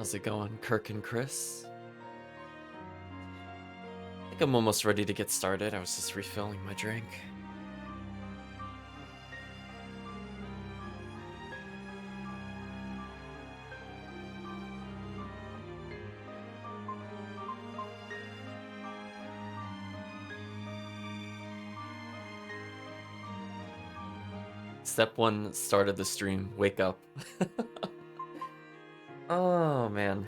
How's it going, Kirk and Chris? I think I'm almost ready to get started. I was just refilling my drink. Step 1 started the stream. Wake up. Oh, man.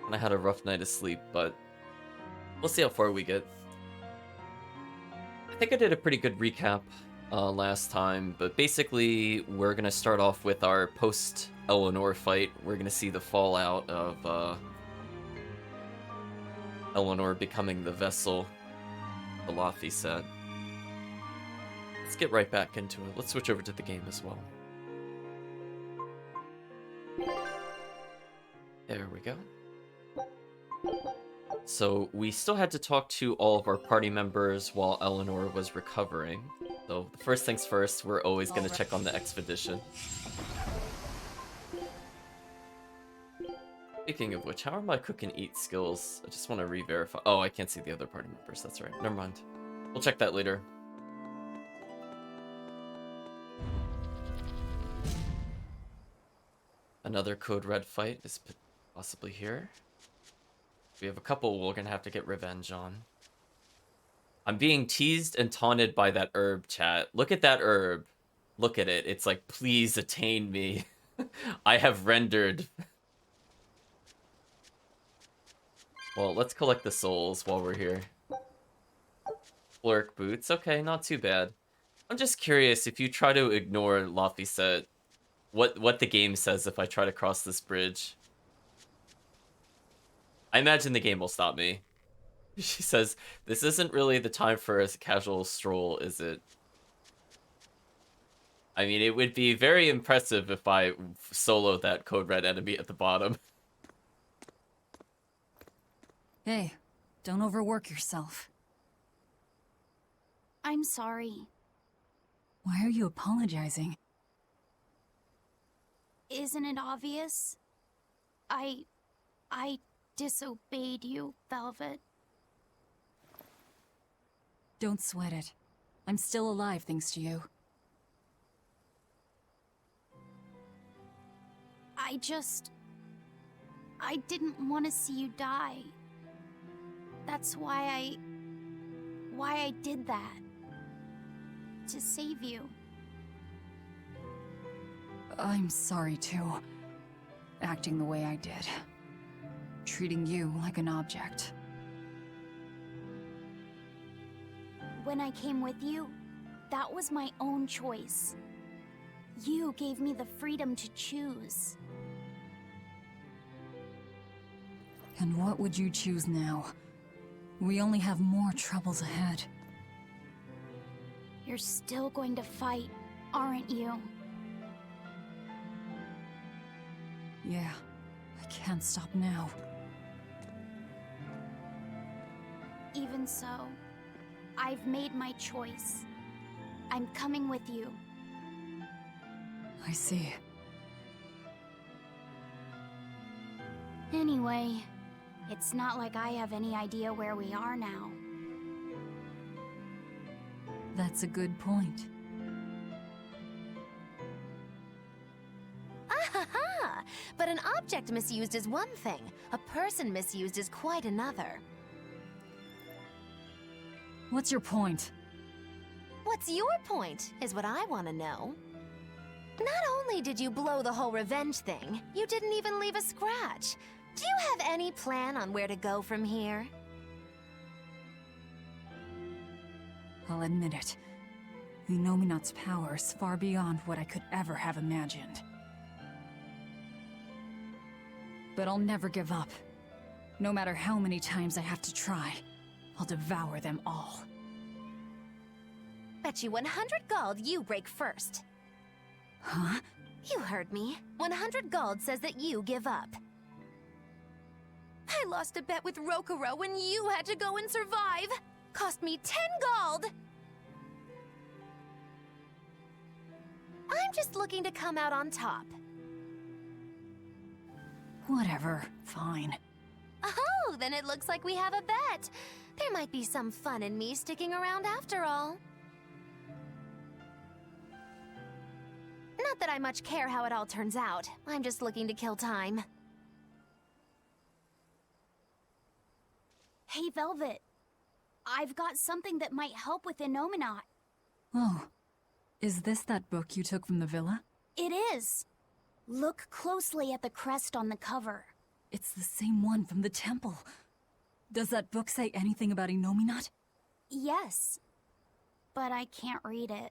And I had a rough night of sleep, but we'll see how far we get. I think I did a pretty good recap last time, but basically we're going to start off with our post-Eleanor fight. We're going to see the fallout of Eleanor becoming the vessel the Laffy said. Let's get right back into it. Let's switch over to the game as well. There we go. So we still had to talk to all of our party members while Eleanor was recovering. So the first things first, we're always going to check on the expedition. Speaking of which, how are my cook and eat skills? I just want to re-verify. Oh, I can't see the other party members. That's right. Never mind. We'll check that later. Another Code Red fight is possibly here. We have a couple we're gonna have to get revenge on. I'm being teased and taunted by that herb, chat. Look at that herb. Look at it. It's like, please attain me. I have rendered. Well, let's collect the souls while we're here. Flurk boots. Okay, not too bad. I'm just curious, if you try to ignore Laffy set, what the game says if I try to cross this bridge. I imagine the game will stop me. She says, this isn't really the time for a casual stroll, is it? I mean, it would be very impressive if I soloed that Code Red enemy at the bottom. Hey, don't overwork yourself. I'm sorry. Why are you apologizing? Isn't it obvious? I disobeyed you, Velvet. Don't sweat it. I'm still alive thanks to you. I didn't want to see you die. That's why I did that. To save you. I'm sorry too. Acting the way I did. Treating you like an object. When I came with you, that was my own choice. You gave me the freedom to choose. And what would you choose now? We only have more troubles ahead. You're still going to fight, aren't you? Yeah, I can't stop now. Even so, I've made my choice. I'm coming with you. I see. Anyway, it's not like I have any idea where we are now. That's a good point. Ah-ha-ha! But an object misused is one thing. A person misused is quite another. What's your point? What's your point, is what I want to know. Not only did you blow the whole revenge thing, you didn't even leave a scratch. Do you have any plan on where to go from here? I'll admit it. Illuminat's power is far beyond what I could ever have imagined. But I'll never give up. No matter how many times I have to try, I'll devour them all. Bet you 100 gold you break first. Huh? You heard me. 100 gold says that you give up. I lost a bet with Rokuro when you had to go and survive. Cost me 10 gold. I'm just looking to come out on top. Whatever, fine. Oh, then it looks like we have a bet. There might be some fun in me sticking around after all. Not that I much care how it all turns out. I'm just looking to kill time. Hey, Velvet. I've got something that might help with Innominat. Oh, is this that book you took from the villa? It is. Look closely at the crest on the cover. It's the same one from the temple. Does that book say anything about Innominat? Yes, but I can't read it.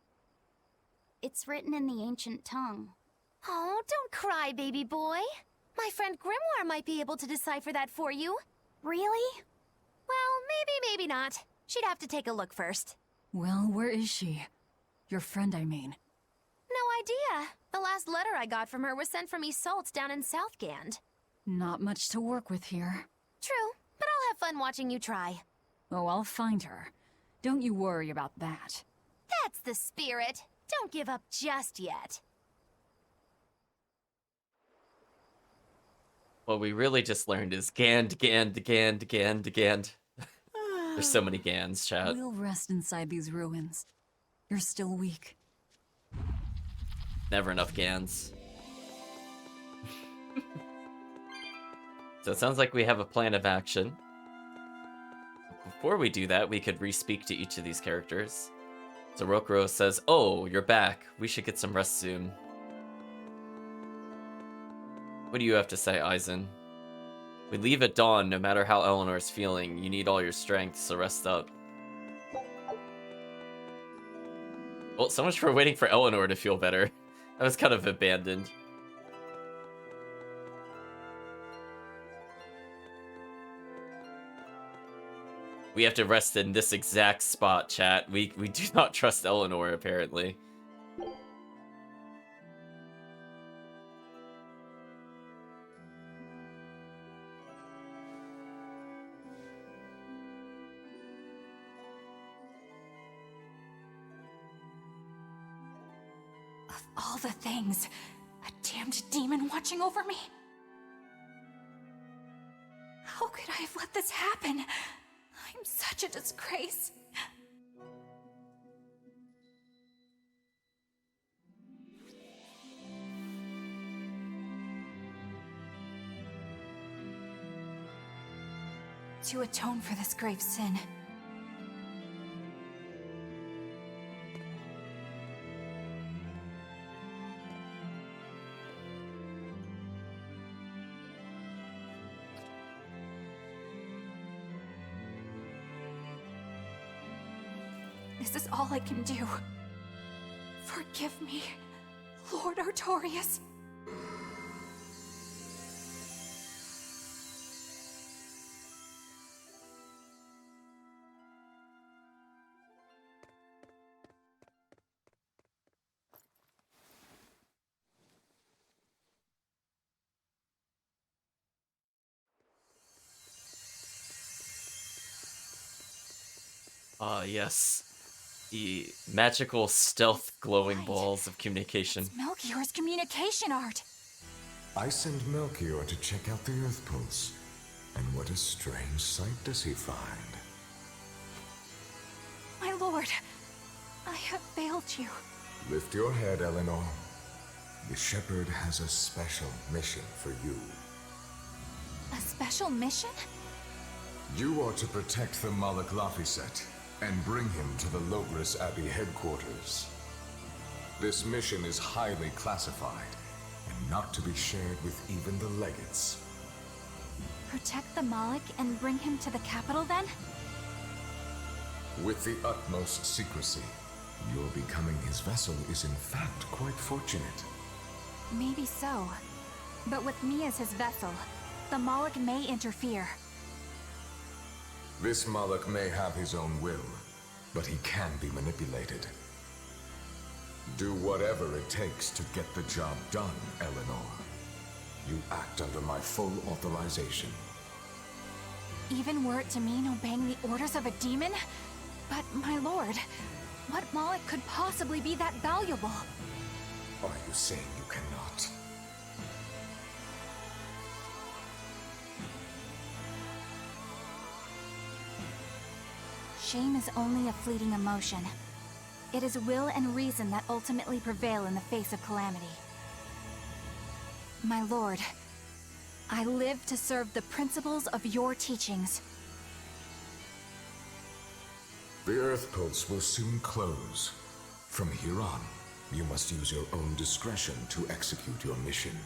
It's written in the ancient tongue. Oh, don't cry, baby boy. My friend Grimoire might be able to decipher that for you. Really? Well, maybe not. She'd have to take a look first. Well, where is she? Your friend, I mean. No idea. The last letter I got from her was sent from Isolde down in Southgand. Not much to work with here. True, but I'll have fun watching you try. Oh, I'll find her. Don't you worry about that. That's the spirit. Don't give up just yet. What we really just learned is Gand. There's so many Gans, chat. We'll rest inside these ruins. You're still weak. Never enough Gans. So it sounds like we have a plan of action. Before we do that, we could re-speak to each of these characters. So Rokuro says, "Oh, you're back. We should get some rest soon." What do you have to say, Aizen? "We leave at dawn no matter how Eleanor is feeling. You need all your strength, so rest up." Well, so much for waiting for Eleanor to feel better. That was kind of abandoned. We have to rest in this exact spot, chat. We do not trust Eleanor, apparently. Of all the things, a damned demon watching over me? How could I have let this happen? I'm such a disgrace. To atone for this grave sin, this is all I can do. Forgive me, Lord Artorias. Ah, yes. The magical stealth glowing balls of communication. Melchior's communication art. I send Melchior to check out the Earth Pulse. And what a strange sight does he find? My lord, I have failed you. Lift your head, Eleanor. The Shepherd has a special mission for you. A special mission? You are to protect the Malak Laphicet and bring him to the Logris Abbey headquarters. This mission is highly classified and not to be shared with even the legates. Protect the Malik and bring him to the capital, then? With the utmost secrecy. Your becoming his vessel is in fact quite fortunate. Maybe so. But with me as his vessel, the Malik may interfere. This Malak may have his own will, but he can be manipulated. Do whatever it takes to get the job done, Eleanor. You act under my full authorization. Even were it to mean obeying the orders of a demon? But, my lord, what Malik could possibly be that valuable? Are you saying you cannot? shame is only a fleeting emotion. It is will and reason that ultimately prevail in the face of calamity. My lord, I live to serve the principles of your teachings. The Earth Pulse will soon close. From here on, you must use your own discretion to execute your mission.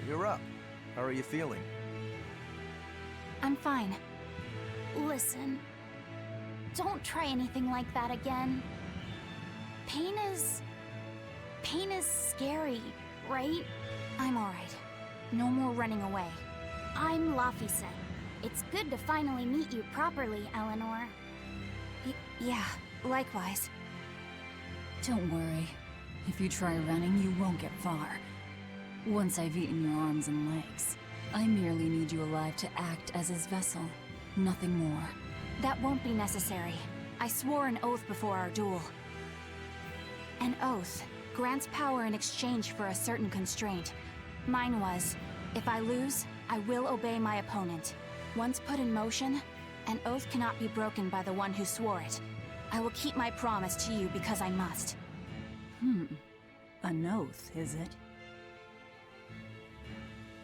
You're up. How are you feeling? I'm fine. Listen, don't try anything like that again. Pain is scary, right? I'm alright. No more running away. I'm Laphicet. It's good to finally meet you properly, Eleanor. Yeah, likewise. Don't worry. If you try running, you won't get far. Once I've eaten your arms and legs, I merely need you alive to act as his vessel. Nothing more. That won't be necessary. I swore an oath before our duel. An oath grants power in exchange for a certain constraint. Mine was, if I lose, I will obey my opponent. Once put in motion, an oath cannot be broken by the one who swore it. I will keep my promise to you because I must. An oath, is it?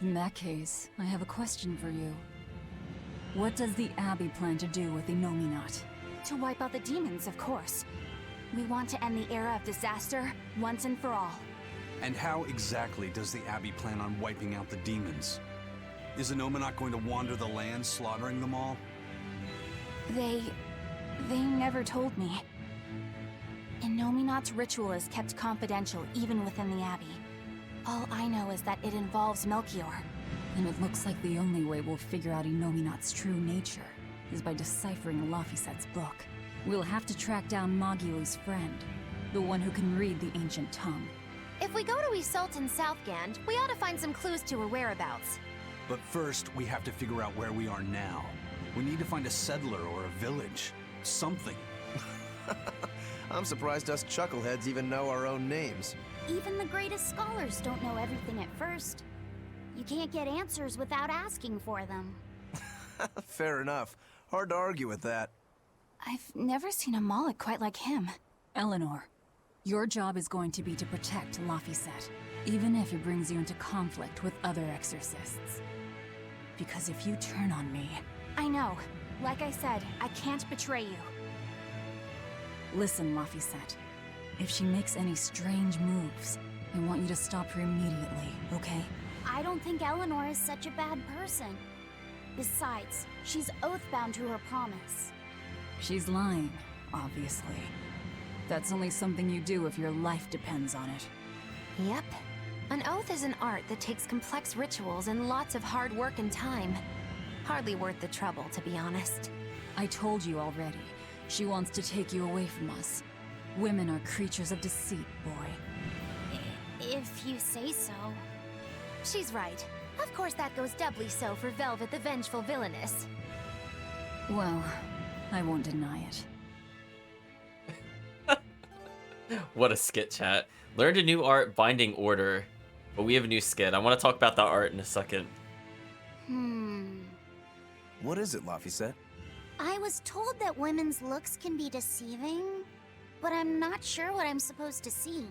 In that case, I have a question for you. What does the Abbey plan to do with the Nominat? To wipe out the demons, of course. We want to end the era of disaster once and for all. And how exactly does the Abbey plan on wiping out the demons? Is Anomanot going to wander the land, slaughtering them all? They never told me. Innominat's ritual is kept confidential even within the Abbey. All I know is that it involves Melchior. And it looks like the only way we'll figure out Innominat's true nature is by deciphering Laphicet's book. We'll have to track down Magulu's friend, the one who can read the ancient tongue. If we go to Isolt in Southgand, we ought to find some clues to her whereabouts. But first, we have to figure out where we are now. We need to find a settler or a village. Something. I'm surprised us chuckleheads even know our own names. Even the greatest scholars don't know everything at first. You can't get answers without asking for them. Fair enough. Hard to argue with that. I've never seen a Moloch quite like him. Eleanor, your job is going to be to protect Laphicet, even if it brings you into conflict with other exorcists. Because if you turn on me... I know. Like I said, I can't betray you. Listen, Laphicet. If she makes any strange moves, I want you to stop her immediately, okay? I don't think Eleanor is such a bad person. Besides, she's oath-bound to her promise. She's lying, obviously. That's only something you do if your life depends on it. Yep. An oath is an art that takes complex rituals and lots of hard work and time. Hardly worth the trouble, to be honest. I told you already. She wants to take you away from us. Women are creatures of deceit, boy. If you say so. She's right. Of course that goes doubly so for Velvet the Vengeful Villainess. Well, I won't deny it. What a skit, chat. Learned a new art, Binding Order. But we have a new skit. I want to talk about that art in a second. What is it, Laphicet? I was told that women's looks can be deceiving, but I'm not sure what I'm supposed to see.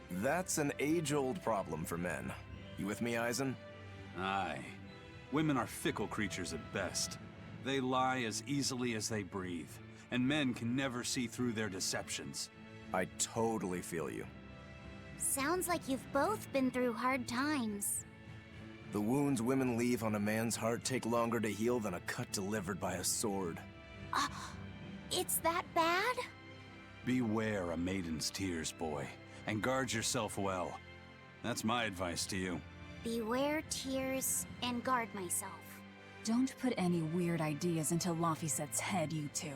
That's an age-old problem for men. You with me, Eisen? Aye. Women are fickle creatures at best. They lie as easily as they breathe, and men can never see through their deceptions. I totally feel you. Sounds like you've both been through hard times. The wounds women leave on a man's heart take longer to heal than a cut delivered by a sword. It's that bad? Beware a maiden's tears, boy, and guard yourself well. That's my advice to you. Beware tears and guard myself. Don't put any weird ideas into Laphicet's head, you two.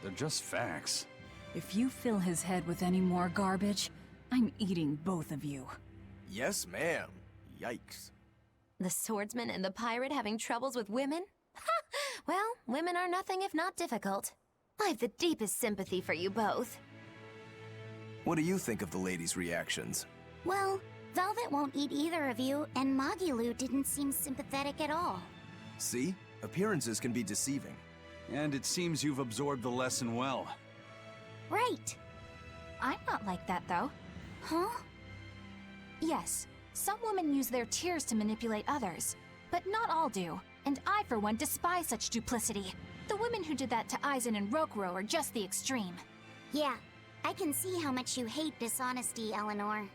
They're just facts. If you fill his head with any more garbage, I'm eating both of you. Yes, ma'am. Yikes. The swordsman and the pirate having troubles with women? Ha! Well, women are nothing if not difficult. I've the deepest sympathy for you both. What do you think of the ladies' reactions? Well, Velvet won't eat either of you, and Magilu didn't seem sympathetic at all. See? Appearances can be deceiving. And it seems you've absorbed the lesson well. Right. I'm not like that, though. Huh? Yes, some women use their tears to manipulate others, but not all do. And I, for one, despise such duplicity. The women who did that to Aizen and Rokuro are just the extreme. Yeah, I can see how much you hate dishonesty, Eleanor.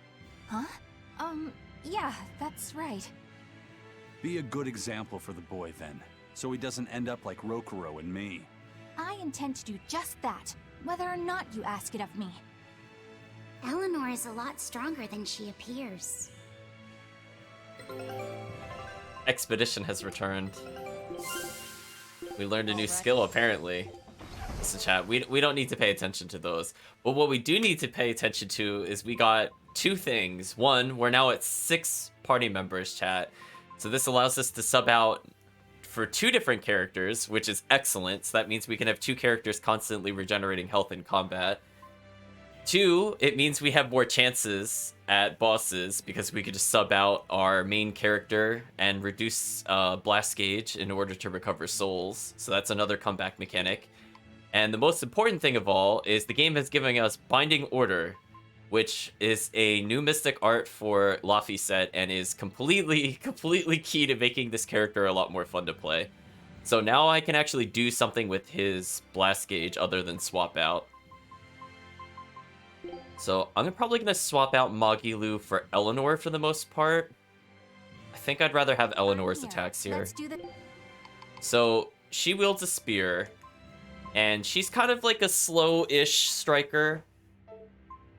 Huh? Yeah, that's right. Be a good example for the boy, then, so he doesn't end up like Rokuro and me. I intend to do just that, whether or not you ask it of me. Eleanor is a lot stronger than she appears. Expedition has returned. We learned a new skill, apparently. Listen, chat, we don't need to pay attention to those. But what we do need to pay attention to is we got two things. One, we're now at 6 party members, chat. So this allows us to sub out for 2 different characters, which is excellent. So that means we can have 2 characters constantly regenerating health in combat. 2, it means we have more chances at bosses because we could just sub out our main character and reduce blast gauge in order to recover souls. So that's another comeback mechanic. And the most important thing of all is the game has given us Binding Order, which is a new mystic art for Laphicet and is completely key to making this character a lot more fun to play. So now I can actually do something with his blast gauge other than swap out. So I'm probably going to swap out Magilu for Eleanor for the most part. I think I'd rather have Eleanor's attacks here. Let's do the... So she wields a spear, and she's kind of like a slow-ish striker.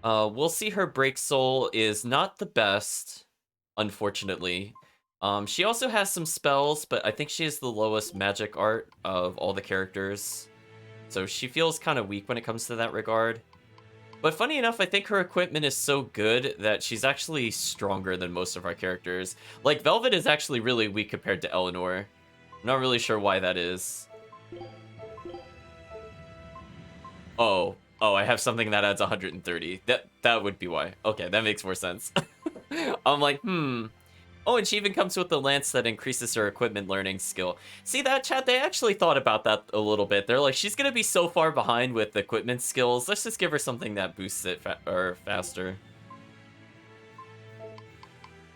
We'll see her break soul is not the best, unfortunately. She also has some spells, but I think she has the lowest magic art of all the characters. So she feels kind of weak when it comes to that regard. But funny enough, I think her equipment is so good that she's actually stronger than most of our characters. Like, Velvet is actually really weak compared to Eleanor. I'm not really sure why that is. Oh, I have something that adds 130. That would be why. Okay, that makes more sense. I'm like, Oh, and she even comes with the lance that increases her equipment learning skill. See that, chat? They actually thought about that a little bit. They're like, she's gonna be so far behind with equipment skills. Let's just give her something that boosts it faster.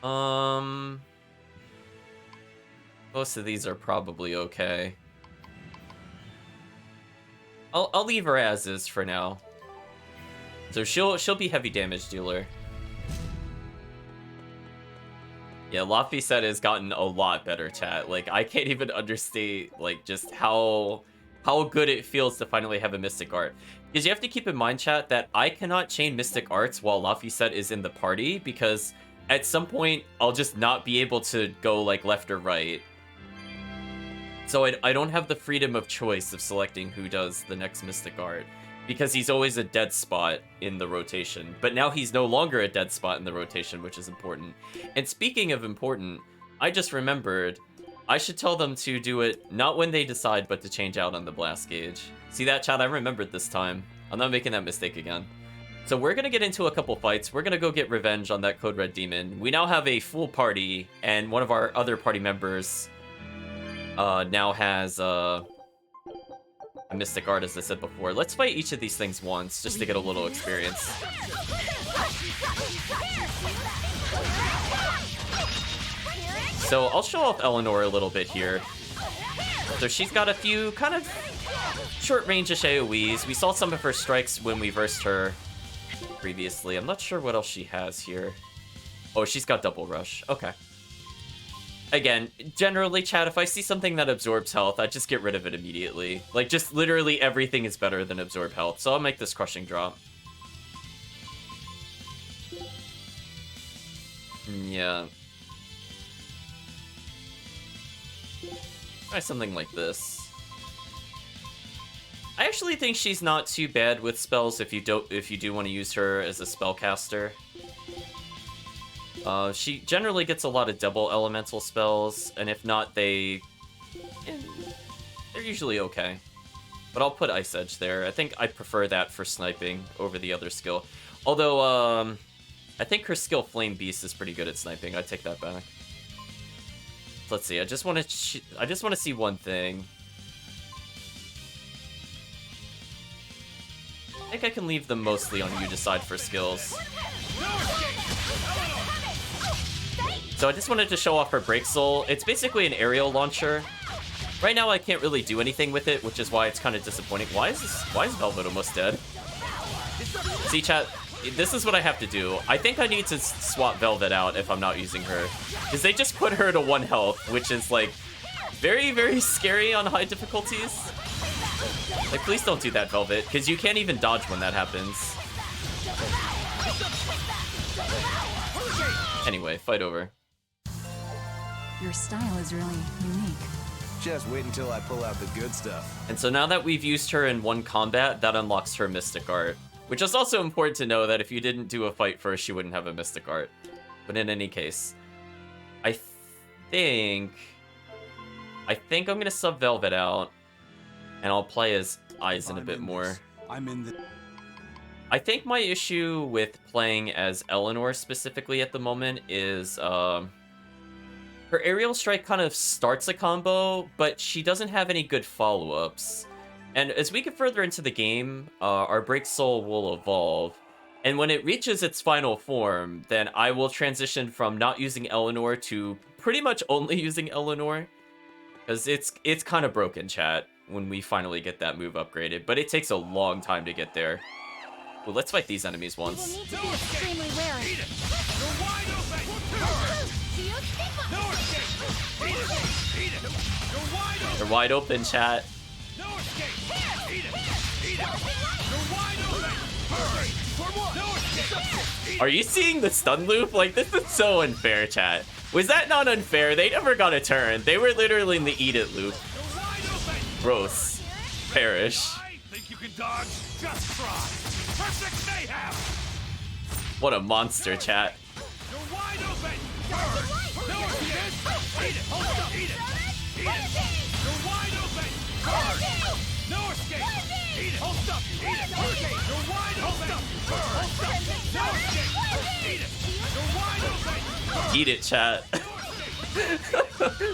Most of these are probably okay. I'll leave her as is for now. So she'll be heavy damage dealer. Yeah, Laphicet has gotten a lot better, chat. Like, I can't even understate, like, just how good it feels to finally have a Mystic Art. Because you have to keep in mind, chat, that I cannot chain Mystic Arts while Laphicet is in the party, because at some point, I'll just not be able to go, like, left or right. So I don't have the freedom of choice of selecting who does the next Mystic Art, because he's always a dead spot in the rotation. But now he's no longer a dead spot in the rotation, which is important. And speaking of important, I just remembered I should tell them to do it not when they decide, but to change out on the blast gauge. See that, chat? I remembered this time. I'm not making that mistake again. So we're going to get into a couple fights. We're going to go get revenge on that Code Red Demon. We now have a full party, and one of our other party members now has a Mystic Art, as I said before. Let's fight each of these things once, just to get a little experience. So I'll show off Eleanor a little bit here. So she's got a few kind of short-range-ish AoEs. We saw some of her strikes when we versed her previously. I'm not sure what else she has here. Oh, she's got Double Rush. Okay. Again, generally, chat, if I see something that absorbs health, I just get rid of it immediately. Like, just literally everything is better than absorb health, so I'll make this Crushing drop. Yeah. Try something like this. I actually think she's not too bad with spells if you do want to use her as a spellcaster. She generally gets a lot of double elemental spells, and if not, they're usually okay. But I'll put Ice Edge there. I think I prefer that for sniping over the other skill. Although, I think her skill Flame Beast is pretty good at sniping. I take that back. Let's see. I just want to see one thing. I think I can leave them mostly on you decide for skills. So I just wanted to show off her Break Soul. It's basically an aerial launcher. Right now I can't really do anything with it, which is why it's kind of disappointing. Why is Velvet almost dead? See, chat, this is what I have to do. I think I need to swap Velvet out if I'm not using her. Because they just put her to 1 health, which is like very, very scary on high difficulties. Like, please don't do that, Velvet, because you can't even dodge when that happens. Anyway, fight over. Your style is really unique. Just wait until I pull out the good stuff. And so now that we've used her in 1 combat, that unlocks her Mystic Art. Which is also important to know that if you didn't do a fight first, she wouldn't have a Mystic Art. But in any case, I think I'm gonna sub Velvet out, and I'll play as Aizen a bit more. I think my issue with playing as Eleanor specifically at the moment is her Aerial Strike kind of starts a combo, but she doesn't have any good follow-ups. And as we get further into the game, our Break Soul will evolve. And when it reaches its final form, then I will transition from not using Eleanor to pretty much only using Eleanor. Because it's kind of broken, chat, when we finally get that move upgraded. But it takes a long time to get there. Well, let's fight these enemies once. We'll need to be extremely wary. They're wide open, chat. Are you seeing the stun loop? Like, this is so unfair, chat. Was that not unfair? They never got a turn. They were literally in the eat it loop. Gross. Perish. Think you can dodge? Just try. Perfect mayhem. What a monster, chat. You're wide open. Burn. No escape. Eat it. Hold up. Eat it. Eat it. You're wide open. Burn. No escape. Eat it. Hold up. Eat it. You're wide open. Burn. No escape. Eat it. You're wide open. Burn. Eat it, chat.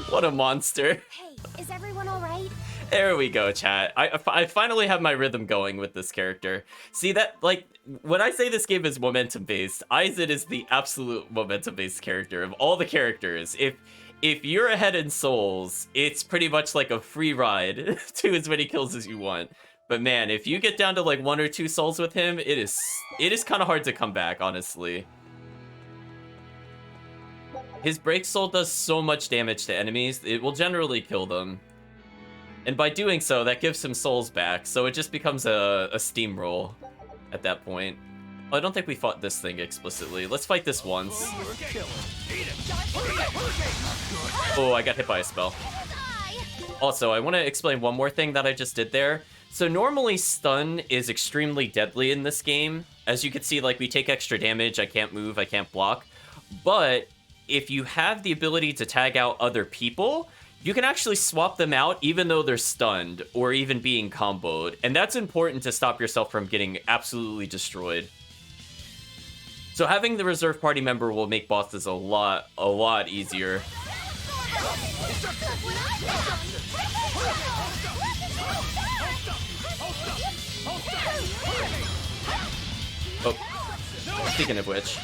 What a monster. Hey, is everyone all right? There we go, chat. I finally have my rhythm going with this character. See that, like, when I say this game is momentum-based, Aizen is the absolute momentum-based character of all the characters. If you're ahead in souls, it's pretty much like a free ride to as many kills as you want. But man, if you get down to like 1 or 2 souls with him, it is kind of hard to come back, honestly. His Break Soul does so much damage to enemies, it will generally kill them. And by doing so, that gives him souls back, so it just becomes a steamroll at that point. Oh, I don't think we fought this thing explicitly. Let's fight this once. Oh, I got hit by a spell. Also, I want to explain one more thing that I just did there. So normally stun is extremely deadly in this game. As you can see, like, we take extra damage, I can't move, I can't block. But if you have the ability to tag out other people, you can actually swap them out even though they're stunned or even being comboed. And that's important to stop yourself from getting absolutely destroyed. So having the reserve party member will make bosses a lot easier. Oh, speaking of which.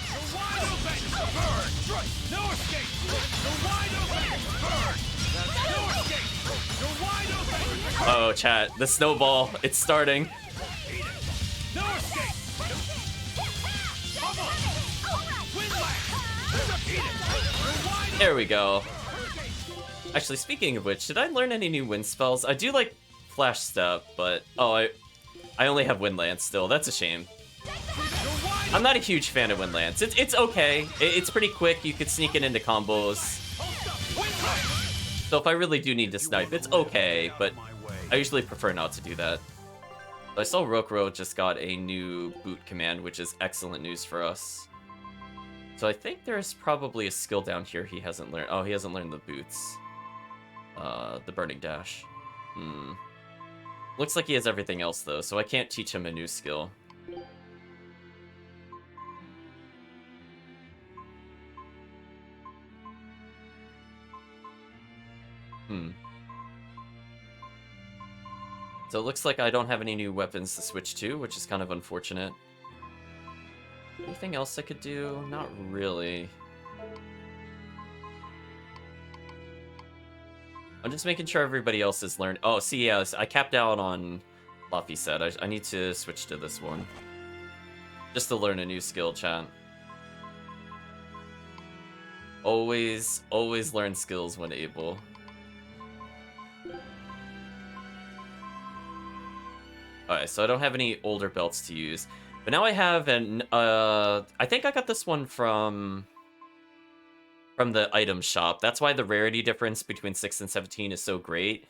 Oh, chat, the snowball, it's starting. There we go. Actually, speaking of which, did I learn any new wind spells? I do like Flash Step, but oh, I only have Wind Lance still. That's a shame. I'm not a huge fan of Wind Lance. It's okay. It's pretty quick. You could sneak it into combos. So if I really do need to snipe, it's okay, but I usually prefer not to do that. I saw Rokuro just got a new boot command, which is excellent news for us. So I think there's probably a skill down here he hasn't learned. Oh, he hasn't learned the boots. The burning dash. Looks like he has everything else though, so I can't teach him a new skill. So it looks like I don't have any new weapons to switch to, which is kind of unfortunate. Anything else I could do? Not really. I'm just making sure everybody else has learned. Oh, see, yeah, I capped out on Luffy said. I need to switch to this one. Just to learn a new skill, chat. Always learn skills when able. Alright, so I don't have any older belts to use. But now I have an, I think I got this one from the item shop. That's why the rarity difference between 6 and 17 is so great.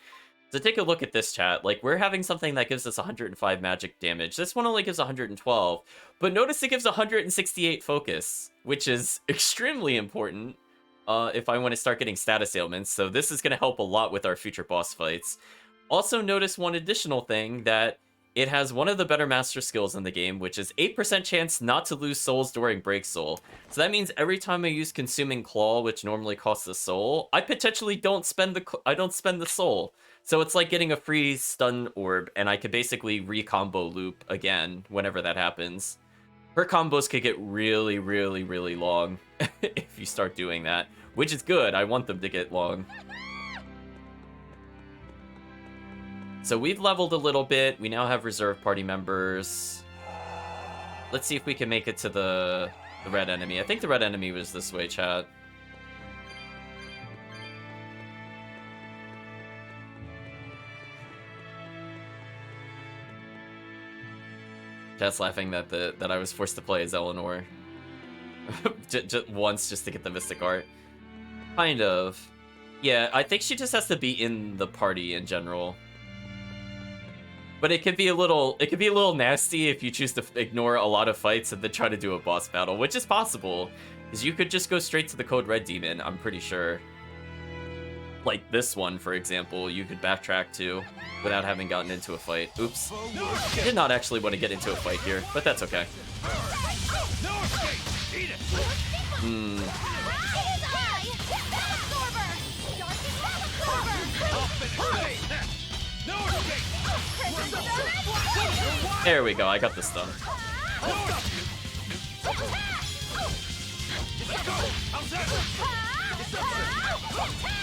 So take a look at this, chat. Like, we're having something that gives us 105 magic damage. This one only gives 112. But notice it gives 168 focus, which is extremely important if I want to start getting status ailments. So this is going to help a lot with our future boss fights. Also notice one additional thing, that it has one of the better master skills in the game, which is 8% chance not to lose souls during Break Soul. So that means every time I use Consuming Claw, which normally costs a soul, I potentially don't spend the soul. So it's like getting a free stun orb, and I could basically re-combo loop again whenever that happens. Her combos could get really, really, really long if you start doing that, which is good. I want them to get long. So we've leveled a little bit. We now have reserve party members. Let's see if we can make it to the red enemy. I think the red enemy was this way, chat. Chat's laughing that I was forced to play as Eleanor. just once, just to get the Mystic Art. Kind of. Yeah, I think she just has to be in the party in general. But it could be a little nasty if you choose to ignore a lot of fights and then try to do a boss battle, which is possible. Because you could just go straight to the Code Red Demon, I'm pretty sure. Like this one, for example, you could backtrack to without having gotten into a fight. Oops. I did not actually want to get into a fight here, but that's okay. There we go, I got the stun.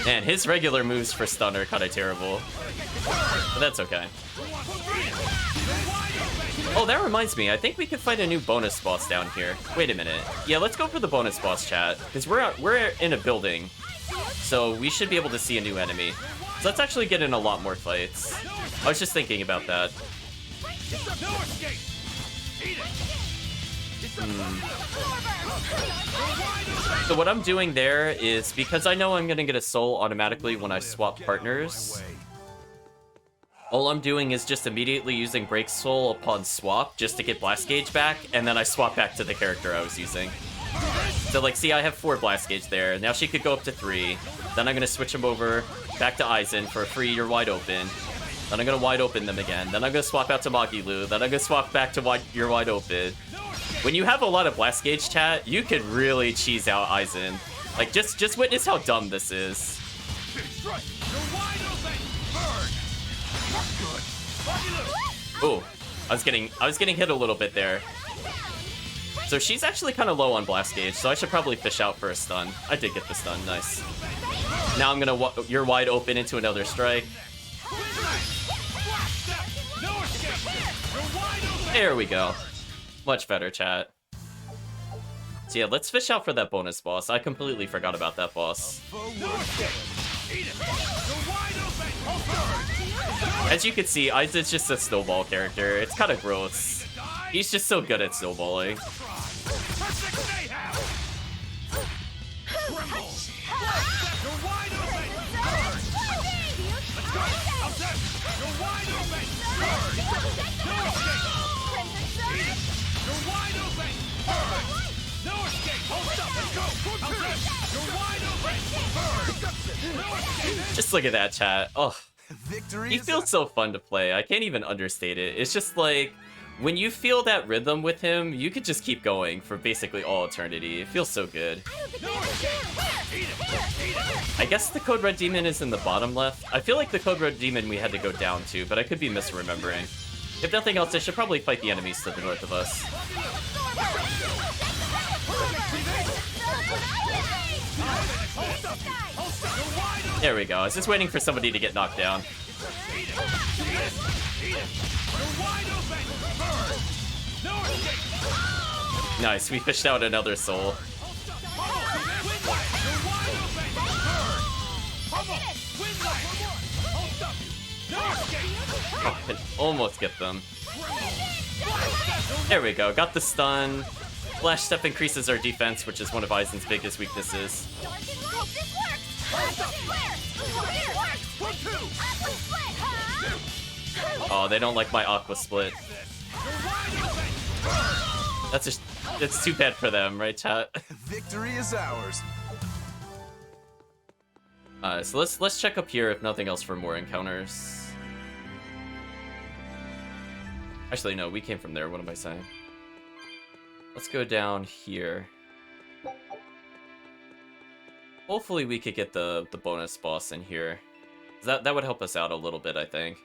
Man, his regular moves for stun are kind of terrible. But that's okay. Oh, that reminds me, I think we could fight a new bonus boss down here. Wait a minute. Yeah, let's go for the bonus boss, chat. Because we're in a building. So we should be able to see a new enemy. So let's actually get in a lot more fights. I was just thinking about that. So what I'm doing there is, because I know I'm gonna get a soul automatically when I swap partners, all I'm doing is just immediately using Break Soul upon swap just to get Blast Gauge back, and then I swap back to the character I was using. So like, see, I have 4 Blast Gauge there. Now she could go up to 3. Then I'm gonna switch him over back to Aizen for a free You're Wide Open. Then I'm gonna wide open them again. Then I'm gonna swap out to Magilu. Then I'm gonna swap back to You're Wide Open. When you have a lot of Blast Gauge, chat, you could really cheese out Aizen. Like, just witness how dumb this is. Ooh, I was getting hit a little bit there. So she's actually kind of low on Blast Gauge, so I should probably fish out for a stun. I did get the stun, nice. Now I'm gonna You're Wide Open into another strike. There we go. Much better, chat. So yeah, let's fish out for that bonus boss. I completely forgot about that boss. As you can see, Aizen's just a snowball character. It's kind of gross. He's just so good at snowballing. Just look at that, chat. Oh, Victory he is feels so fun to play. I can't even understate it. It's just like, when you feel that rhythm with him, you could just keep going for basically all eternity. It feels so good. I guess the Code Red Demon is in the bottom left. I feel like the Code Red Demon we had to go down to, but I could be misremembering. If nothing else, I should probably fight the enemies to the north of us. There we go. I was just waiting for somebody to get knocked down. Nice, we fished out another soul. Oh, I can almost get them. There we go, got the stun. Flash Step increases our defense, which is one of Aizen's biggest weaknesses. Oh, they don't like my Aqua Split. That's just, it's too bad for them, right, chat? Victory is ours. So let's check up here if nothing else for more encounters. Actually, no, we came from there. What am I saying? Let's go down here. Hopefully we could get the bonus boss in here. That would help us out a little bit, I think.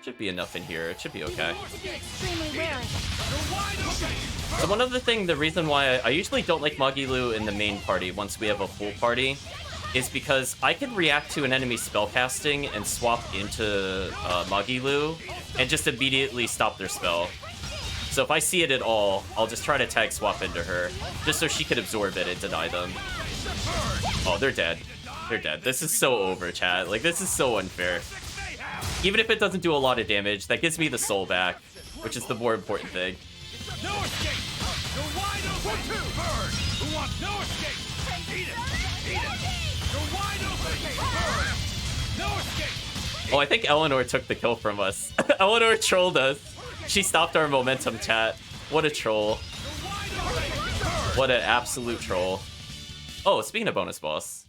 Should be enough in here. It should be okay. So one other thing, the reason why I usually don't like Magilu in the main party once we have a full party is because I can react to an enemy spellcasting and swap into Magilu and just immediately stop their spell. So if I see it at all, I'll just try to tag swap into her, just so she could absorb it and deny them. Oh, they're dead. They're dead. This is so over, chat. Like, this is so unfair. Even if it doesn't do a lot of damage, that gives me the soul back, which is the more important thing. No escape! You're wide open! Burn! Who wants no escape? Eat it! Eat it! You're wide open! Burn! No escape! Oh, I think Eleanor took the kill from us. Eleanor trolled us. She stopped our momentum, chat. What a troll. What an absolute troll. Oh, speaking of bonus boss.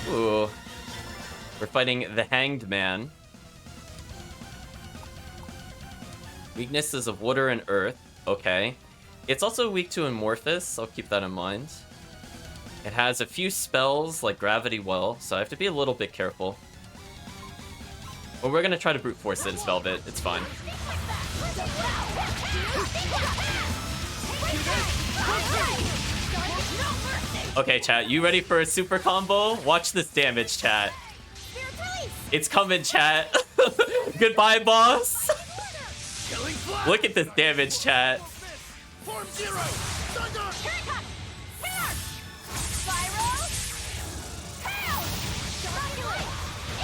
Ooh. We're fighting the Hanged Man. Weaknesses of water and earth. Okay. It's also weak to Amorphous. I'll keep that in mind. It has a few spells like Gravity Well, so I have to be a little bit careful. But we're gonna try to brute force it as Velvet. It's fine. Okay, chat, you ready for a super combo? Watch this damage, chat. It's coming, chat. Goodbye, boss. Look at this damage, chat.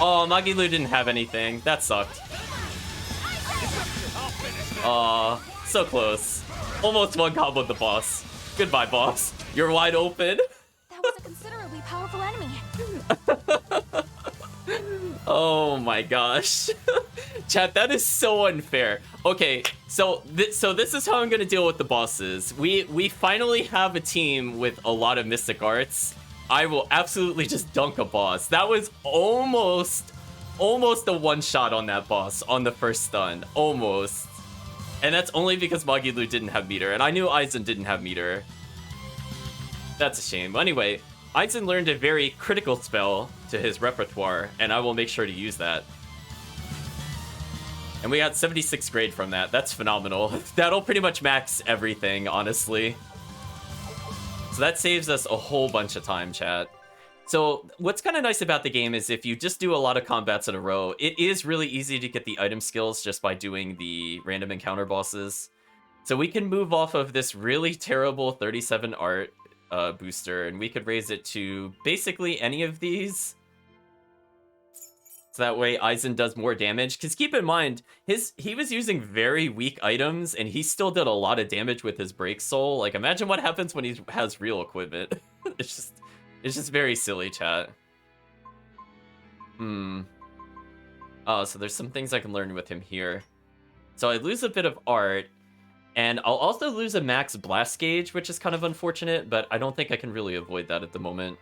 Oh, Magilu didn't have anything. That sucked. Aw, so close. Almost one combo with the boss. Goodbye, boss. You're wide open. That was a considerably powerful enemy. Oh my gosh. Chat, that is so unfair. Okay, so this is how I'm gonna deal with the bosses. We finally have a team with a lot of mystic arts. I will absolutely just dunk a boss. That was almost a one-shot on that boss on the first stun. Almost. And that's only because Magilu didn't have meter, and I knew Aizen didn't have meter. That's a shame. Anyway, Aizen learned a very critical spell to his repertoire, and I will make sure to use that. And we got 76 grade from that. That's phenomenal. That'll pretty much max everything, honestly. So that saves us a whole bunch of time, chat. So what's kind of nice about the game is if you just do a lot of combats in a row, it is really easy to get the item skills just by doing the random encounter bosses. So we can move off of this really terrible 37 art booster, and we could raise it to basically any of these. So that way Aizen does more damage. Because keep in mind, he was using very weak items, and he still did a lot of damage with his Break Soul. Like, imagine what happens when he has real equipment. It's just very silly, chat. Oh, so there's some things I can learn with him here. So I lose a bit of art, And I'll also lose a max blast gauge, which is kind of unfortunate, but I don't think I can really avoid that at the moment.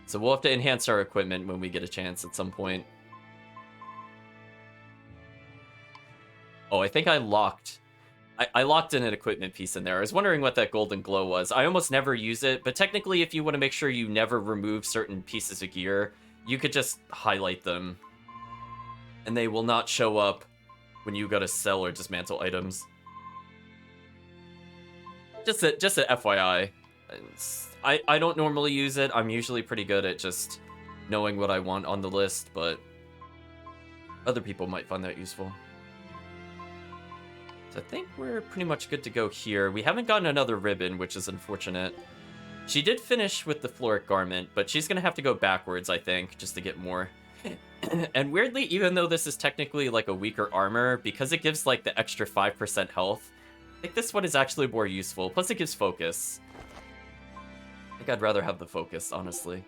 So we'll have to enhance our equipment when we get a chance at some point. Oh, I think I locked in an equipment piece in there. I was wondering what that golden glow was. I almost never use it, but technically if you want to make sure you never remove certain pieces of gear, you could just highlight them. And they will not show up when you go to sell or dismantle items. Just a FYI. I don't normally use it. I'm usually pretty good at just knowing what I want on the list, but other people might find that useful. So I think we're pretty much good to go here. We haven't gotten another ribbon, which is unfortunate. She did finish with the Floric Garment, but she's going to have to go backwards, I think, just to get more. And weirdly, even though this is technically like a weaker armor, because it gives like the extra 5% health, I think this one is actually more useful. Plus it gives focus. I think I'd rather have the focus, honestly.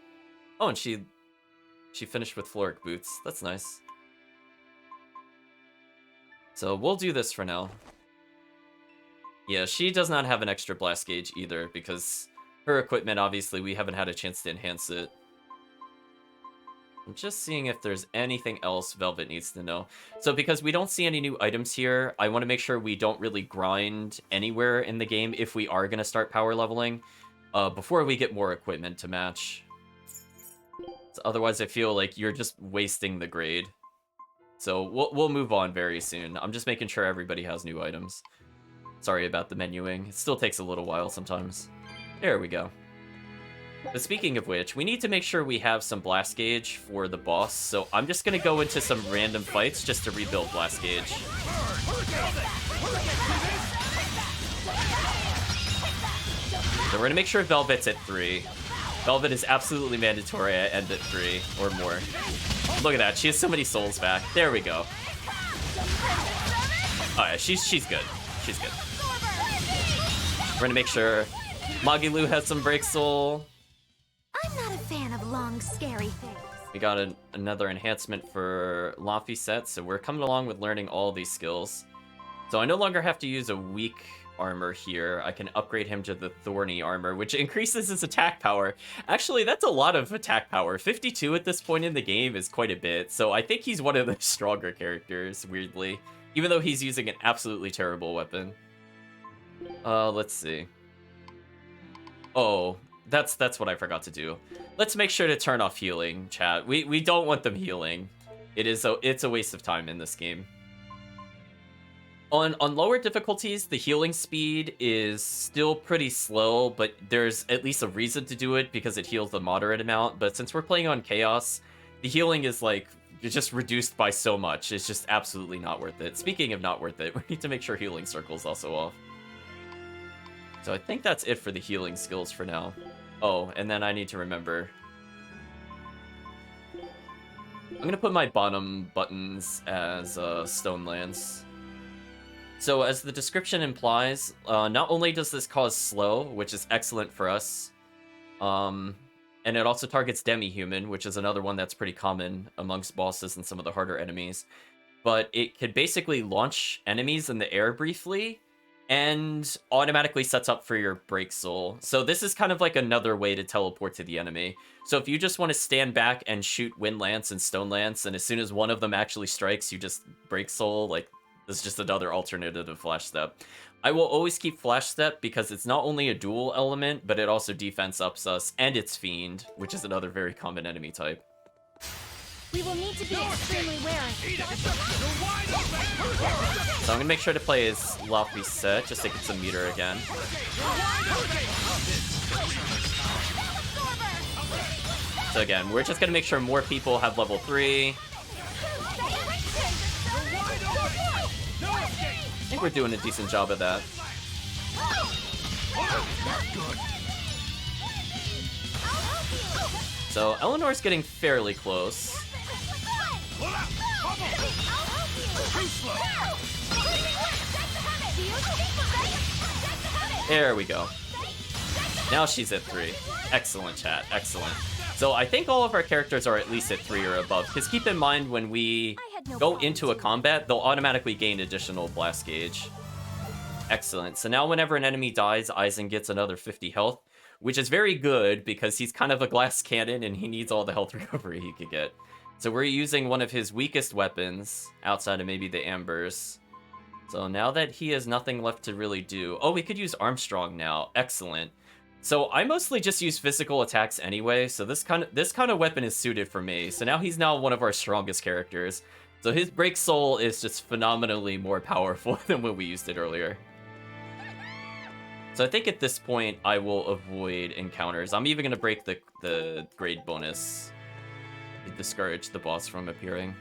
Oh, and she finished with Floric Boots. That's nice. So we'll do this for now. Yeah, she does not have an extra blast gauge either, because her equipment, obviously, we haven't had a chance to enhance it. I'm just seeing if there's anything else Velvet needs to know. So because we don't see any new items here, I want to make sure we don't really grind anywhere in the game if we are going to start power leveling, before we get more equipment to match. So otherwise, I feel like you're just wasting the grade. So we'll move on very soon. I'm just making sure everybody has new items. Sorry about the menuing. It still takes a little while sometimes. There we go. But speaking of which, we need to make sure we have some blast gauge for the boss, so I'm just gonna go into some random fights just to rebuild blast gauge. So we're gonna make sure Velvet's at 3. Velvet is absolutely mandatory I end at 3 or more. Look at that, she has so many souls back. There we go. Oh yeah, she's good. She's good. We're gonna make sure Magilu has some break soul. I'm not a fan of long, scary things. We got another enhancement for Laphicet, so we're coming along with learning all these skills. So I no longer have to use a weak armor here. I can upgrade him to the thorny armor, which increases his attack power. Actually, that's a lot of attack power. 52 at this point in the game is quite a bit, so I think he's one of the stronger characters, weirdly. Even though he's using an absolutely terrible weapon. Let's see. Oh, that's what I forgot to do. Let's make sure to turn off healing, chat. We don't want them healing. It's a waste of time in this game. On lower difficulties, the healing speed is still pretty slow, but there's at least a reason to do it because it heals a moderate amount. But since we're playing on Chaos, the healing is like, it's just reduced by so much. It's just absolutely not worth it. Speaking of not worth it, we need to make sure healing circle's also off. So I think that's it for the healing skills for now. Oh, and then I need to remember. I'm gonna put my bottom buttons as Stone Lance. So as the description implies, not only does this cause slow, which is excellent for us, and it also targets demi-human, which is another one that's pretty common amongst bosses and some of the harder enemies, but it could basically launch enemies in the air briefly, and automatically sets up for your break soul. So this is kind of like another way to teleport to the enemy. So if you just want to stand back and shoot Wind Lance and Stone Lance, and as soon as one of them actually strikes, you just break soul, like, this is just another alternative to Flash Step. I will always keep Flash Step because it's not only a dual element, but it also defense ups us, and it's Fiend, which is another very common enemy type. We will need to be extremely wary. So I'm gonna make sure to play as Laphicet, just to get some meter again. So again, we're just gonna make sure more people have level 3. I think we're doing a decent job of that. So Eleanor's getting fairly close. There we go. Now she's at 3. Excellent, chat. Excellent. So I think all of our characters are at least at 3 or above. Because keep in mind, when we go into a combat, they'll automatically gain additional blast gauge. Excellent. So now whenever an enemy dies, Aizen gets another 50 health, which is very good because he's kind of a glass cannon and he needs all the health recovery he could get. So we're using one of his weakest weapons outside of maybe the Ambers. So now that he has nothing left to really do... Oh, we could use Armstrong now. Excellent. So I mostly just use physical attacks anyway, so this kind of weapon is suited for me. So now he's now one of our strongest characters. So his Break Soul is just phenomenally more powerful than when we used it earlier. So I think at this point I will avoid encounters. I'm even going to break the grade bonus to discourage the boss from appearing.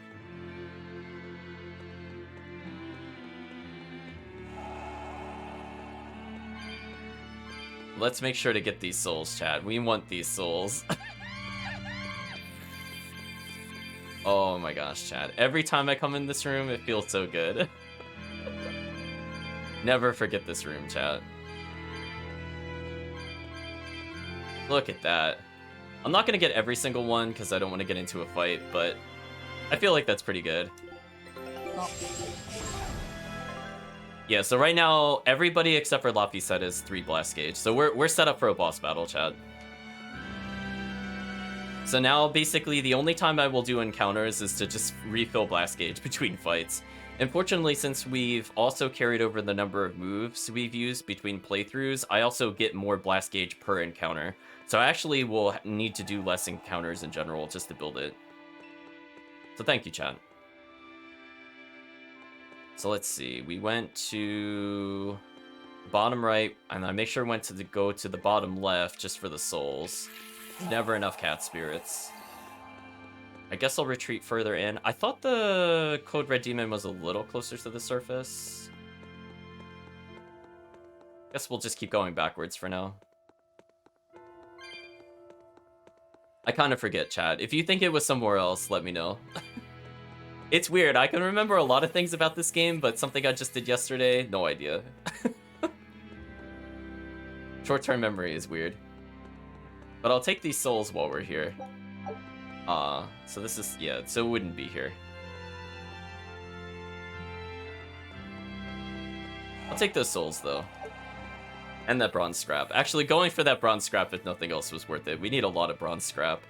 Let's make sure to get these souls, chat. We want these souls. Oh my gosh, chat. Every time I come in this room, it feels so good. Never forget this room, chat. Look at that. I'm not going to get every single one because I don't want to get into a fight, but I feel like that's pretty good. Yeah, so right now, everybody except for Laphicet is 3 blast gauge. So we're set up for a boss battle, chat. So now, basically, the only time I will do encounters is to just refill blast gauge between fights. Unfortunately, since we've also carried over the number of moves we've used between playthroughs, I also get more blast gauge per encounter. So I actually will need to do less encounters in general just to build it. So thank you, chat. So let's see, we went to bottom right, and I make sure I went to go to the bottom left just for the souls. Never enough cat spirits. I guess I'll retreat further in. I thought the Code Red Demon was a little closer to the surface. Guess we'll just keep going backwards for now. I kind of forget, chat. If you think it was somewhere else, let me know. It's weird, I can remember a lot of things about this game, but something I just did yesterday, no idea. Short-term memory is weird. But I'll take these souls while we're here. So this is, yeah, so it wouldn't be here. I'll take those souls, though. And that bronze scrap. Actually, going for that bronze scrap, if nothing else, was worth it. We need a lot of bronze scrap.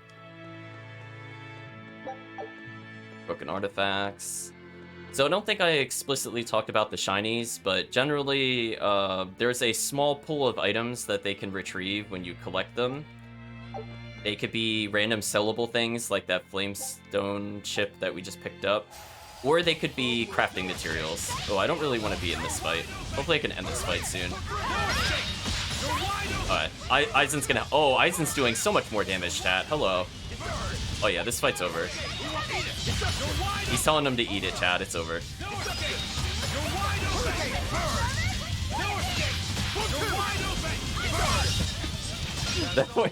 Broken artifacts. So I don't think I explicitly talked about the shinies, but generally there's a small pool of items that they can retrieve when you collect them. They could be random sellable things like that flamestone chip that we just picked up, or they could be crafting materials. Oh, I don't really want to be in this fight. Hopefully I can end this fight soon. Alright, Aizen's gonna... Oh, Aizen's doing so much more damage, chat. Hello. Oh yeah, this fight's over. He's telling them to eat it, chat. It's over.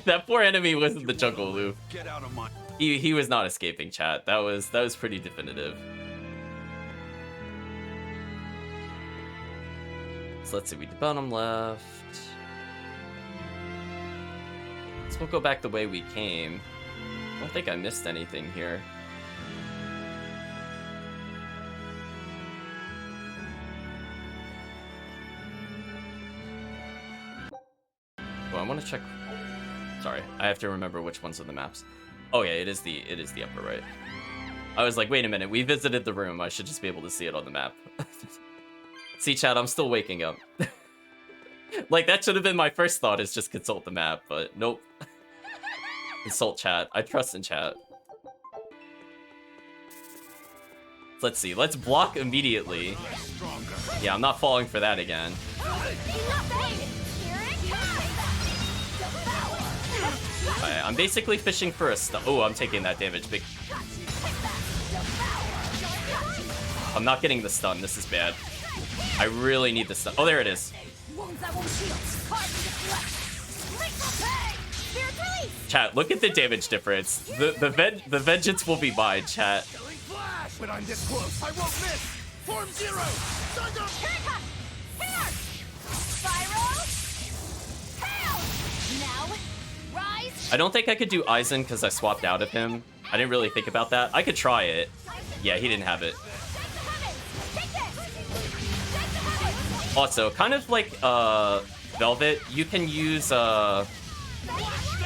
That poor enemy wasn't the Jungle Loop. He was not escaping, chat. That was pretty definitive. So let's see, we did bottom left. So we'll go back the way we came. I don't think I missed anything here. Well, I want to check. Sorry, I have to remember which ones are the maps. Oh yeah, it is the upper right. I was like, wait a minute, we visited the room. I should just be able to see it on the map. See, chat, I'm still waking up. Like, that should have been my first thought, is just consult the map, but nope. Consult chat. I trust in chat. Let's see. Let's block immediately. Yeah, I'm not falling for that again. Alright, I'm basically fishing for a stun. Oh, I'm taking that damage. Big. I'm not getting the stun. This is bad. I really need the stun. Oh, there it is. Chat, look at the damage difference. The vengeance will be mine, chat. But I'm this close. I won't miss. Form zero. Here it comes. Here. Spiral. Hail. Now, rise. I don't think I could do Aizen because I swapped out of him. I didn't really think about that. I could try it. Yeah, he didn't have it. Also, kind of like Velvet, you can use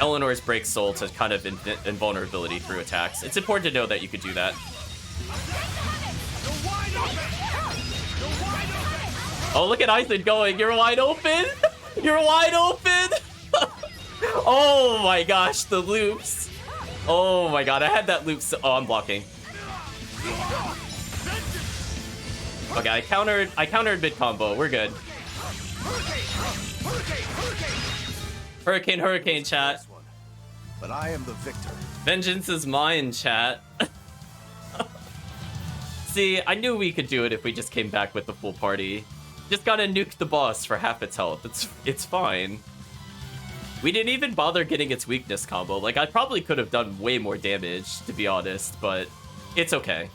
Eleanor's Break Soul to kind of invulnerability through attacks. It's important to know that you could do that. Oh, look at Aizen going. You're wide open. You're wide open. Oh my gosh, the loops. Oh my god, I had that loop. Oh, I'm blocking. Okay, I countered mid combo. We're good. Hurricane, chat. But I am the victor. Vengeance is mine, chat. See, I knew we could do it if we just came back with the full party. Just gotta nuke the boss for half its health. It's fine. We didn't even bother getting its weakness combo. Like, I probably could have done way more damage, to be honest, but it's okay.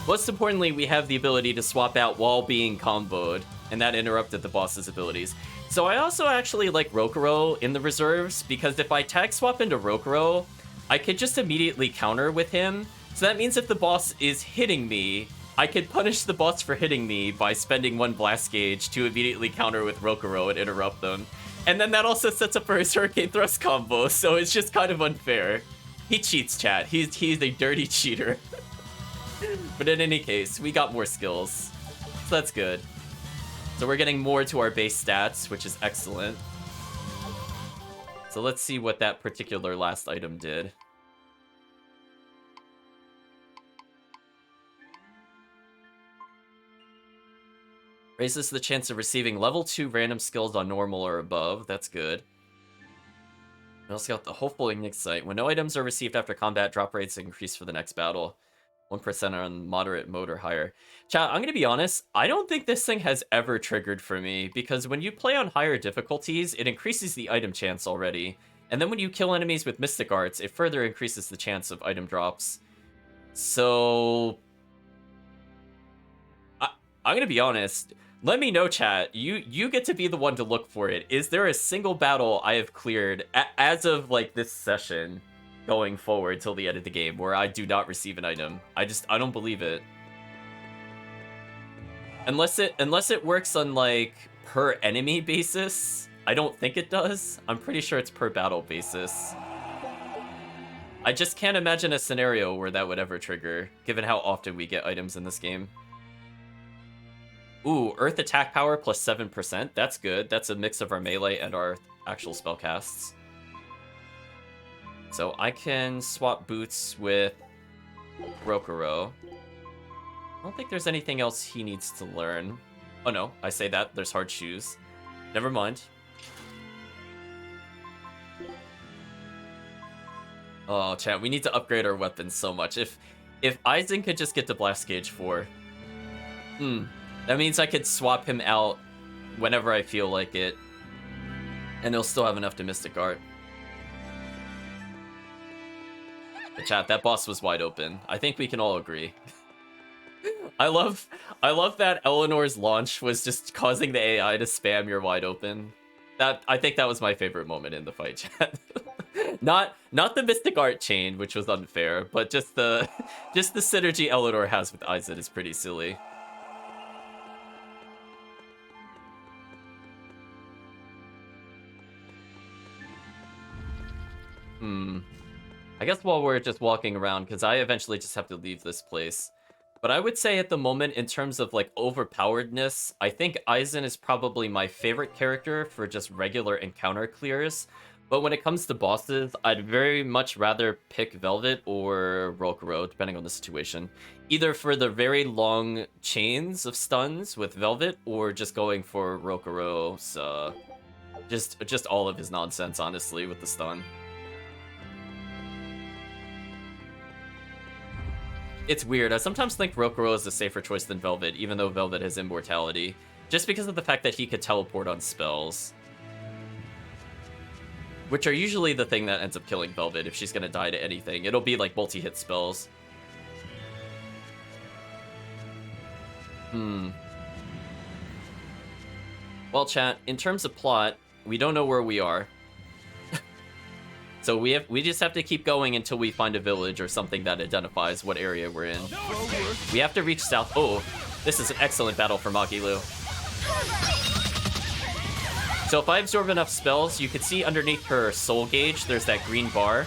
Most importantly, we have the ability to swap out while being comboed, and that interrupted the boss's abilities. So I also actually like Rokuro in the reserves, because if I tag swap into Rokuro, I could just immediately counter with him. So that means if the boss is hitting me, I could punish the boss for hitting me by spending 1 blast gauge to immediately counter with Rokuro and interrupt them. And then that also sets up for his Hurricane Thrust combo, so it's just kind of unfair. He cheats, chat. He's a dirty cheater. But in any case, we got more skills. So that's good. So we're getting more to our base stats, which is excellent. So let's see what that particular last item did. Raises the chance of receiving level 2 random skills on normal or above. That's good. We also got the Hopeful Insight. When no items are received after combat, drop rates increase for the next battle. 1% on moderate mode or higher. Chat, I'm going to be honest, I don't think this thing has ever triggered for me, because when you play on higher difficulties, it increases the item chance already. And then when you kill enemies with Mystic Arts, it further increases the chance of item drops. So... I'm going to be honest. Let me know, chat. You get to be the one to look for it. Is there a single battle I have cleared as of like this session going forward till the end of the game where I do not receive an item? I don't believe it. Unless it works on like per enemy basis. I don't think it does. I'm pretty sure it's per battle basis. I just can't imagine a scenario where that would ever trigger, given how often we get items in this game. Ooh, Earth attack power plus 7%. That's good. That's a mix of our melee and our actual spellcasts. So I can swap boots with Rokuro. I don't think there's anything else he needs to learn. Oh no, I say that. There's hard shoes. Never mind. Oh, chat, we need to upgrade our weapons so much. If Aizen could just get to Blast Gauge 4. That means I could swap him out whenever I feel like it. And he'll still have enough to Mystic Art. But chat, that boss was wide open. I think we can all agree. I love that Eleanor's launch was just causing the AI to spam your wide open. I think that was my favorite moment in the fight, chat. Not the Mystic Art chain, which was unfair, but just the synergy Eleanor has with Aizen is pretty silly. I guess while we're just walking around, because I eventually just have to leave this place. But I would say at the moment, in terms of like overpoweredness, I think Aizen is probably my favorite character for just regular encounter clears. But when it comes to bosses, I'd very much rather pick Velvet or Rokuro, depending on the situation. Either for the very long chains of stuns with Velvet, or just going for Rokuro's, just all of his nonsense, honestly, with the stun. It's weird. I sometimes think Rokuro is a safer choice than Velvet, even though Velvet has immortality, just because of the fact that he could teleport on spells. Which are usually the thing that ends up killing Velvet if she's gonna die to anything. It'll be like multi-hit spells. Well, chat, in terms of plot, we don't know where we are. So we just have to keep going until we find a village or something that identifies what area we're in. We have to reach south. Oh, this is an excellent battle for Magilu. So if I absorb enough spells, you can see underneath her soul gauge, there's that green bar.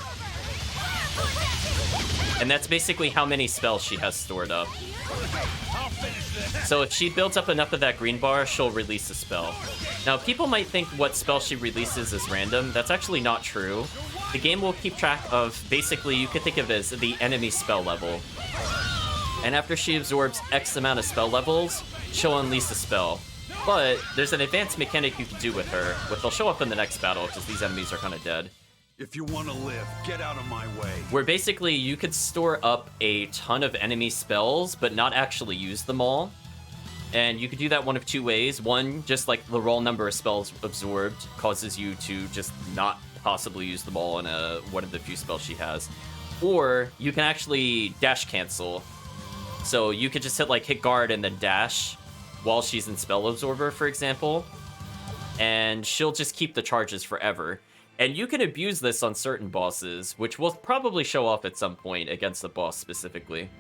And that's basically how many spells she has stored up. So if she builds up enough of that green bar, she'll release a spell. Now, people might think what spell she releases is random. That's actually not true. The game will keep track of, basically, you could think of it as the enemy spell level. And after she absorbs X amount of spell levels, she'll unleash a spell. But there's an advanced mechanic you can do with her, which will show up in the next battle, because these enemies are kind of dead. If you want to live, get out of my way. Where basically you could store up a ton of enemy spells, but not actually use them all. And you could do that one of two ways. One, just like the raw number of spells absorbed causes you to just not possibly use them all in one of the few spells she has. Or you can actually dash cancel. So you could just hit guard and then dash while she's in spell absorber, for example. And she'll just keep the charges forever. And you can abuse this on certain bosses, which will probably show off at some point against the boss specifically.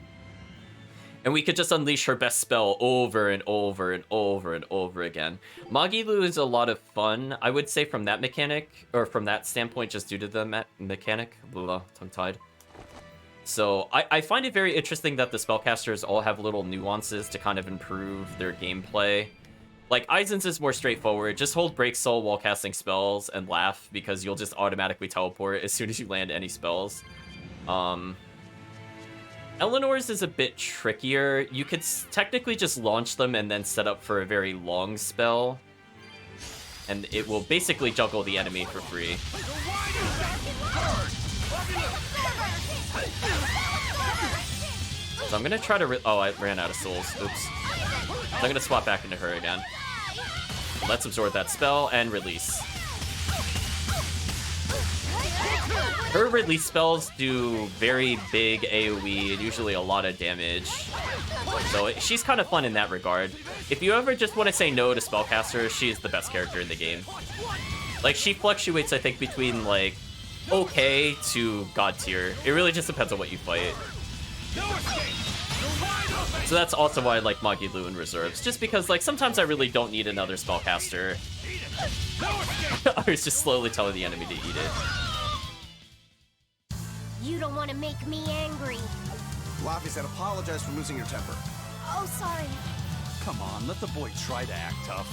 And we could just unleash her best spell over and over and over and over again. Magilu is a lot of fun, I would say, from that mechanic, or from that standpoint, just due to the mechanic. Blah, tongue-tied. So I find it very interesting that the spellcasters all have little nuances to kind of improve their gameplay. Like, Aizen's is more straightforward. Just hold Break Soul while casting spells and laugh, because you'll just automatically teleport as soon as you land any spells. Eleanor's is a bit trickier. You could technically just launch them and then set up for a very long spell. And it will basically juggle the enemy for free. So I'm gonna try to oh, I ran out of souls. Oops. So I'm gonna swap back into her again. Let's absorb that spell and release. Her release spells do very big AoE and usually a lot of damage. So she's kind of fun in that regard. If you ever just want to say no to spellcasters, she is the best character in the game. Like, she fluctuates, I think, between, like, okay to god tier. It really just depends on what you fight. So that's also why I like Magilu in reserves. Just because, like, sometimes I really don't need another spellcaster. I was just slowly telling the enemy to eat it. You don't want to make me angry. Laffy said apologize for losing your temper. Oh, sorry. Come on, let the boy try to act tough.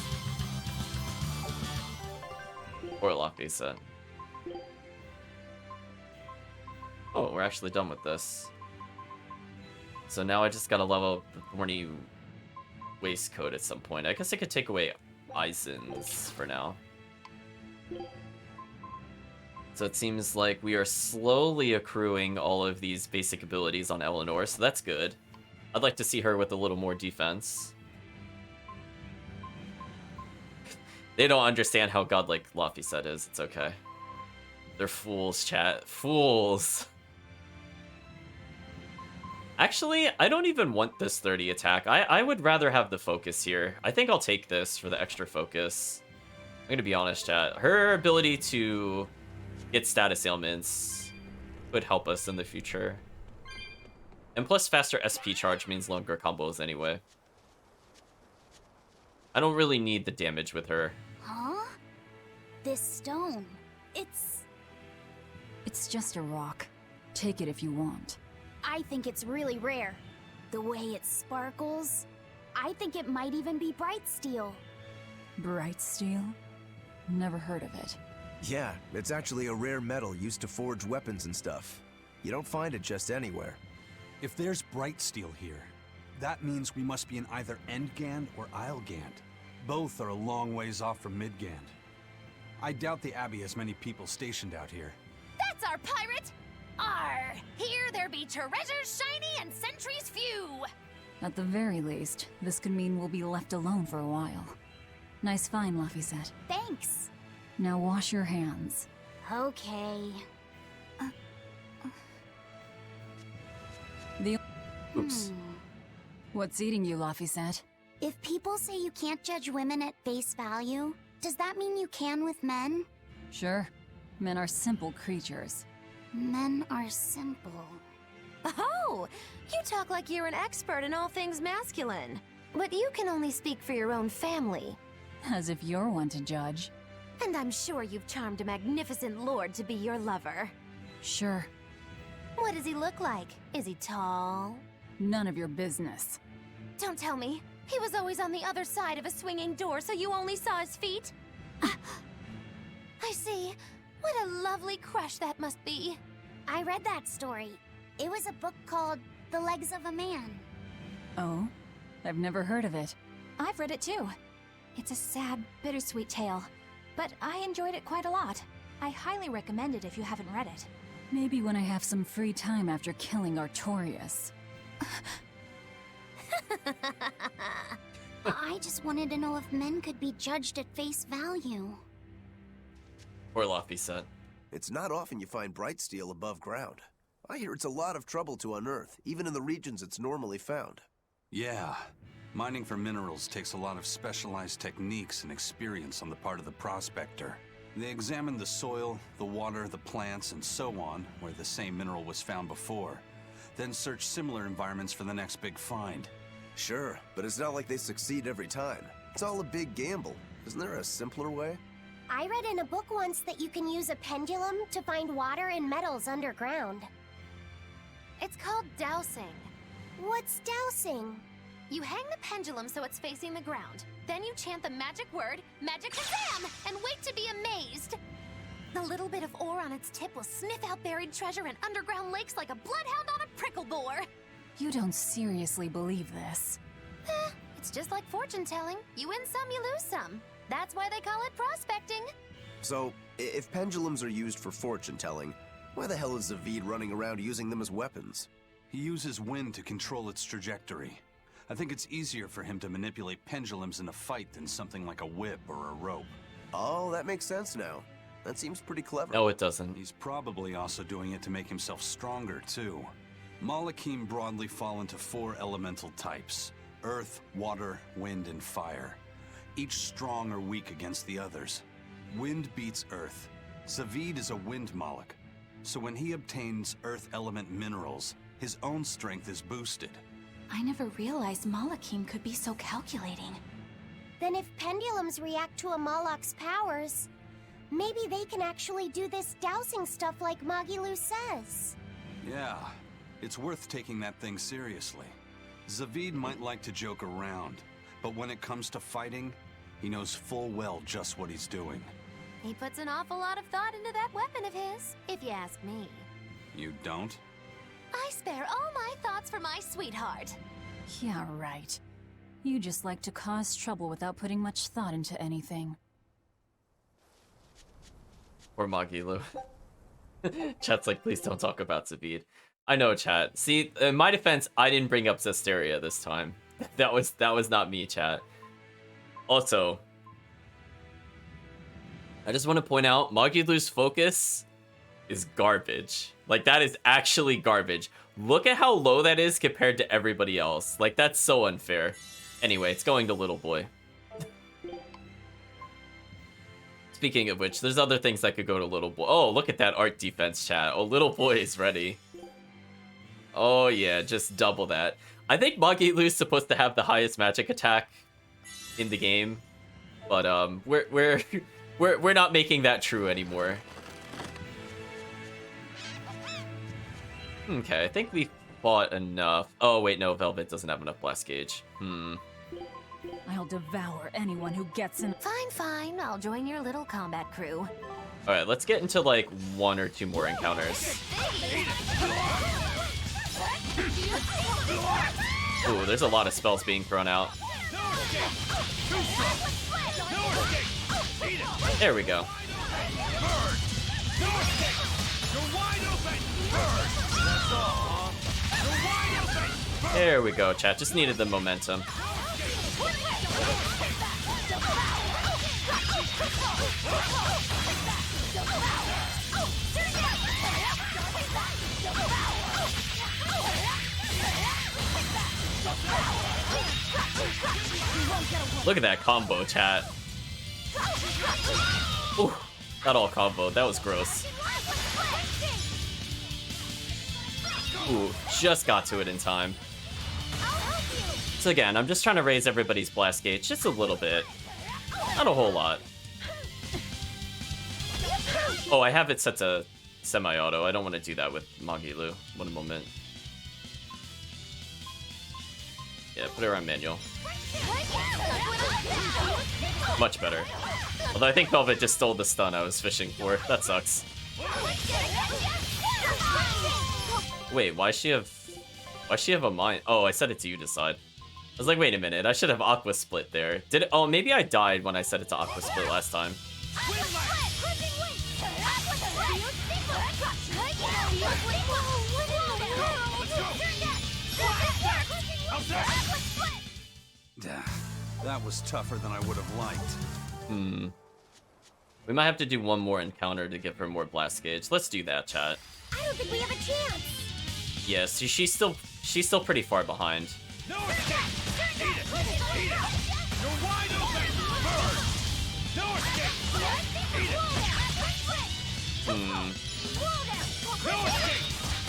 Or Laffy said. Oh, we're actually done with this. So now I just gotta level up the Thorny Waistcoat at some point. I guess I could take away Aizen's for now. So it seems like we are slowly accruing all of these basic abilities on Eleanor, so that's good. I'd like to see her with a little more defense. They don't understand how godlike Laphicet is. It's okay. They're fools, chat. Fools! Actually, I don't even want this 30 attack. I would rather have the focus here. I think I'll take this for the extra focus. I'm gonna be honest, chat. Her ability to get status ailments would help us in the future. And plus faster SP charge means longer combos anyway. I don't really need the damage with her. Huh? This stone, it's just a rock. Take it if you want. I think it's really rare. The way it sparkles, I think it might even be bright steel. Bright steel? Never heard of it. Yeah, it's actually a rare metal used to forge weapons and stuff. You don't find it just anywhere. If there's bright steel here, that means we must be in either Endgand or Islegand. Both are a long ways off from Midgand. I doubt the Abbey has many people stationed out here. That's our pirate! Arr! Here there be treasures shiny and sentries few! At the very least, this could mean we'll be left alone for a while. Nice find, Laphicet. Thanks. Now wash your hands. Okay. Oops. What's eating you, Laphicet? If people say you can't judge women at face value, does that mean you can with men? Sure. Men are simple creatures. Men are simple. Oh, you talk like you're an expert in all things masculine. But you can only speak for your own family. As if you're one to judge. And I'm sure you've charmed a magnificent lord to be your lover. Sure, What does he look like? Is he tall? none of your business. Don't tell me. He was always on the other side of a swinging door, so you only saw his feet? I see. What a lovely crush that must be. I read that story. It was a book called The Legs of a Man. Oh? I've never heard of it. I've read it too. It's a sad, bittersweet tale, but I enjoyed it quite a lot. I highly recommend it if you haven't read it. Maybe when I have some free time after killing Artorias. I just wanted to know if men could be judged at face value. Poor Laphicet. It's not often you find bright steel above ground. I hear it's a lot of trouble to unearth, even in the regions it's normally found. Yeah. Mining for minerals takes a lot of specialized techniques and experience on the part of the prospector. They examine the soil, the water, the plants, and so on, where the same mineral was found before. Then search similar environments for the next big find. Sure, but it's not like they succeed every time. It's all a big gamble. Isn't there a simpler way? I read in a book once that you can use a pendulum to find water and metals underground. It's called dowsing. What's dowsing? You hang the pendulum so it's facing the ground. Then you chant the magic word, Magic Kazam, and wait to be amazed. The little bit of ore on its tip will sniff out buried treasure in underground lakes like a bloodhound on a prickle bore. You don't seriously believe this. It's just like fortune telling. You win some, you lose some. That's why they call it prospecting. So, if pendulums are used for fortune telling, why the hell is Zavid running around using them as weapons? He uses wind to control its trajectory. I think it's easier for him to manipulate pendulums in a fight than something like a whip or a rope. Oh, that makes sense now. That seems pretty clever. No, it doesn't. He's probably also doing it to make himself stronger, too. Malachim broadly fall into 4 elemental types: earth, water, wind, and fire. Each strong or weak against the others. Wind beats earth. Zavid is a wind Malach, so when he obtains earth element minerals, his own strength is boosted. I never realized Malachim could be so calculating. Then if pendulums react to a Moloch's powers, maybe they can actually do this dowsing stuff like Magilu says. Yeah, it's worth taking that thing seriously. Zavid might like to joke around, but when it comes to fighting, he knows full well just what he's doing. He puts an awful lot of thought into that weapon of his, if you ask me. You don't? I spare all my thoughts for my sweetheart. Yeah, right. You just like to cause trouble without putting much thought into anything. Poor Magilu. Chat's like, please don't talk about Zavid. I know, chat. See, in my defense, I didn't bring up Zesteria this time. That was not me, chat. Also, I just want to point out, Magilu's focus is garbage. Like, that is actually garbage. Look at how low that is compared to everybody else. Like, that's so unfair. Anyway, it's going to Little Boy. Speaking of which, there's other things that could go to Little Boy. Oh, look at that art defense, chat. Oh, Little Boy is ready. Oh, yeah, just double that. I think Magilu's supposed to have the highest magic attack in the game. But, we're not making that true anymore. Okay, I think we fought enough. Oh, wait, no, Velvet doesn't have enough blast gauge. I'll devour anyone who gets in. Fine, fine. I'll join your little combat crew. Alright, let's get into, like, 1 or 2 more encounters. Ooh, there's a lot of spells being thrown out. There we go. There we go, chat. Just needed the momentum. Look at that combo, chat. Ooh, Not all combo. That was gross. Ooh, just got to it in time. So again, I'm just trying to raise everybody's blast gauge just a little bit. Not a whole lot. Oh, I have it set to semi-auto. I don't want to do that with Magilu. One moment. Yeah, put it on manual. Much better. Although I think Velvet just stole the stun I was fishing for. That sucks. Wait, why she have a mine? Oh, I set it to you decide. I was like, wait a minute, I should have Aqua Split there. Did it? Oh, maybe I died when I set it to Aqua Split last time. That was tougher than I would have liked. We might have to do one more encounter to give her more blast gauge. Let's do that, chat. I don't think we have a chance. Yes, she's still pretty far behind. No escape! Eat it! Eat it! You're wide open! Burn! No escape! Eat it! No escape!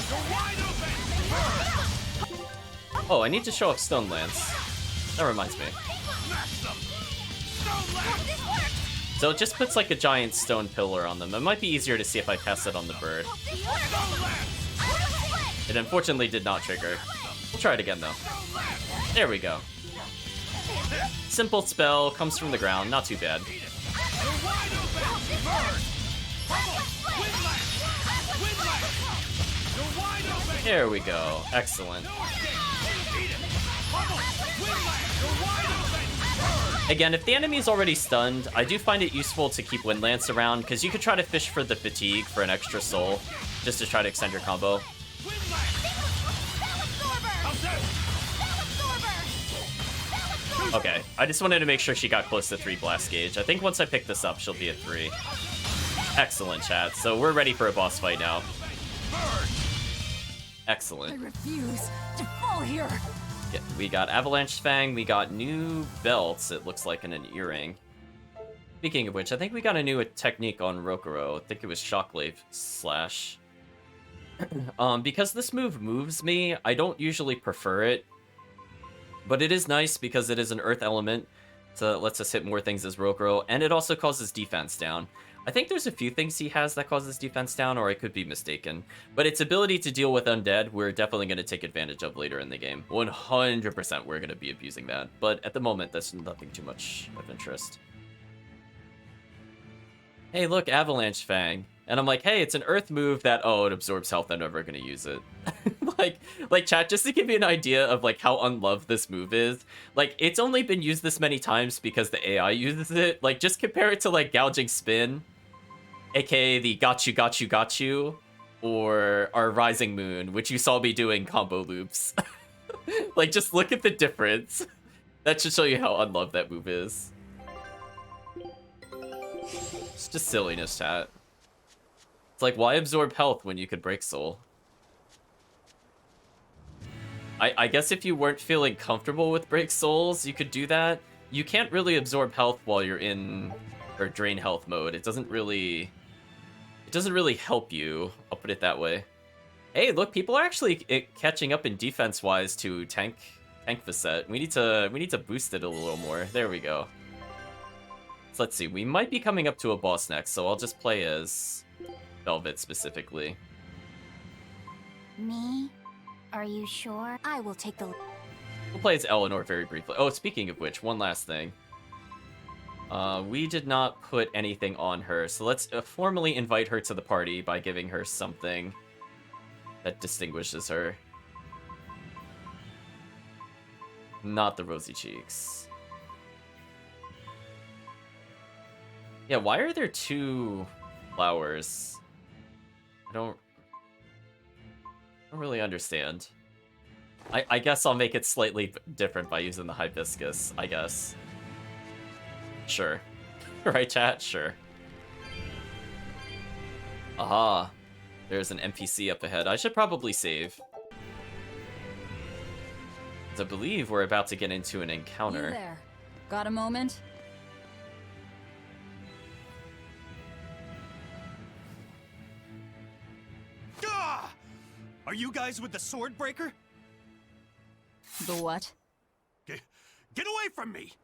You're wide open! Burn! Oh, I need to show off Stone Lance. That reminds me. Smash them! Stone Lance! So it just puts like a giant stone pillar on them. It might be easier to see if I cast it on the bird. Stone Lance! It unfortunately did not trigger. We'll try it again though. There we go. Simple spell, comes from the ground, not too bad. You're wide open! Burn! Bubble! Wind Lance! Wind Lance! You're wide open! There we go. Excellent. No escape! Eat it! Bubble! Wind Lance! You're wide open! Burn! Again, if the enemy's already stunned, I do find it useful to keep Wind Lance around, because you could try to fish for the fatigue for an extra soul, just to try to extend your combo. Wind Lance! How's this? Okay, I just wanted to make sure she got close to 3 blast gauge. I think once I pick this up, she'll be at 3. Excellent, chat. So we're ready for a boss fight now. I Excellent. refuse to fall here. Yeah, we got Avalanche Fang, we got new belts, it looks like, in an earring. Speaking of which, I think we got a new technique on Rokuro. I think it was Shockwave Slash. Because this move moves me, I don't usually prefer it. But it is nice because it is an earth element, so it lets us hit more things as Rokuro, and it also causes defense down. I think there's a few things he has that causes defense down, or I could be mistaken. But its ability to deal with undead, we're definitely going to take advantage of later in the game. 100% we're going to be abusing that. But at the moment, that's nothing too much of interest. Hey, look, Avalanche Fang. And I'm like, hey, it's an earth move that, oh, it absorbs health, I'm never going to use it. like, chat, just to give you an idea of, like, how unloved this move is, like, it's only been used this many times because the AI uses it. Like, just compare it to, like, Gouging Spin, aka the got you, or our Rising Moon, which you saw me doing combo loops. Like, just look at the difference. That should show you how unloved that move is. It's just silliness, chat. It's like, why absorb health when you could break soul? I guess if you weren't feeling comfortable with break souls, you could do that. You can't really absorb health while you're in or drain health mode. It doesn't really help you. I'll put it that way. Hey, look, people are actually catching up in defense wise to tank Facet. We need to boost it a little more. There we go. So let's see. We might be coming up to a boss next, so I'll just play as Velvet specifically. Me? Are you sure? I will take the... We'll play as Eleanor very briefly. Oh, speaking of which, one last thing. We did not put anything on her, so let's formally invite her to the party by giving her something that distinguishes her. Not the rosy cheeks. Yeah, why are there 2 flowers? I don't really understand. I guess I'll make it slightly different by using the hibiscus, I guess. Sure. Right, chat? Sure. Aha. There's an NPC up ahead. I should probably save. I believe we're about to get into an encounter. You there. Got a moment? you guys with the Swordbreaker? The what? Get away from me!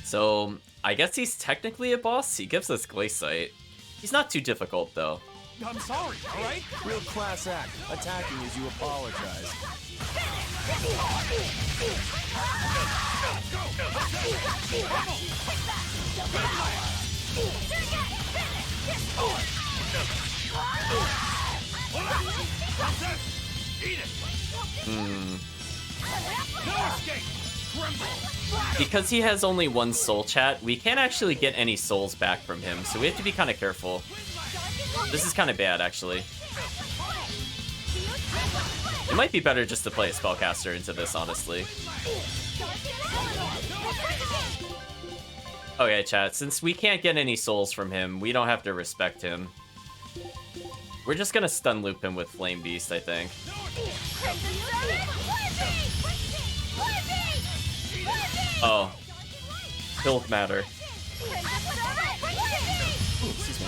So, I guess he's technically a boss. He gives us Glaciite. He's not too difficult, though. I'm sorry, alright? Real class act, attacking as you apologize. Eat it! No escape! Tremble! Because he has only one soul, chat, we can't actually get any souls back from him, so we have to be kind of careful. This is kind of bad, actually. It might be better just to play a spellcaster into this, honestly. Okay, chat, since we can't get any souls from him, we don't have to respect him. We're just gonna stun loop him with Flame Beast, I think. Oh. Don't matter. Ooh, excuse me.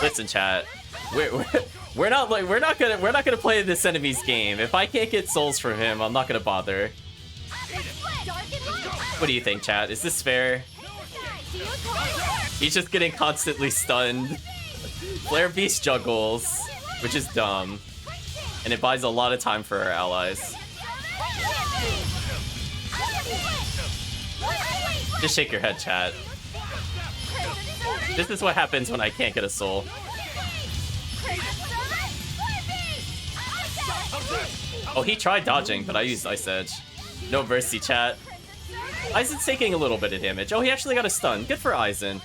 Listen, chat. We're not gonna play this enemy's game. If I can't get souls from him, I'm not gonna bother. What do you think, chat? Is this fair? He's just getting constantly stunned. Flare Beast juggles, which is dumb. And it buys a lot of time for our allies. Just shake your head, chat. This is what happens when I can't get a soul. Oh, he tried dodging, but I used Ice Edge. No mercy, chat. Aizen's taking a little bit of damage. Oh, he actually got a stun. Good for Aizen.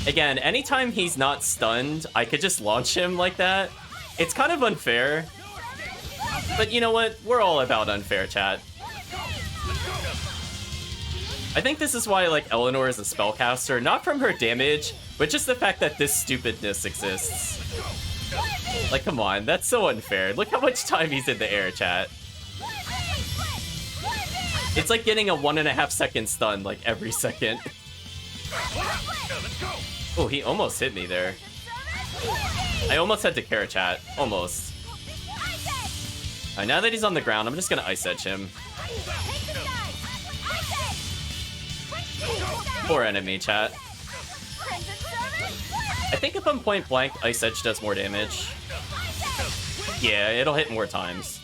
Again, anytime he's not stunned, I could just launch him like that. It's kind of unfair. But you know what? We're all about unfair, chat. I think this is why I like Eleanor as a spellcaster, not from her damage, but just the fact that this stupidness exists. Like, come on, that's so unfair. Look how much time he's in the air, chat. It's like getting a 1.5 second stun, like, every second. Oh, he almost hit me there. I almost had to care, chat. Almost. Alright, now that he's on the ground, I'm just gonna Ice Edge him. Poor enemy, chat. I think if I'm point blank, Ice Edge does more damage. Yeah, it'll hit more times.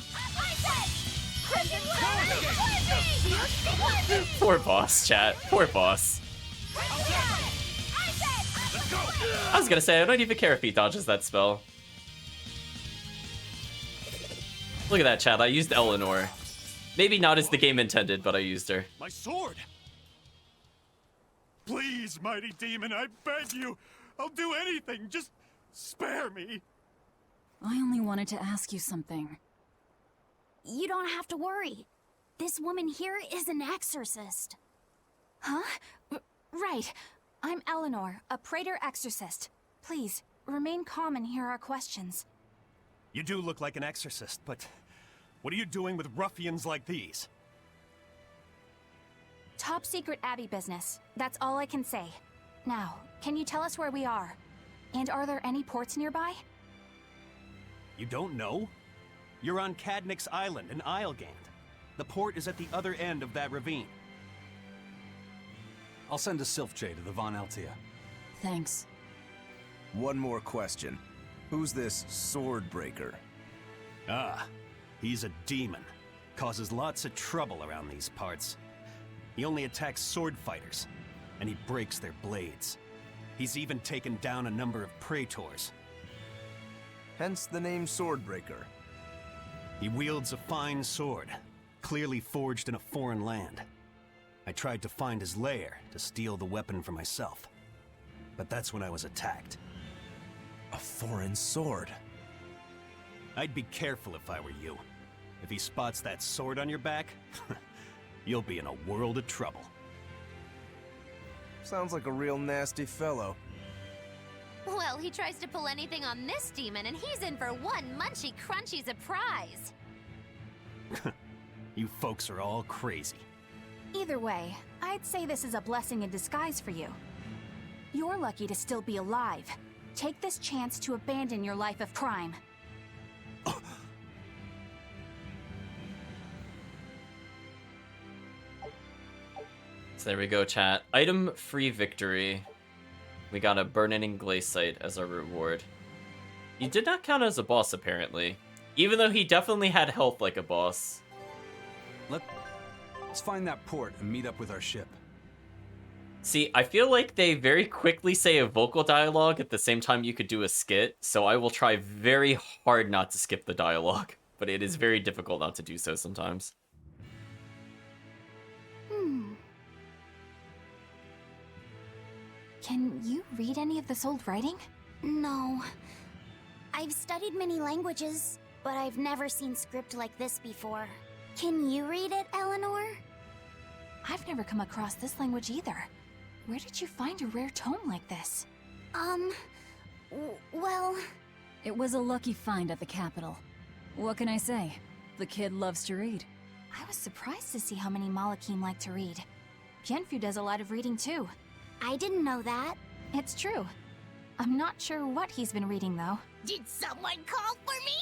Poor boss, chat. Poor boss. I was gonna say, I don't even care if he dodges that spell. Look at that, chat. I used Eleanor. Maybe not as the game intended, but I used her. My sword! Please, mighty demon, I beg you! I'll do anything, just spare me! I only wanted to ask you something. You don't have to worry. This woman here is an exorcist. Huh? Right. I'm Eleanor, a Praetor exorcist. Please, remain calm and hear our questions. You do look like an exorcist, but what are you doing with ruffians like these? Top secret Abbey business. That's all I can say. Now, can you tell us where we are? And are there any ports nearby? You don't know? You're on Cadnix Island in Islegand. The port is at the other end of that ravine. I'll send a Sylph-J to the Von Altea. Thanks. One more question. Who's this Swordbreaker? Ah, he's a demon. Causes lots of trouble around these parts. He only attacks sword fighters, and he breaks their blades. He's even taken down a number of praetors. Hence the name Swordbreaker. He wields a fine sword, clearly forged in a foreign land. I tried to find his lair to steal the weapon for myself, but that's when I was attacked. A foreign sword. I'd be careful if I were you. If he spots that sword on your back, you'll be in a world of trouble. Sounds like a real nasty fellow. Well, he tries to pull anything on this demon, and he's in for one munchy crunchy surprise. You folks are all crazy. Either way, I'd say this is a blessing in disguise for you. You're lucky to still be alive. Take this chance to abandon your life of crime. So there we go, chat. Item free victory. We got a burning glaciite as our reward. He did not count as a boss, apparently. Even though he definitely had health like a boss. Let's find that port and meet up with our ship. See, I feel like they very quickly say a vocal dialogue at the same time you could do a skit, so I will try very hard not to skip the dialogue. But it is very difficult not to do so sometimes. Can you read any of this old writing? No. I've studied many languages, but I've never seen script like this before. Can you read it, Eleanor? I've never come across this language either. Where did you find a rare tome like this? Well... It was a lucky find at the capital. What can I say? The kid loves to read. I was surprised to see how many Malakim like to read. Bienfu does a lot of reading too. I didn't know that. It's true. I'm not sure what he's been reading though. Did someone call for me?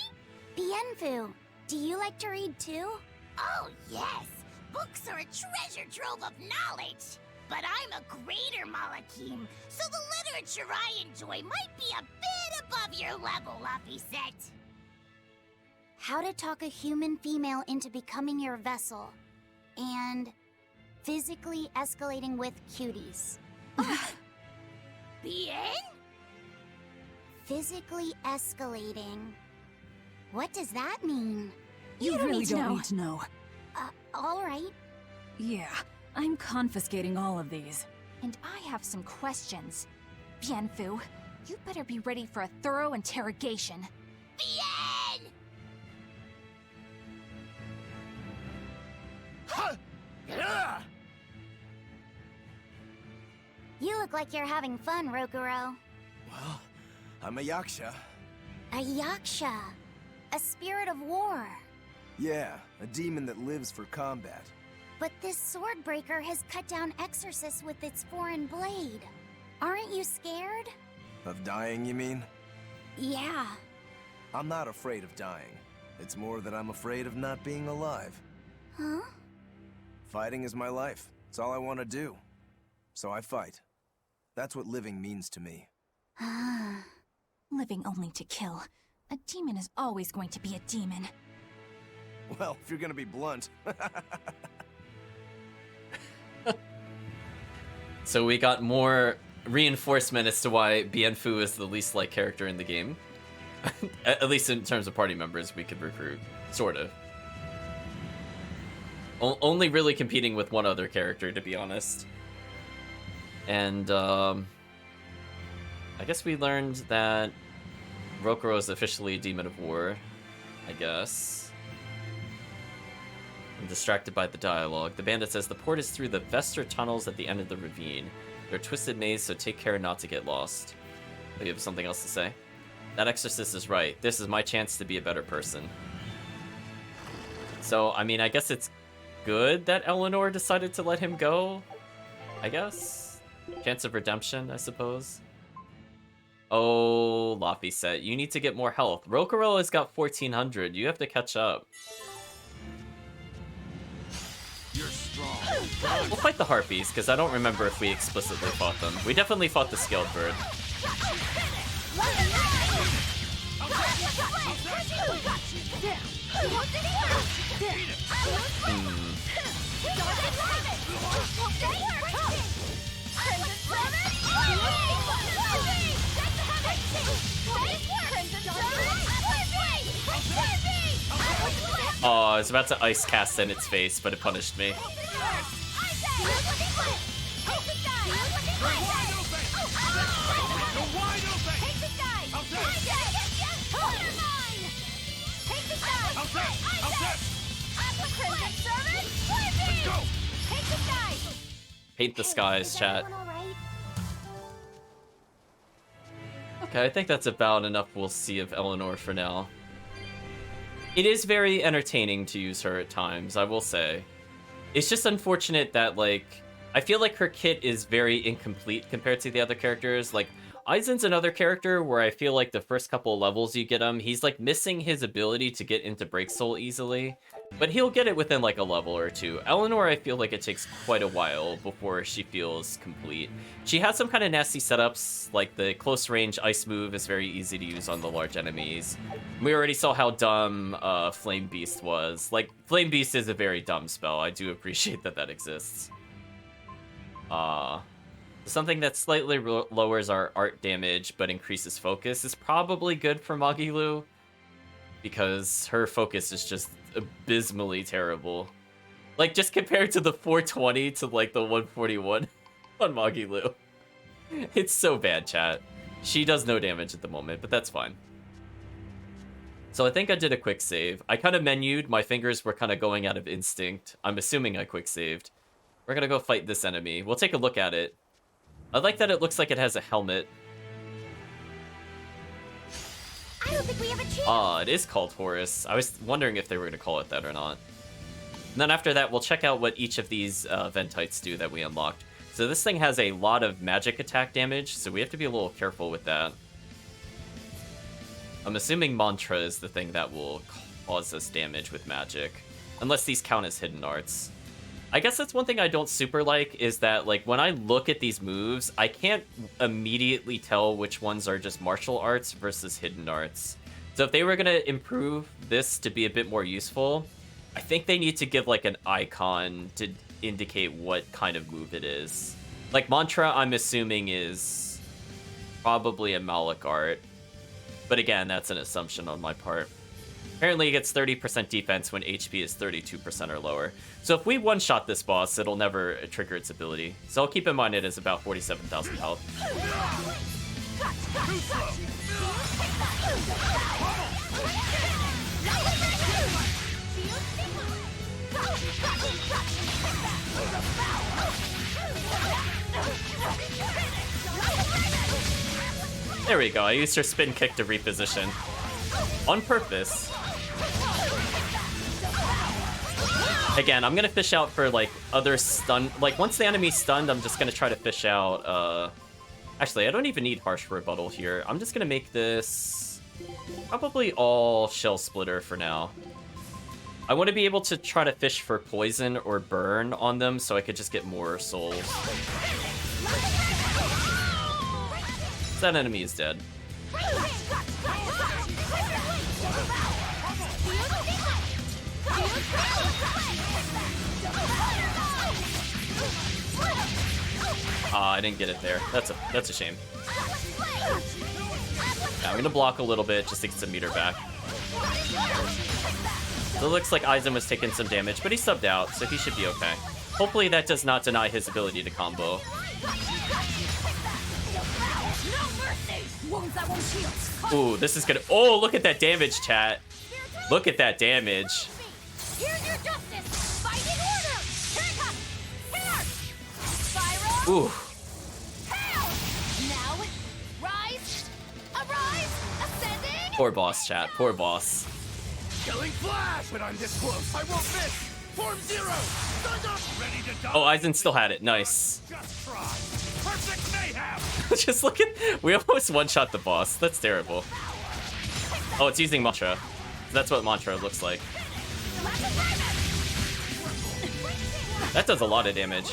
Bienfu, do you like to read too? Oh, yes. Books are a treasure trove of knowledge. But I'm a greater Malakim, so the literature I enjoy might be a bit above your level, Laphicet. How to talk a human female into becoming your vessel. And physically escalating with cuties. Bien? Physically escalating. What does that mean? You really don't need to know. Alright. Yeah, I'm confiscating all of these. And I have some questions. Bienfu, you better be ready for a thorough interrogation. Bien! You look like you're having fun, Rokuro. Well, I'm a yaksha. A yaksha. A spirit of war. Yeah, a demon that lives for combat. But this sword breaker has cut down exorcists with its foreign blade. Aren't you scared? Of dying, you mean? Yeah. I'm not afraid of dying. It's more that I'm afraid of not being alive. Huh? Fighting is my life. It's all I want to do. So I fight. That's what living means to me. Living only to kill. A demon is always going to be a demon. Well, if you're gonna be blunt. So we got more reinforcement as to why Bienfu is the least liked character in the game. At least in terms of party members we could recruit. Sort of. Only really competing with one other character, to be honest. And, I guess we learned that Rokuro is officially a demon of war, I guess. I'm distracted by the dialogue. The bandit says the port is through the Vester tunnels at the end of the ravine. They're a twisted maze, so take care not to get lost. Do you have something else to say? That exorcist is right. This is my chance to be a better person. So, I mean, I guess it's good that Eleanor decided to let him go, I guess? Chance of redemption, I suppose. Oh, Laphicet, you need to get more health. Rokuro has got 1400. You have to catch up. You're strong. We'll fight the Harpies, because I don't remember if we explicitly fought them. We definitely fought the Scaled Bird. Oh, I was about to ice cast in its face, but it punished me. Paint the skies, chat. Okay, I think that's about enough we'll see of Eleanor for now. It is very entertaining to use her at times, I will say. It's just unfortunate that, like, I feel like her kit is very incomplete compared to the other characters. Like, Aizen's another character where I feel like the first couple of levels you get him, he's, like, missing his ability to get into Break Soul easily. But he'll get it within, like, a level or two. Eleanor, I feel like it takes quite a while before she feels complete. She has some kind of nasty setups, like the close range ice move is very easy to use on the large enemies. We already saw how dumb Flame Beast was. Like, Flame Beast is a very dumb spell. I do appreciate that that exists. Something that slightly lowers our art damage but increases focus is probably good for Magilu, because her focus is just abysmally terrible. Like, just compared to the 420 to, like, the 141 on Magilu. It's so bad, chat. She does no damage at the moment, but that's fine. So I think I did a quick save. I kind of menued. My fingers were kind of going out of instinct. I'm assuming I quick saved. We're gonna go fight this enemy. We'll take a look at it. I like that it looks like it has a helmet. I don't think we have a chance. It is called Horus. I was wondering if they were gonna call it that or not. And then after that, we'll check out what each of these Ventites do that we unlocked. So this thing has a lot of magic attack damage, so we have to be a little careful with that. I'm assuming Mantra is the thing that will cause us damage with magic. Unless these count as hidden arts. I guess that's one thing I don't super like, is that, like, when I look at these moves, I can't immediately tell which ones are just martial arts versus hidden arts. So if they were going to improve this to be a bit more useful, I think they need to give, like, an icon to indicate what kind of move it is. Like, Mantra, I'm assuming, is probably a Malik art. But again, that's an assumption on my part. Apparently it gets 30% defense when HP is 32% or lower. So if we one-shot this boss, it'll never trigger its ability. So I'll keep in mind it is about 47,000 health. There we go, I used her spin kick to reposition. On purpose. Again, I'm gonna fish out for, like, other stun. Like, once the enemy's stunned, I'm just gonna try to fish out, Actually, I don't even need Harsh Rebuttal here. I'm just gonna make this probably all Shell Splitter for now. I want to be able to try to fish for Poison or Burn on them so I could just get more souls. That enemy is dead. I didn't get it there. That's a shame. Yeah, I'm gonna block a little bit just to get some meter back. So it looks like Aizen was taking some damage, but he subbed out, so he should be okay. Hopefully that does not deny his ability to combo. Ooh, this is gonna... Oh, look at that damage, chat. Look at that damage. Here's your justice. Fight in order. Here it comes. Here. Spiral. Ooh. Hell. Now, rise. Arise. Ascending. Poor boss, chat. Poor boss. Killing flash! When I'm this close, I won't miss! Form zero! Stand up! Ready to die! Oh, Aizen still had it. Nice. Just try! Perfect mayhem! Just look at... We almost one-shot the boss. That's terrible. Oh, it's using Mantra. That's what Mantra looks like. That does a lot of damage.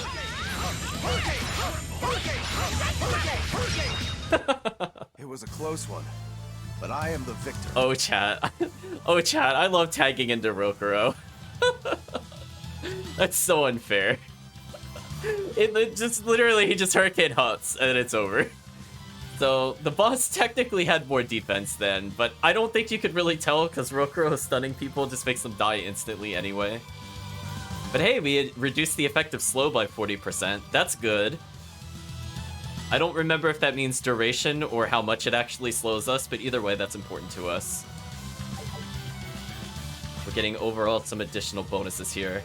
It was a close one, but I am the victor. Oh, chat. Oh, chat. I love tagging into Rokuro. That's so unfair. It just literally, he just Hurricane Huts and it's over. So the boss technically had more defense then, but I don't think you could really tell because Rokuro stunning people just makes them die instantly anyway. But hey, we had reduced the effective slow by 40%. That's good. I don't remember if that means duration or how much it actually slows us, but either way, that's important to us. We're getting overall some additional bonuses here.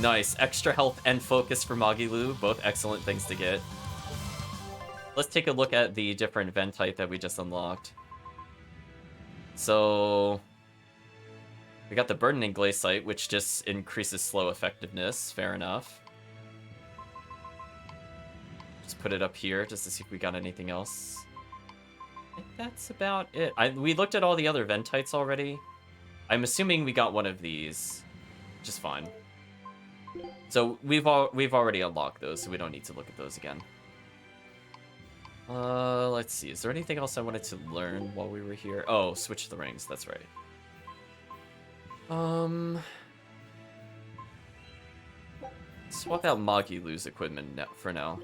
Nice. Extra health and focus for Magilu. Both excellent things to get. Let's take a look at the different Ventite that we just unlocked. So... We got the Burdening Glaciite, which just increases slow effectiveness. Fair enough. Just put it up here just to see if we got anything else. I think that's about it. We looked at all the other Ventites already. I'm assuming we got one of these, which is fine. So we've already unlocked those, so we don't need to look at those again. Let's see. Is there anything else I wanted to learn while we were here? Oh, switch the rings. That's right. Swap out Magilu's equipment for now.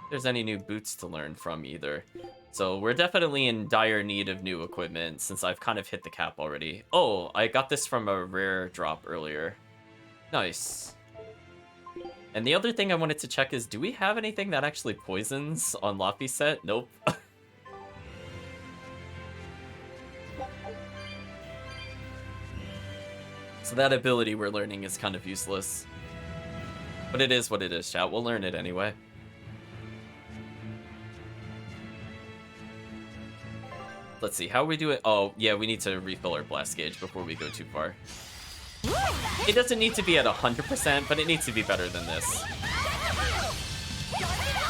There's any new boots to learn from either. So we're definitely in dire need of new equipment since I've kind of hit the cap already. Oh, I got this from a rare drop earlier. Nice. And the other thing I wanted to check is, do we have anything that actually poisons on Laphicet? Nope. So that ability we're learning is kind of useless. But it is what it is, chat. We'll learn it anyway. Let's see, how are we doing? Oh, yeah, we need to refill our blast gauge before we go too far. It doesn't need to be at 100%, but it needs to be better than this.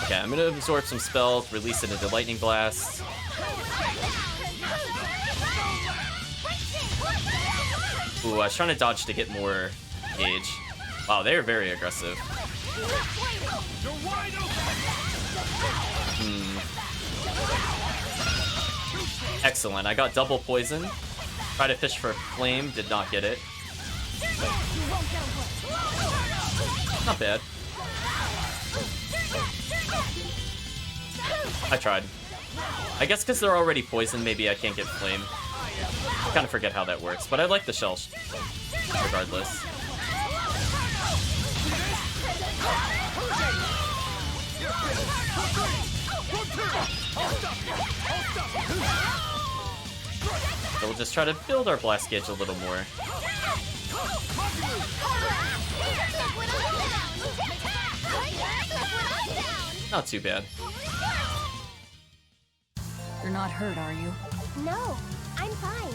Okay, I'm gonna absorb some spells, release it into Lightning Blast. Ooh, I was trying to dodge to get more gauge. Wow, they're very aggressive. Excellent, I got double poison. Tried to fish for flame, did not get it. Not bad. I tried. I guess because they're already poisoned, maybe I can't get flame. I kind of forget how that works, but I like the shell regardless. So we'll just try to build our blast gauge a little more. Not too bad. You're not hurt, are you? No, I'm fine.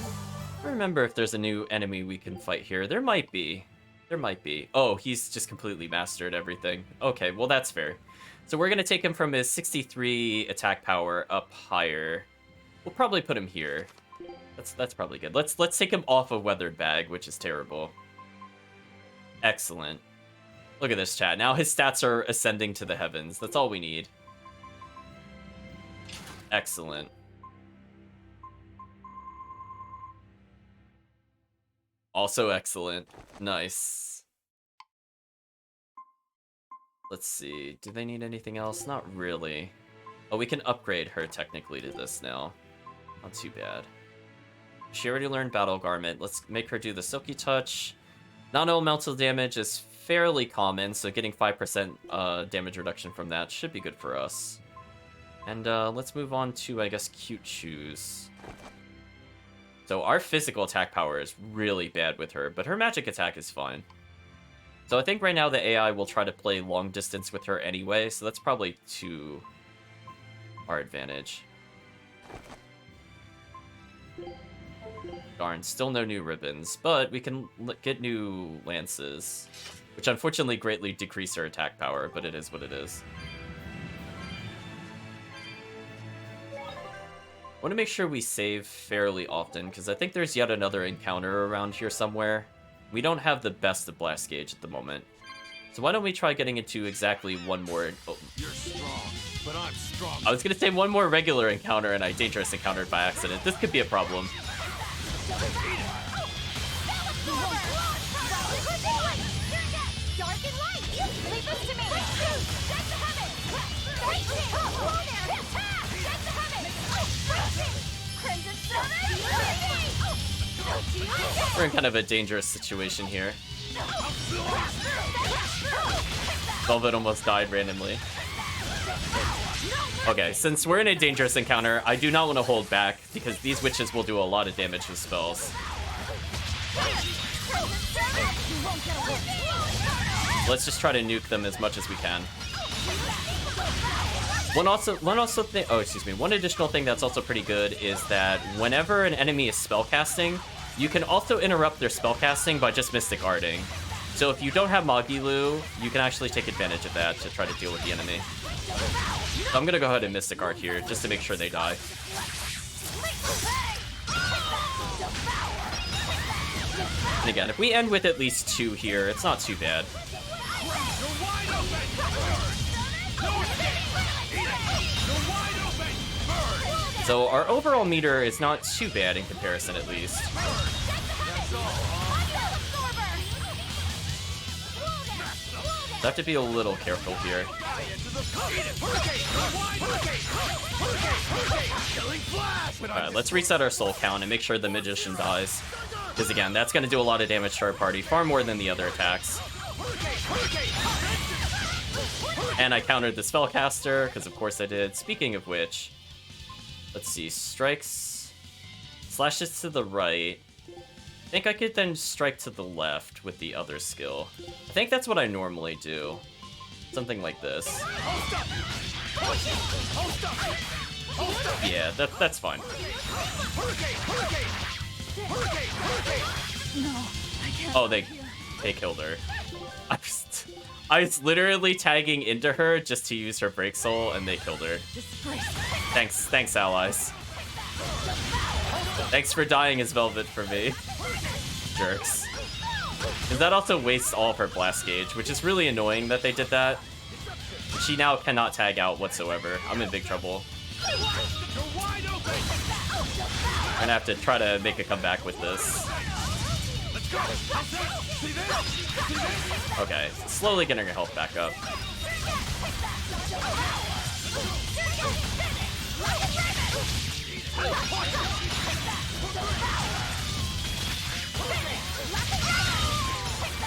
I remember if there's a new enemy we can fight here. There might be. There might be. Oh, he's just completely mastered everything. Okay, well that's fair. So we're gonna take him from his 63 attack power up higher. We'll probably put him here. That's probably good. Let's take him off of Weathered Bag, which is terrible. Excellent. Look at this, chat. Now his stats are ascending to the heavens. That's all we need. Excellent. Also excellent. Nice. Let's see. Do they need anything else? Not really. Oh, we can upgrade her technically to this now. Not too bad. She already learned Battle Garment. Let's make her do the Silky Touch. Non-elemental damage is fairly common, so getting 5% damage reduction from that should be good for us. And let's move on to, I guess, Cute Shoes. So our physical attack power is really bad with her, but her magic attack is fine. So I think right now the AI will try to play long distance with her anyway, so that's probably to our advantage. Darn, still no new ribbons, but we can get new lances, which unfortunately greatly decrease her attack power, but it is what it is. I want to make sure we save fairly often, because I think there's yet another encounter around here somewhere. We don't have the best of blast gauge at the moment. So why don't we try getting into exactly one more... Oh. You're strong, but I'm strong. I was going to say one more regular encounter and I dangerous encountered by accident. This could be a problem. We're in kind of a dangerous situation here. Velvet almost died randomly. Okay, since we're in a dangerous encounter, I do not want to hold back, because these witches will do a lot of damage with spells. Let's just try to nuke them as much as we can. One additional thing that's also pretty good is that whenever an enemy is spellcasting, you can also interrupt their spellcasting by just Mystic Arting. So if you don't have Magilu, you can actually take advantage of that to try to deal with the enemy. So I'm gonna go ahead and Mystic Art here, just to make sure they die. And again, if we end with at least 2 here, it's not too bad. So our overall meter is not too bad in comparison, at least. So I have to be a little careful here. Alright, let's reset our soul count and make sure the magician dies. Because again, that's going to do a lot of damage to our party, far more than the other attacks. And I countered the spellcaster, because of course I did. Speaking of which, let's see, strikes, slashes to the right. I think I could then strike to the left with the other skill. I think that's what I normally do. Something like this. Yeah, that's fine. Oh, they killed her. I was literally tagging into her just to use her break soul, and they killed her. Thanks, allies. Thanks for dying as Velvet for me. Jerks. Because that also wastes all of her blast gauge, which is really annoying that they did that. She now cannot tag out whatsoever. I'm in big trouble. I'm gonna have to try to make a comeback with this. Okay, slowly getting her health back up.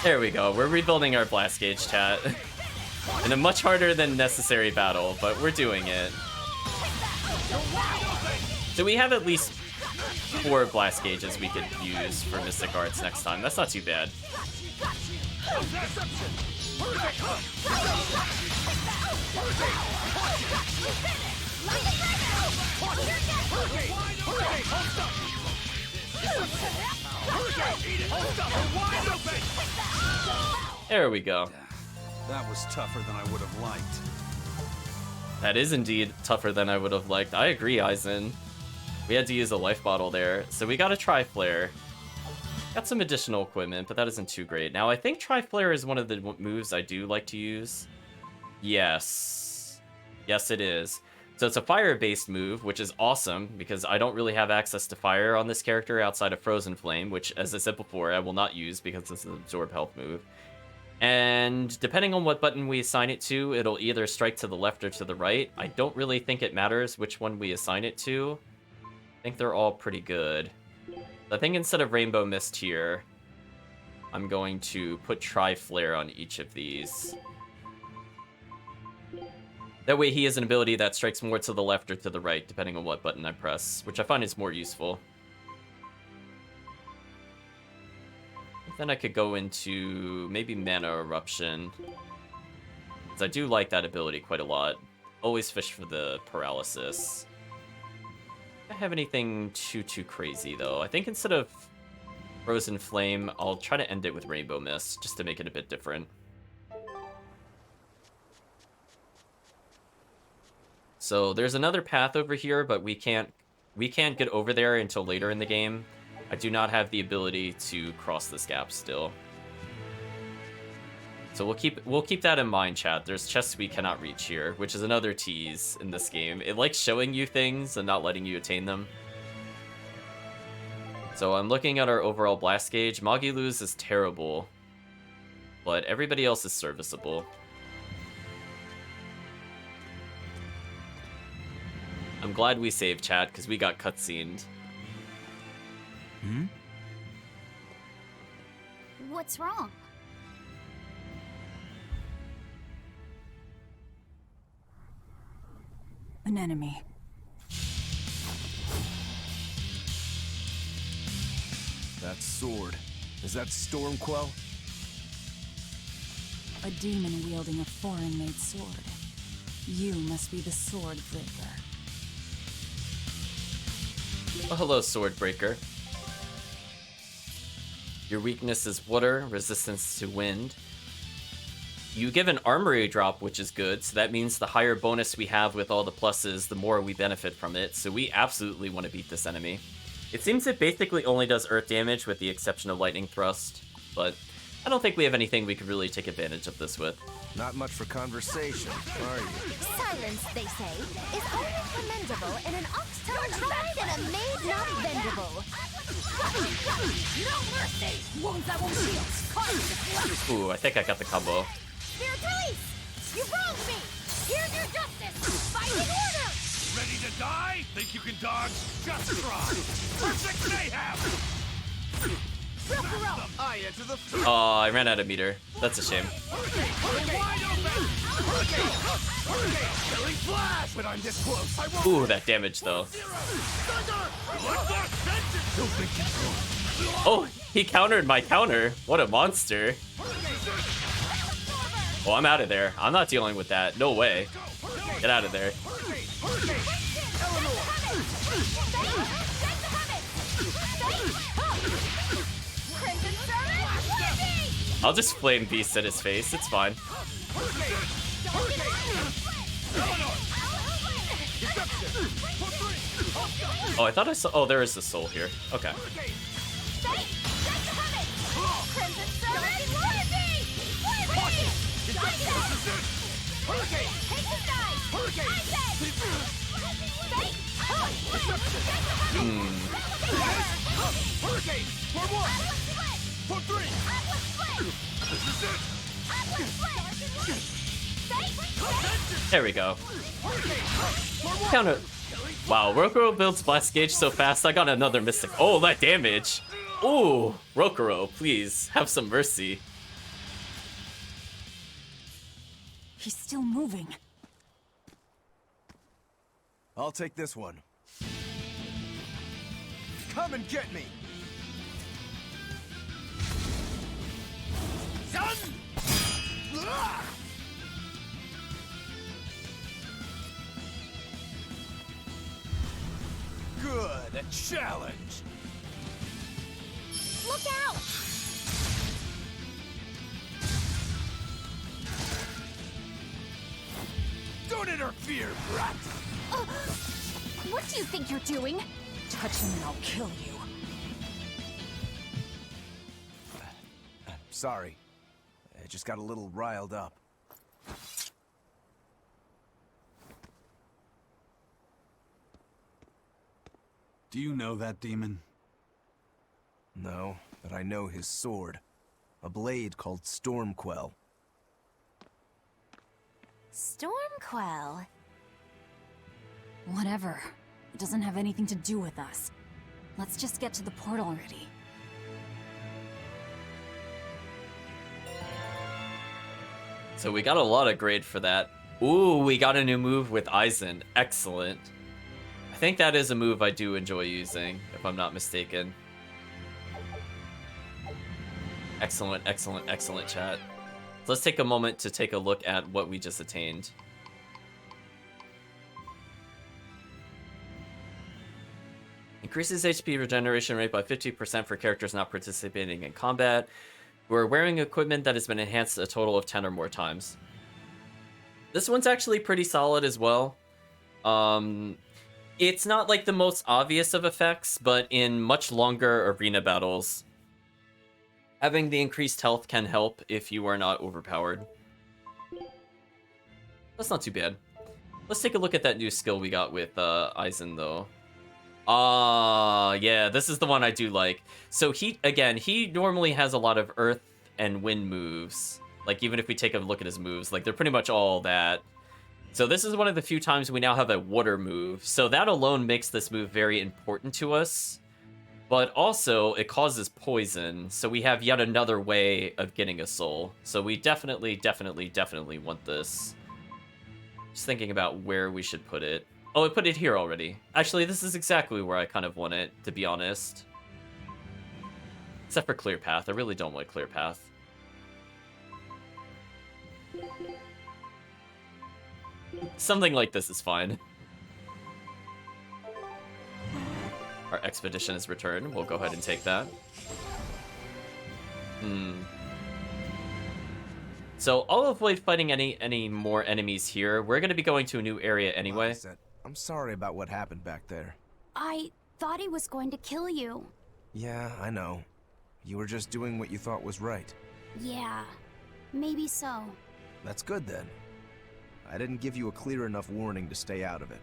There we go, we're rebuilding our blast gauge, chat. In a much harder than necessary battle, but we're doing it. So we have at least 4 blast gauges we could use for Mystic Arts next time. That's not too bad. There we go. That was tougher than I would have liked. That is indeed tougher than I would have liked. I agree, Aizen. We had to use a life bottle there, so we got a Tri-Flare. Got some additional equipment, but that isn't too great. Now, I think Tri-Flare is one of the moves I do like to use. Yes. Yes, it is. So it's a fire-based move, which is awesome, because I don't really have access to fire on this character outside of Frozen Flame, which, as I said before, I will not use because it's an absorb health move. And depending on what button we assign it to, it'll either strike to the left or to the right. I don't really think it matters which one we assign it to. I think they're all pretty good. I think instead of Rainbow Mist here, I'm going to put Tri-Flare on each of these. That way he has an ability that strikes more to the left or to the right, depending on what button I press, which I find is more useful. Then I could go into maybe Mana Eruption, because I do like that ability quite a lot. Always fish for the paralysis. I don't have anything too crazy, though. I think instead of Frozen Flame, I'll try to end it with Rainbow Mist, just to make it a bit different. So there's another path over here, but we can't get over there until later in the game. I do not have the ability to cross this gap still. So we'll keep that in mind, chat. There's chests we cannot reach here, which is another tease in this game. It likes showing you things and not letting you attain them. So I'm looking at our overall blast gauge. Magilu's is terrible, but everybody else is serviceable. I'm glad we saved, chat, because we got cutscened. Hmm? What's wrong? An enemy. That sword. Is that Stormquell? A demon wielding a foreign-made sword. You must be the sword breaker. Oh, hello, sword breaker. Your weakness is water, resistance to wind. You give an armory drop, which is good, so that means the higher bonus we have with all the pluses, the more we benefit from it, so we absolutely want to beat this enemy. It seems it basically only does earth damage with the exception of lightning thrust, but I don't think we have anything we could really take advantage of this with. Not much for conversation, are you? Silence, they say, is only commendable in an ox tongue tried and a maid not bendable. No mercy! Wounds that won't heal! Ooh, I think I got the combo. Spiritualis! You wronged me! Here's your justice! Fighting order! Ready to die? Think you can dodge? Just try! Perfect mayhem! I enter the Oh, I ran out of meter. That's a shame. Wide open! Killing flash! When I'm this close, I won't. Ooh, that damage though. Oh, he countered my counter. What a monster. Oh, I'm out of there. I'm not dealing with that. No way. Get out of there. I'll just flame beast at his face. It's fine. Oh, I thought I saw. Oh, there is the soul here. Okay. There we go. Counter. Wow, Rokuro builds Blast Gauge so fast, I got another Mystic. Oh, that damage. Ooh, Rokuro, please, have some mercy. He's still moving. I'll take this one. Come and get me! Done! Good, a challenge! Look out! Don't interfere, brat! What do you think you're doing? Touch him and I'll kill you. Sorry. I just got a little riled up. Do you know that demon? No, but I know his sword. A blade called Stormquell. Stormquell. Whatever. It doesn't have anything to do with us. Let's just get to the portal already. So we got a lot of grade for that. Ooh, we got a new move with Aizen. Excellent. I think that is a move I do enjoy using, if I'm not mistaken. Excellent, excellent, excellent chat. So let's take a moment to take a look at what we just attained. Increases HP regeneration rate by 50% for characters not participating in combat. We're wearing equipment that has been enhanced a total of 10 or more times. This one's actually pretty solid as well. It's not like the most obvious of effects, but in much longer arena battles, having the increased health can help if you are not overpowered. That's not too bad. Let's take a look at that new skill we got with Aizen, though. Yeah, this is the one I do like. So he normally has a lot of earth and wind moves. Like, even if we take a look at his moves, like, they're pretty much all that. So this is one of the few times we now have a water move. So that alone makes this move very important to us. But also, it causes poison. So we have yet another way of getting a soul. So we definitely want this. Just thinking about where we should put it. Oh, I put it here already. Actually, this is exactly where I kind of want it, to be honest. Except for Clear Path. I really don't like Clear Path. Something like this is fine. Our expedition is returned. We'll go ahead and take that. So I'll avoid fighting any more enemies here. We're going to be going to a new area anyway. Lophisette, I'm sorry about what happened back there. I thought he was going to kill you. Yeah, I know. You were just doing what you thought was right. Yeah, maybe so. That's good then. I didn't give you a clear enough warning to stay out of it.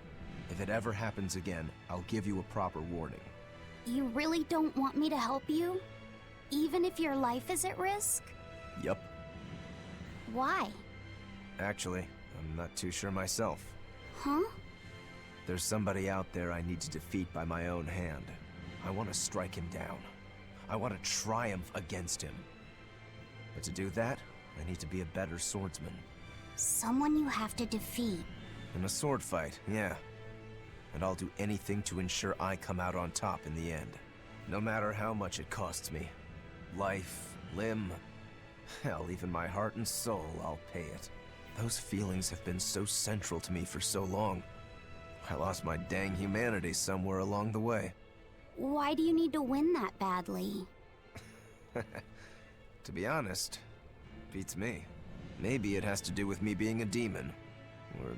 If it ever happens again, I'll give you a proper warning. You really don't want me to help you? Even if your life is at risk? Yup. Why? Actually, I'm not too sure myself. Huh? There's somebody out there I need to defeat by my own hand. I want to strike him down. I want to triumph against him. But to do that, I need to be a better swordsman. Someone you have to defeat. In a sword fight, yeah. And I'll do anything to ensure I come out on top in the end. No matter how much it costs me. Life, limb, hell, even my heart and soul, I'll pay it. Those feelings have been so central to me for so long. I lost my dang humanity somewhere along the way. Why do you need to win that badly? To be honest, beats me. Maybe it has to do with me being a demon. Or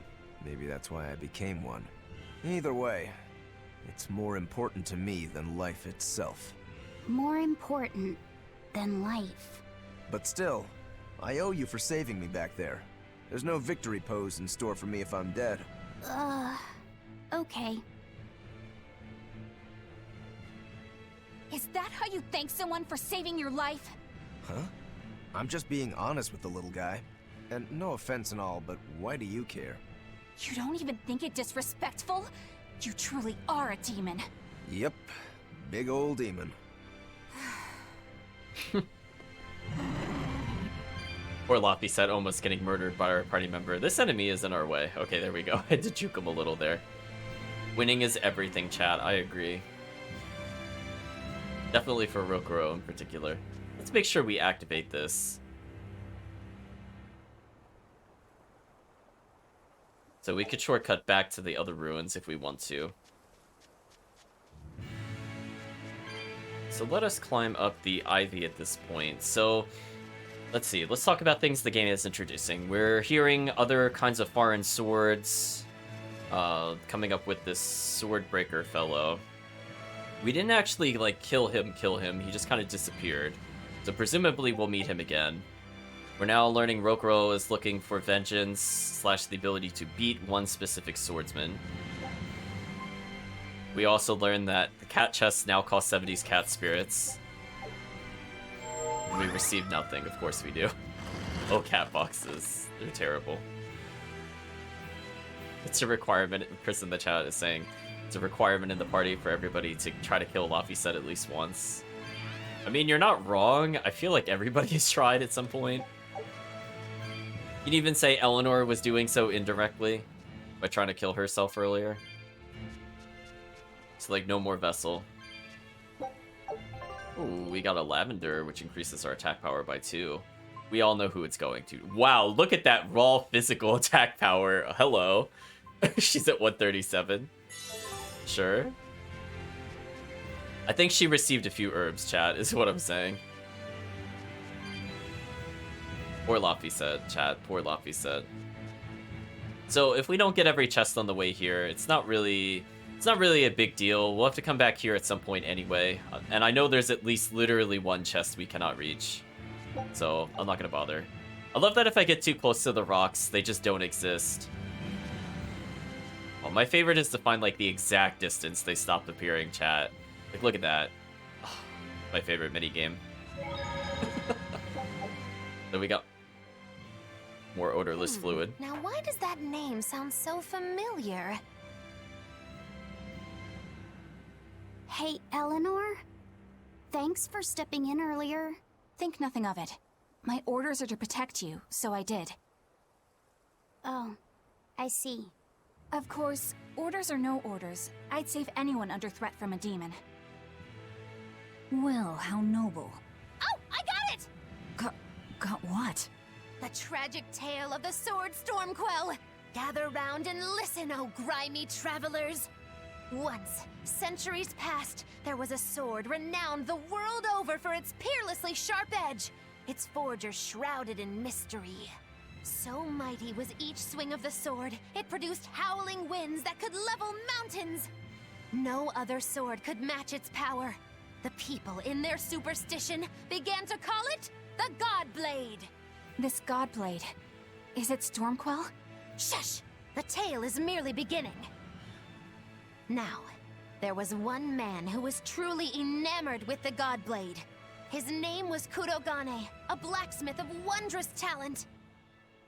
maybe that's why I became one. Either way, it's more important to me than life itself. More important than life. But still, I owe you for saving me back there. There's no victory pose in store for me if I'm dead. Okay. Is that how you thank someone for saving your life? Huh? I'm just being honest with the little guy. And no offense and all, but why do you care? You don't even think it disrespectful? You truly are a demon. Yep. Big old demon. Poor Laphicet almost getting murdered by our party member. This enemy is in our way. Okay, there we go. I had to juke him a little there. Winning is everything, chat. I agree. Definitely for Rokuro in particular. Let's make sure we activate this. So we could shortcut back to the other ruins if we want to. So let us climb up the ivy at this point. So let's see. Let's talk about things the game is introducing. We're hearing other kinds of foreign swords. Coming up with this Swordbreaker fellow. We didn't actually, like, kill him. He just kind of disappeared. So presumably we'll meet him again. We're now learning Rokuro is looking for vengeance / the ability to beat one specific swordsman. We also learned that the cat chests now cost 70s cat spirits. And we receive nothing, of course we do. Oh, cat boxes. They're terrible. It's a requirement, Chris in the chat is saying, it's a requirement in the party for everybody to try to kill Laphicet at least once. I mean, you're not wrong. I feel like everybody's tried at some point. You can even say Eleanor was doing so indirectly by trying to kill herself earlier. So, like, no more vessel. Ooh, we got a lavender, which increases our attack power by 2. We all know who it's going to. Wow, look at that raw physical attack power. Hello. She's at 137. Sure. I think she received a few herbs, chat, is what I'm saying. Poor Laphicet, chat. Poor Laphicet. So if we don't get every chest on the way here, it's not really a big deal. We'll have to come back here at some point anyway. And I know there's at least literally one chest we cannot reach. So I'm not gonna bother. I love that if I get too close to the rocks, they just don't exist. Well, my favorite is to find, like, the exact distance they stopped appearing, chat. Like, look at that. Oh, my favorite minigame. Then we got more odorless fluid. Now why does that name sound so familiar? Hey, Eleanor? Thanks for stepping in earlier. Think nothing of it. My orders are to protect you, so I did. Oh, I see. Of course, orders or no orders, I'd save anyone under threat from a demon. Well, how noble. Oh, I got it! Got what? The tragic tale of the Sword Stormquell. Gather round and listen, oh grimy travelers. Once, centuries past, there was a sword renowned the world over for its peerlessly sharp edge, its forger shrouded in mystery. So mighty was each swing of the sword, it produced howling winds that could level mountains. No other sword could match its power. The people, in their superstition, began to call it the Godblade. This Godblade, is it Stormquell? Shush! The tale is merely beginning. Now, there was one man who was truly enamored with the Godblade. His name was Kurogane, a blacksmith of wondrous talent.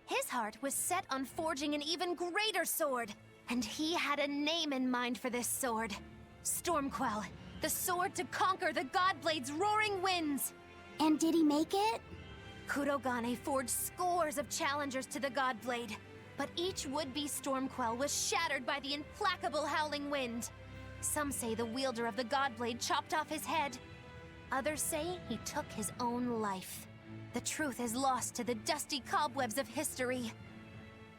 His heart was set on forging an even greater sword, and he had a name in mind for this sword. Stormquell, the sword to conquer the Godblade's roaring winds. And did he make it? Kurogane forged scores of challengers to the Godblade, but each would-be Stormquell was shattered by the implacable howling wind. Some say the wielder of the Godblade chopped off his head. Others say he took his own life. The truth is lost to the dusty cobwebs of history.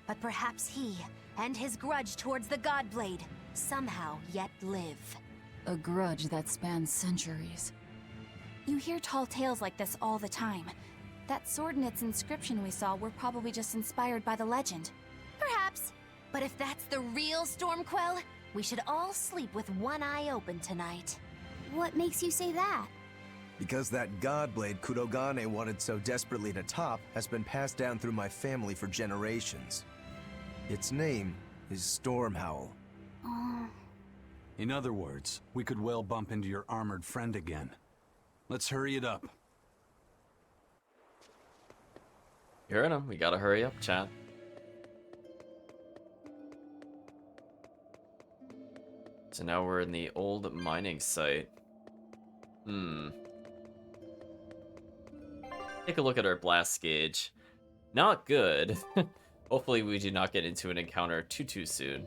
But perhaps he, and his grudge towards the Godblade, somehow yet live. A grudge that spans centuries. You hear tall tales like this all the time. That sword and its inscription we saw were probably just inspired by the legend. Perhaps. But if that's the real Stormquell, we should all sleep with one eye open tonight. What makes you say that? Because that Godblade Kurogane wanted so desperately to top has been passed down through my family for generations. Its name is Stormhowl. In other words, we could well bump into your armored friend again. Let's hurry it up. You heard him. We gotta hurry up, chat. So now we're in the old mining site. Take a look at our blast gauge. Not good. Hopefully we do not get into an encounter too soon.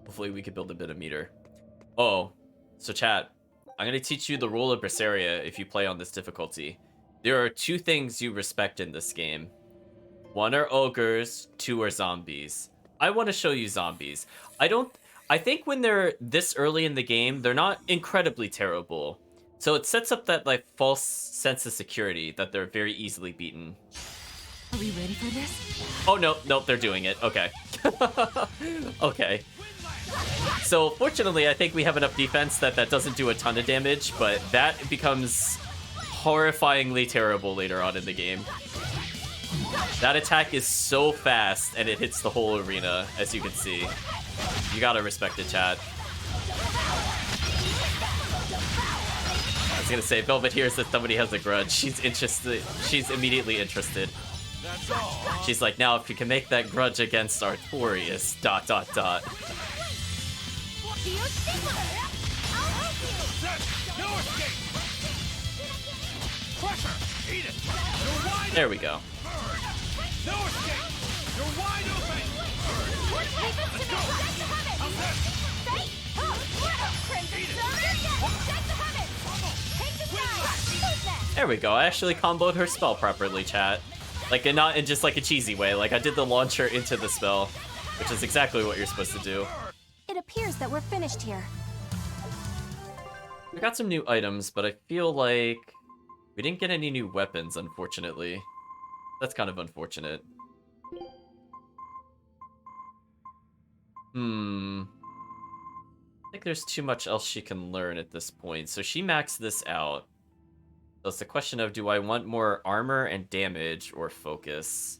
Hopefully we can build a bit of meter. Oh, so chat, I'm gonna teach you the rule of Berseria if you play on this difficulty. There are two things you respect in this game. One are ogres, two are zombies. I want to show you zombies. I think when they're this early in the game, they're not incredibly terrible. So it sets up that like false sense of security that they're very easily beaten. Are we ready for this? Oh, nope, they're doing it. Okay. Okay. So fortunately, I think we have enough defense that doesn't do a ton of damage, but that becomes horrifyingly terrible later on in the game. That attack is so fast, and it hits the whole arena, as you can see. You gotta respect it, chat. I was gonna say, Velvet hears that somebody has a grudge. She's interested. She's immediately interested. She's like, now if you can make that grudge against Artorias, ... There we go. No escape! You're wide open! There we go. I actually comboed her spell properly, chat. Like, and not in just like a cheesy way. Like, I did the launcher into the spell, which is exactly what you're supposed to do. It appears that we're finished here. We got some new items, but I feel like we didn't get any new weapons, unfortunately. That's kind of unfortunate. I think there's too much else she can learn at this point. So she maxed this out. So it's the question of, do I want more armor and damage or focus?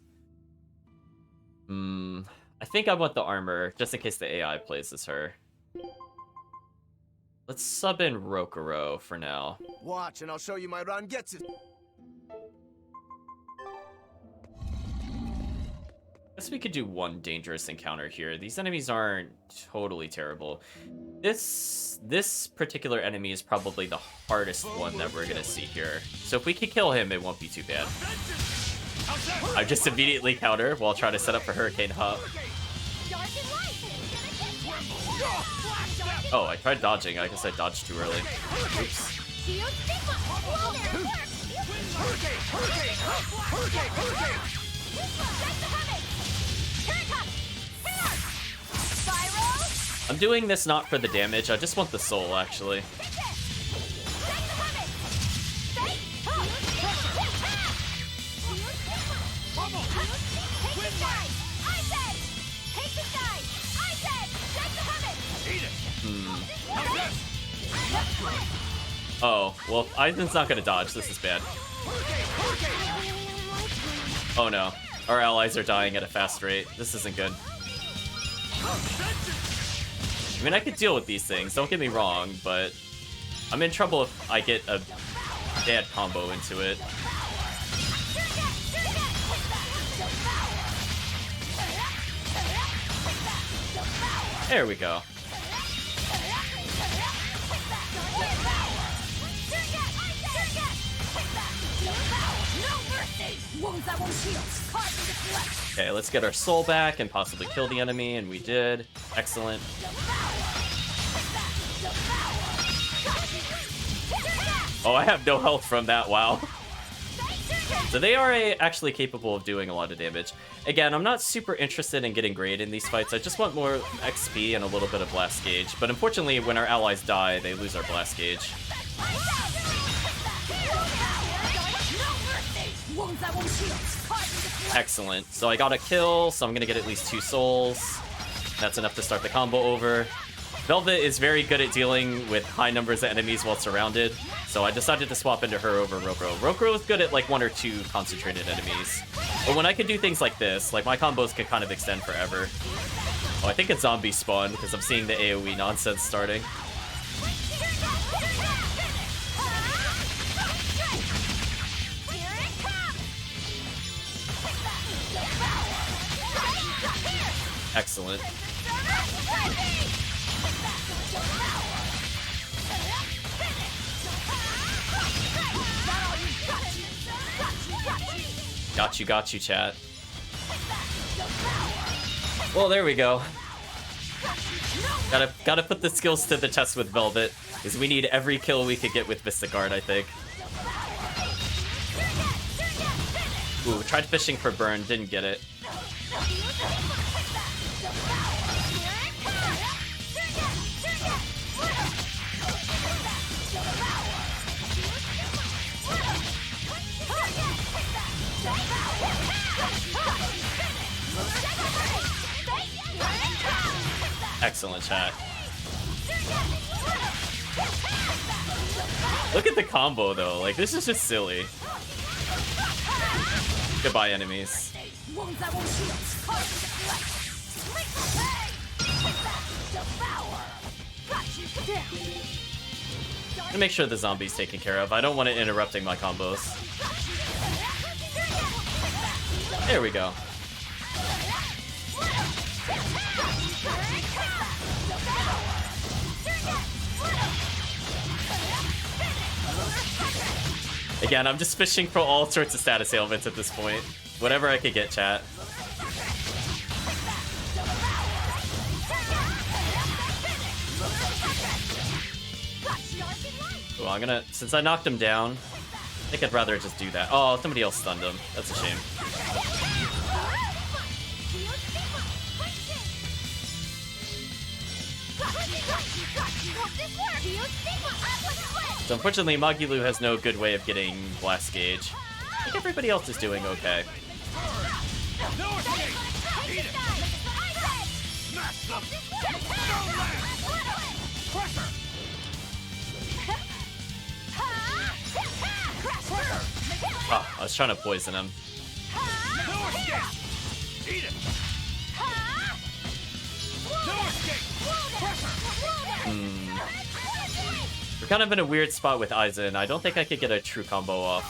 I think I want the armor, just in case the AI plays as her. Let's sub in Rokuro for now. Watch, and I'll show you my Rangetsu. Guess we could do one dangerous encounter here. These enemies aren't totally terrible. This particular enemy is probably the hardest one that we're gonna see here. So if we can kill him, it won't be too bad. I just immediately counter while trying to set up for Hurricane Hop. Oh, I tried dodging. I guess I dodged too early. Oops. I'm doing this not for the damage, I just want the soul, actually. Oh, well, Aizen's not gonna dodge. This is bad. Oh no. Our allies are dying at a fast rate. This isn't good. I mean, I could deal with these things, don't get me wrong, but I'm in trouble if I get a bad combo into it. There we go. Okay, let's get our soul back and possibly kill the enemy, and we did. Excellent. Oh, I have no health from that, wow. So they are actually capable of doing a lot of damage. Again, I'm not super interested in getting great in these fights. I just want more XP and a little bit of blast gauge. But unfortunately, when our allies die, they lose our blast gauge. Excellent. So I got a kill, so I'm gonna get at least 2 souls. That's enough to start the combo over. Velvet is very good at dealing with high numbers of enemies while surrounded, so I decided to swap into her over Rokuro. Rokuro is good at like 1 or 2 concentrated enemies. But when I can do things like this, like my combos can kind of extend forever. Oh, I think it's zombie spawn because I'm seeing the AoE nonsense starting. Excellent. Got you, chat. Well, there we go. Gotta put the skills to the test with Velvet, because we need every kill we could get with Vista Guard, I think. Ooh, tried fishing for burn, didn't get it. Excellent, chat. Look at the combo, though. Like, this is just silly. Goodbye, enemies. I'm gonna make sure the zombie's taken care of. I don't want it interrupting my combos. There we go. Again, I'm just fishing for all sorts of status ailments at this point. Whatever I could get, chat. Well, I'm gonna... Since I knocked him down, I think I'd rather just do that. Oh, somebody else stunned him. That's a shame. So unfortunately, Magilu has no good way of getting blast gauge. I think everybody else is doing okay. Oh, I was trying to poison him. We're kind of in a weird spot with Aizen. I don't think I could get a true combo off.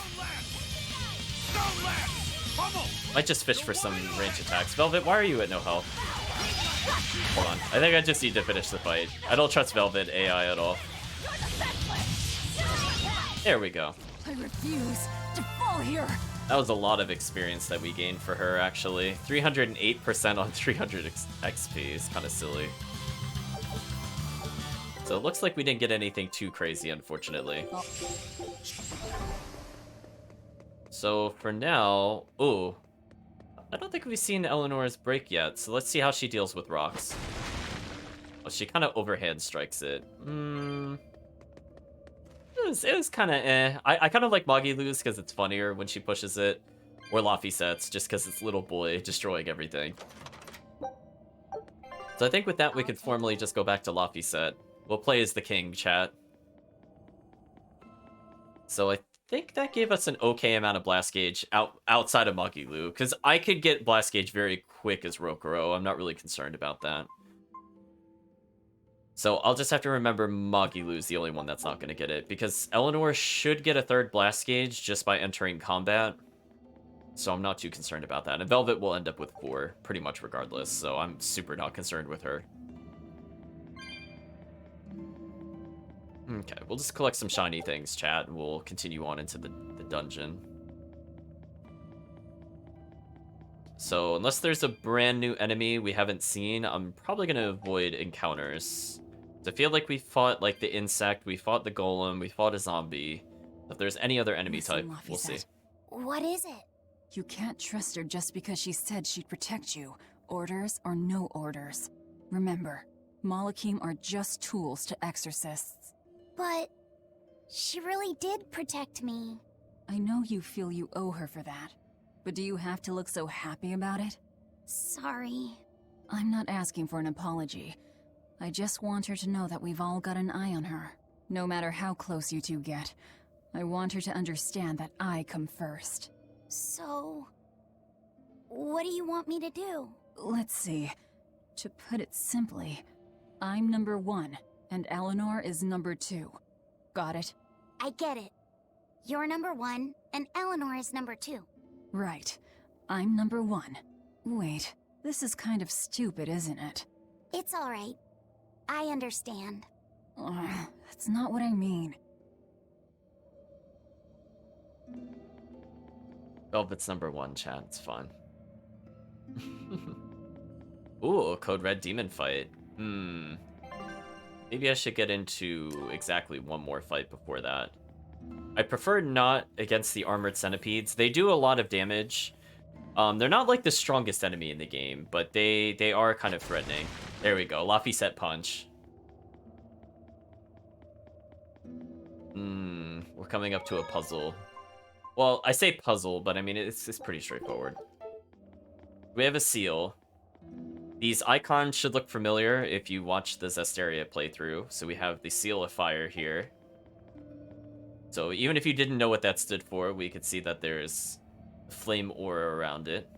Might just fish for some range attacks. Velvet, why are you at no health? Hold on. I think I just need to finish the fight. I don't trust Velvet AI at all. There we go. I refuse to fall here. That was a lot of experience that we gained for her, actually. 308% on 300 XP is kind of silly. So it looks like we didn't get anything too crazy, unfortunately. So for now... Ooh. I don't think we've seen Eleanor's break yet, so let's see how she deals with rocks. Oh, she kind of overhand strikes it. It was kind of eh. I kind of like Magilu's because it's funnier when she pushes it. Or Laphicet's, just because it's little boy destroying everything. So I think with that we could formally just go back to Laphicet. We'll play as the king, chat. So I think that gave us an okay amount of blast gauge outside of Magilu, because I could get blast gauge very quick as Rokuro. I'm not really concerned about that. So I'll just have to remember Magilu's the only one that's not going to get it, because Eleanor should get a third blast gauge just by entering combat. So I'm not too concerned about that. And Velvet will end up with 4, pretty much regardless, so I'm super not concerned with her. Okay, we'll just collect some shiny things, chat, and we'll continue on into the dungeon. So, unless there's a brand new enemy we haven't seen, I'm probably going to avoid encounters. So I feel like we fought, like, the insect, we fought the golem, we fought a zombie. If there's any other enemy type, we'll see. What is it? You can't trust her just because she said she'd protect you, orders or no orders. Remember, Malakim are just tools to exorcists. But she really did protect me. I know you feel you owe her for that, but do you have to look so happy about it? Sorry. I'm not asking for an apology. I just want her to know that we've all got an eye on her. No matter how close you two get, I want her to understand that I come first. So, what do you want me to do? Let's see. To put it simply, I'm number 1, and Eleanor is number 2. Got it? I get it. You're number 1, and Eleanor is number 2. Right. I'm number 1. Wait, this is kind of stupid, isn't it? It's alright. I understand. That's not what I mean. Velvet's number 1, chat. It's fine. Ooh, Code Red Demon fight. Maybe I should get into exactly one more fight before that. I prefer not against the Armored Centipedes. They do a lot of damage. They're not like the strongest enemy in the game, but they are kind of threatening. There we go. Laphicet punch. We're coming up to a puzzle. Well, I say puzzle, but I mean, it's pretty straightforward. We have a seal. These icons should look familiar if you watch the Zestiria playthrough. So we have the Seal of Fire here. So even if you didn't know what that stood for, we could see that there's a flame aura around it.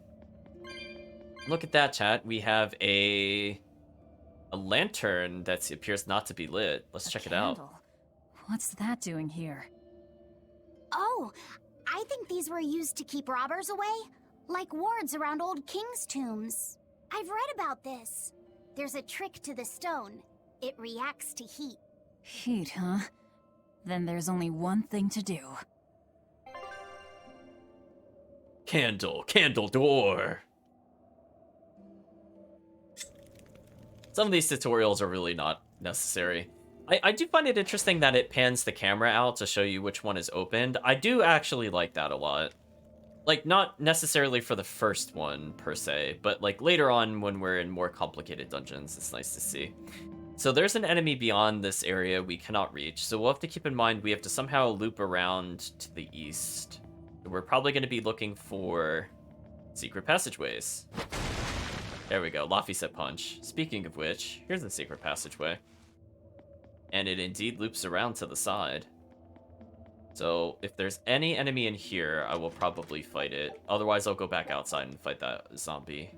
Look at that, chat. We have a lantern that appears not to be lit. Let's check it out. What's that doing here? Oh, I think these were used to keep robbers away, like wards around old kings' tombs. I've read about this. There's a trick to the stone. It reacts to heat. Heat, huh? Then there's only one thing to do. Candle door. Some of these tutorials are really not necessary. I do find it interesting that it pans the camera out to show you which one is opened. I do actually like that a lot. Like, not necessarily for the first one, per se, but like later on when we're in more complicated dungeons, it's nice to see. So there's an enemy beyond this area we cannot reach, so we'll have to keep in mind we have to somehow loop around to the east. We're probably going to be looking for secret passageways. There we go, Laphicet punch. Speaking of which, here's the secret passageway. And it indeed loops around to the side. So if there's any enemy in here, I will probably fight it. Otherwise, I'll go back outside and fight that zombie.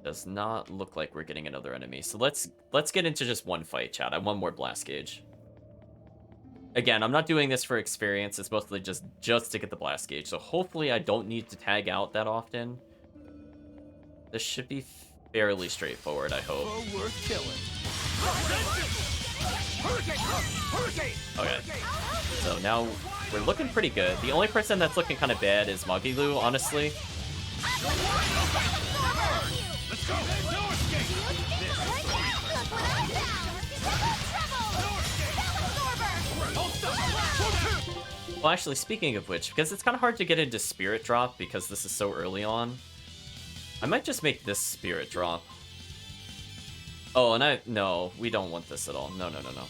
Does not look like we're getting another enemy. So let's get into just one fight, chat. I want more blast gauge. Again, I'm not doing this for experience. It's mostly just to get the blast gauge. So hopefully I don't need to tag out that often. This should be fairly straightforward, I hope. Oh, worth killing. Okay. So now we're looking pretty good. The only person that's looking kind of bad is Magilu, honestly. Let's go. No escape. Well, actually, speaking of which, because it's kind of hard to get into Spirit Drop because this is so early on, I might just make this Spirit Drop. Oh, and no, we don't want this at all. No, no, no, no.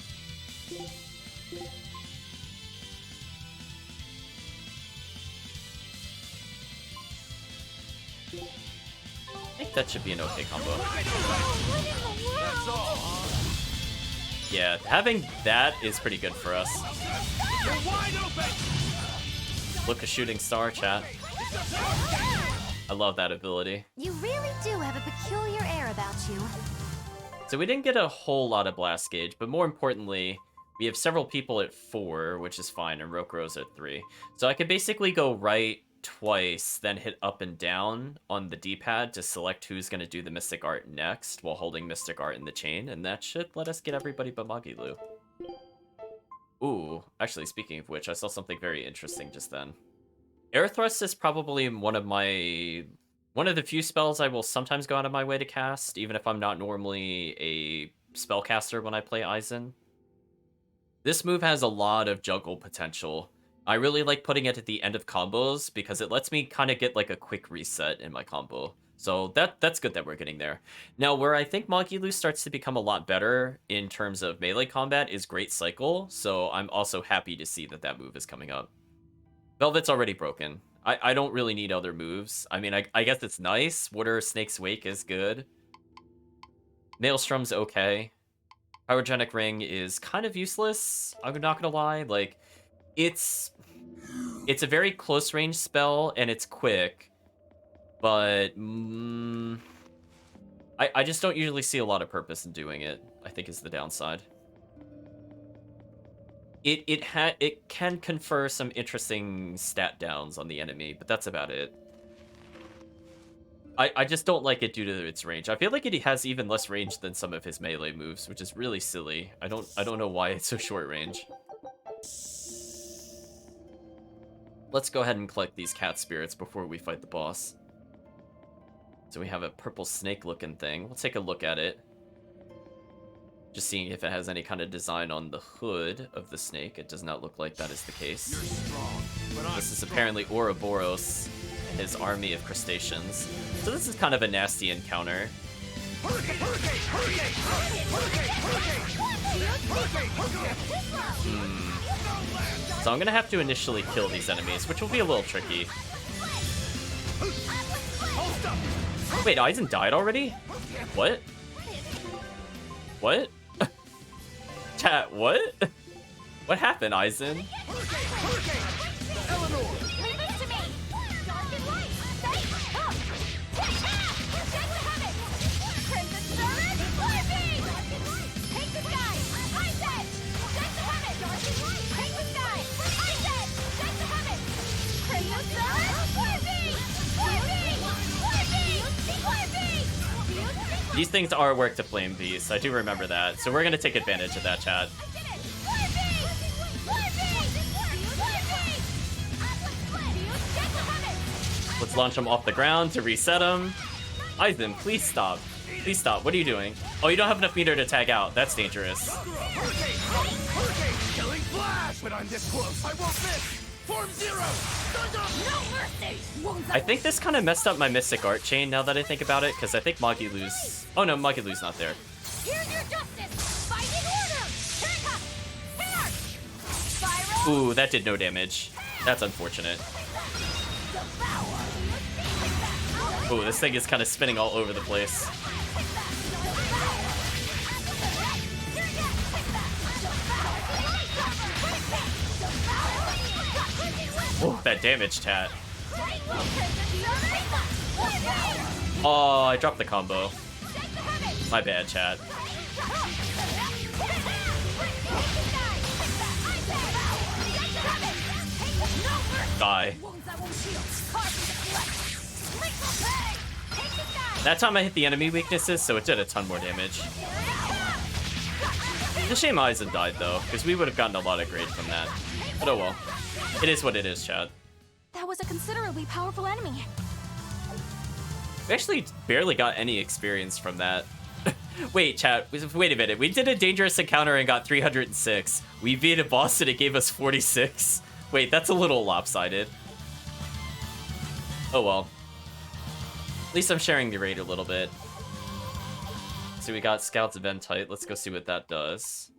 I think that should be an okay combo. That's all, huh? Yeah, having that is pretty good for us. You're wide open! Look, a shooting star, chat. I love that ability. You really do have a peculiar air about you. So we didn't get a whole lot of blast gauge, but more importantly, we have several people at 4, which is fine, and Rokuro's at 3. So I could basically go right twice, then hit up and down on the D-pad to select who's going to do the Mystic Art next while holding Mystic Art in the chain, and that should let us get everybody but Magilu. Ooh, actually, speaking of which, I saw something very interesting just then. Air Thrust is probably one of the few spells I will sometimes go out of my way to cast, even if I'm not normally a spellcaster when I play Aizen. This move has a lot of juggle potential. I really like putting it at the end of combos because it lets me kind of get like a quick reset in my combo. So that's good that we're getting there. Now, where I think Magilu starts to become a lot better in terms of melee combat is Great Cycle, so I'm also happy to see that that move is coming up. Velvet's already broken. I don't really need other moves. I mean, I guess it's nice. Water Snake's Wake is good. Maelstrom's okay. Pyrogenic Ring is kind of useless, I'm not gonna lie. Like, it's a very close range spell, and it's quick. But, I just don't usually see a lot of purpose in doing it, I think is the downside. It can confer some interesting stat downs on the enemy, but that's about it. I just don't like it due to its range. I feel like it has even less range than some of his melee moves, which is really silly. I don't know why it's so short range. Let's go ahead and collect these cat spirits before we fight the boss. So we have a purple snake looking thing. We'll take a look at it. Just seeing if it has any kind of design on the hood of the snake. It does not look like that is the case. You're strong, but I'm This is apparently Ouroboros and his army of crustaceans. So this is kind of a nasty encounter. Hurricane! Hurricane! Hurricane! Hurricane! Hurricane! Hurricane! So I'm gonna have to initially kill these enemies, which will be a little tricky. Hold up! Wait, Aizen died already? What? What? Chat, what? What happened, Aizen? Hurricane! Hurricane! Eleanor! Leave it to me! Dark and light! Stay up! Crimson Servant! Fire Beam! Dark and light! Take the sky! Ice Edge! Take the Hermit! Dark and light! Take the sky! Ice Edge! Take the Hermit! Crimson Servant! Fire Beam! Fire Beam! Fire Beam! Fire Beam! These things are work to flame beasts. I do remember that. So we're gonna take advantage of that, chat. Let's launch him off the ground to reset him. Aizen, please stop. Please stop. What are you doing? Oh, you don't have enough meter to tag out. That's dangerous. Hurricane! Hurricane! Killing flash! When I'm this close, I won't miss! Form Zero! No mercy! I think this kind of messed up my Mystic Art chain now that I think about it, because I think Magilu's... Oh no, Magilu's not there. Here's your justice! Fighting order! Here it comes! Here! Spiral! Ooh, that did no damage. That's unfortunate. Ooh, this thing is kind of spinning all over the place. Ooh, that damage, chat. Oh, I dropped the combo. My bad, chat. Die. That time I hit the enemy weaknesses, so it did a ton more damage. It's a shame Aizen died, though, because we would have gotten a lot of grade from that. But oh well. It is what it is, Chad. That was a considerably powerful enemy. We actually barely got any experience from that. Wait, chat. Wait a minute. We did a dangerous encounter and got 306. We beat a boss and it gave us 46. Wait, that's a little lopsided. Oh well. At least I'm sharing the raid a little bit. So we got Scout's Eventite. Let's go see what that does.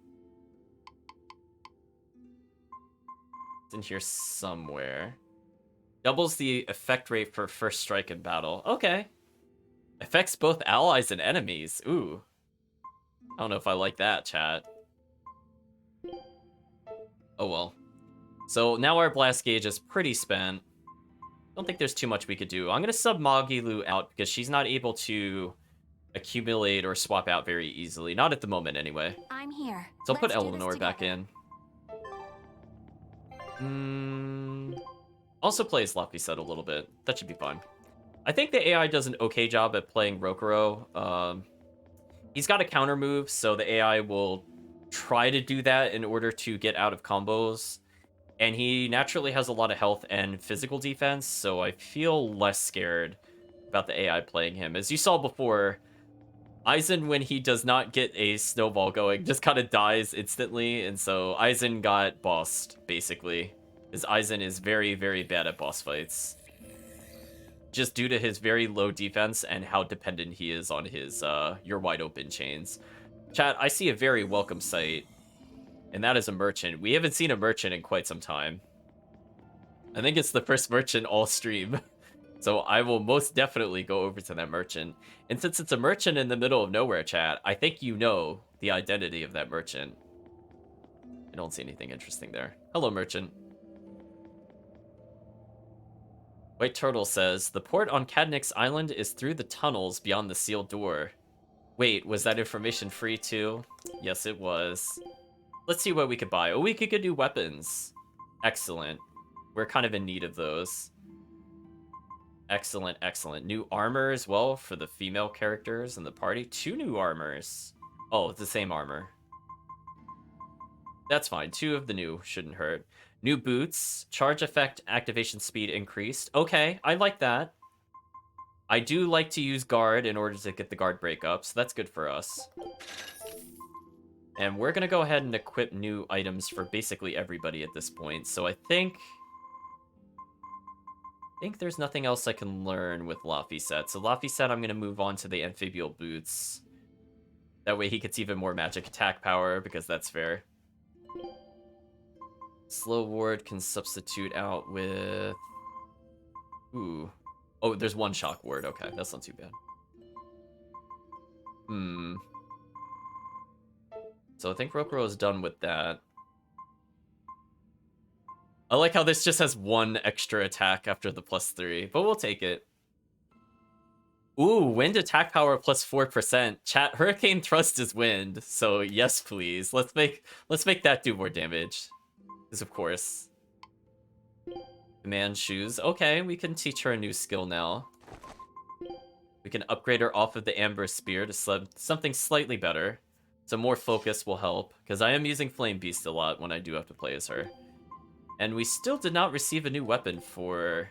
It's in here somewhere. Doubles the effect rate for first strike in battle. Okay. Affects both allies and enemies. Ooh. I don't know if I like that, chat. Oh well. So now our blast gauge is pretty spent. Don't think there's too much we could do. I'm gonna sub Magilu out because she's not able to accumulate or swap out very easily. Not at the moment, anyway. I'm here. So I'll put Let's do this Eleanor back together. in. Also plays Laphicet a little bit. That should be fine. I think the AI does an okay job at playing Rokuro. He's got a counter move, so the AI will try to do that in order to get out of combos. And he naturally has a lot of health and physical defense, so I feel less scared about the AI playing him. As you saw before, Aizen, when he does not get a snowball going, just kind of dies instantly, and so Aizen got bossed, basically. Because Aizen is very, very bad at boss fights. Just due to his very low defense and how dependent he is on his your wide open chains. Chat, I see a very welcome sight, and that is a merchant. We haven't seen a merchant in quite some time. I think it's the first merchant all stream. So I will most definitely go over to that merchant. And since it's a merchant in the middle of nowhere, chat, I think you know the identity of that merchant. I don't see anything interesting there. Hello, merchant. White Turtle says, the port on Cadnix Island is through the tunnels beyond the sealed door. Wait, was that information free too? Yes, it was. Let's see what we could buy. Oh, we could get new weapons. Excellent. We're kind of in need of those. Excellent, excellent. New armor as well for the female characters in the party. 2 new armors. Oh, it's the same armor. That's fine. 2 of the new shouldn't hurt. New boots. Charge effect activation speed increased. Okay, I like that. I do like to use guard in order to get the guard breakup, so that's good for us. And we're going to go ahead and equip new items for basically everybody at this point. So I think there's nothing else I can learn with Laphicet. So Laphicet, I'm going to move on to the amphibial boots. That way he gets even more magic attack power, because that's fair. Slow ward can substitute out with... Ooh. Oh, there's 1 shock ward. Okay, that's not too bad. So I think Rokuro is done with that. I like how this just has 1 extra attack after the +3, but we'll take it. Ooh, wind attack power plus 4%. Chat, Hurricane Thrust is wind, so yes please. Let's make that do more damage. Because of course. Command shoes. Okay, we can teach her a new skill now. We can upgrade her off of the Amber Spear to something slightly better. So more focus will help, because I am using Flame Beast a lot when I do have to play as her. And we still did not receive a new weapon for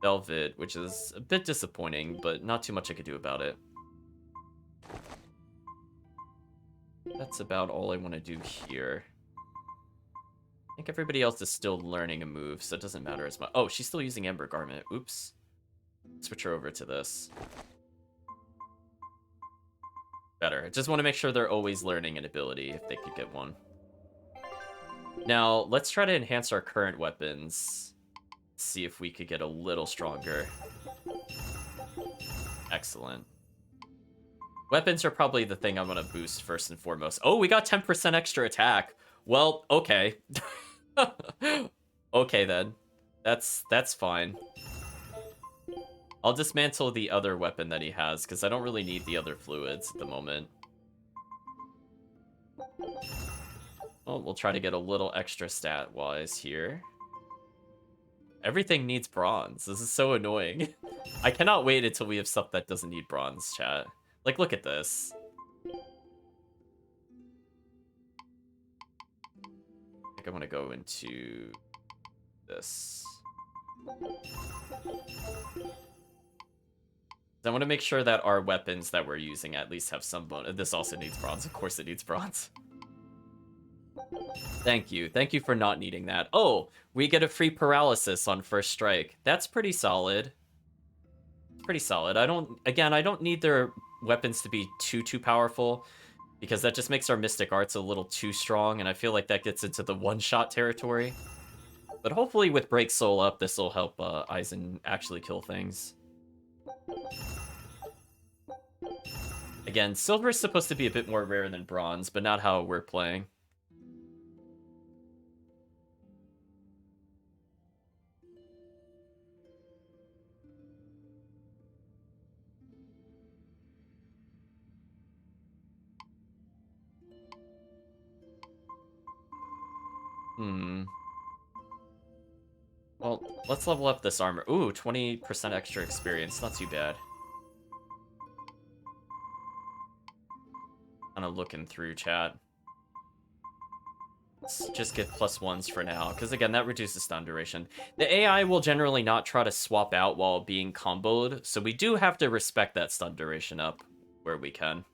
Velvet, which is a bit disappointing, but not too much I could do about it. That's about all I want to do here. I think everybody else is still learning a move, so it doesn't matter as much. Oh, she's still using Ember Garment. Oops. Switch her over to this. Better. I just want to make sure they're always learning an ability if they could get one. Now, let's try to enhance our current weapons. See if we could get a little stronger. Excellent. Weapons are probably the thing I'm going to boost first and foremost. Oh, we got 10% extra attack. Well, okay. Okay, then. That's fine. I'll dismantle the other weapon that he has, because I don't really need the other fluids at the moment. Well, we'll try to get a little extra stat-wise here. Everything needs bronze. This is so annoying. I cannot wait until we have stuff that doesn't need bronze, chat. Like, look at this. I think I want to go into this. I want to make sure that our weapons that we're using at least have some bonus. This also needs bronze. Of course it needs bronze. Thank you. Thank you for not needing that. Oh, we get a free paralysis on first strike. That's pretty solid. Pretty solid. I don't need their weapons to be too powerful, because that just makes our mystic arts a little too strong, and I feel like that gets into the one-shot territory. But hopefully with Break Soul up, this will help Aizen actually kill things. Again, silver is supposed to be a bit more rare than bronze, but not how we're playing. Well, let's level up this armor. Ooh, 20% extra experience. Not too bad. Kind of looking through chat. Let's just get +1s for now, because again, that reduces stun duration. The AI will generally not try to swap out while being comboed, so we do have to respect that stun duration up where we can.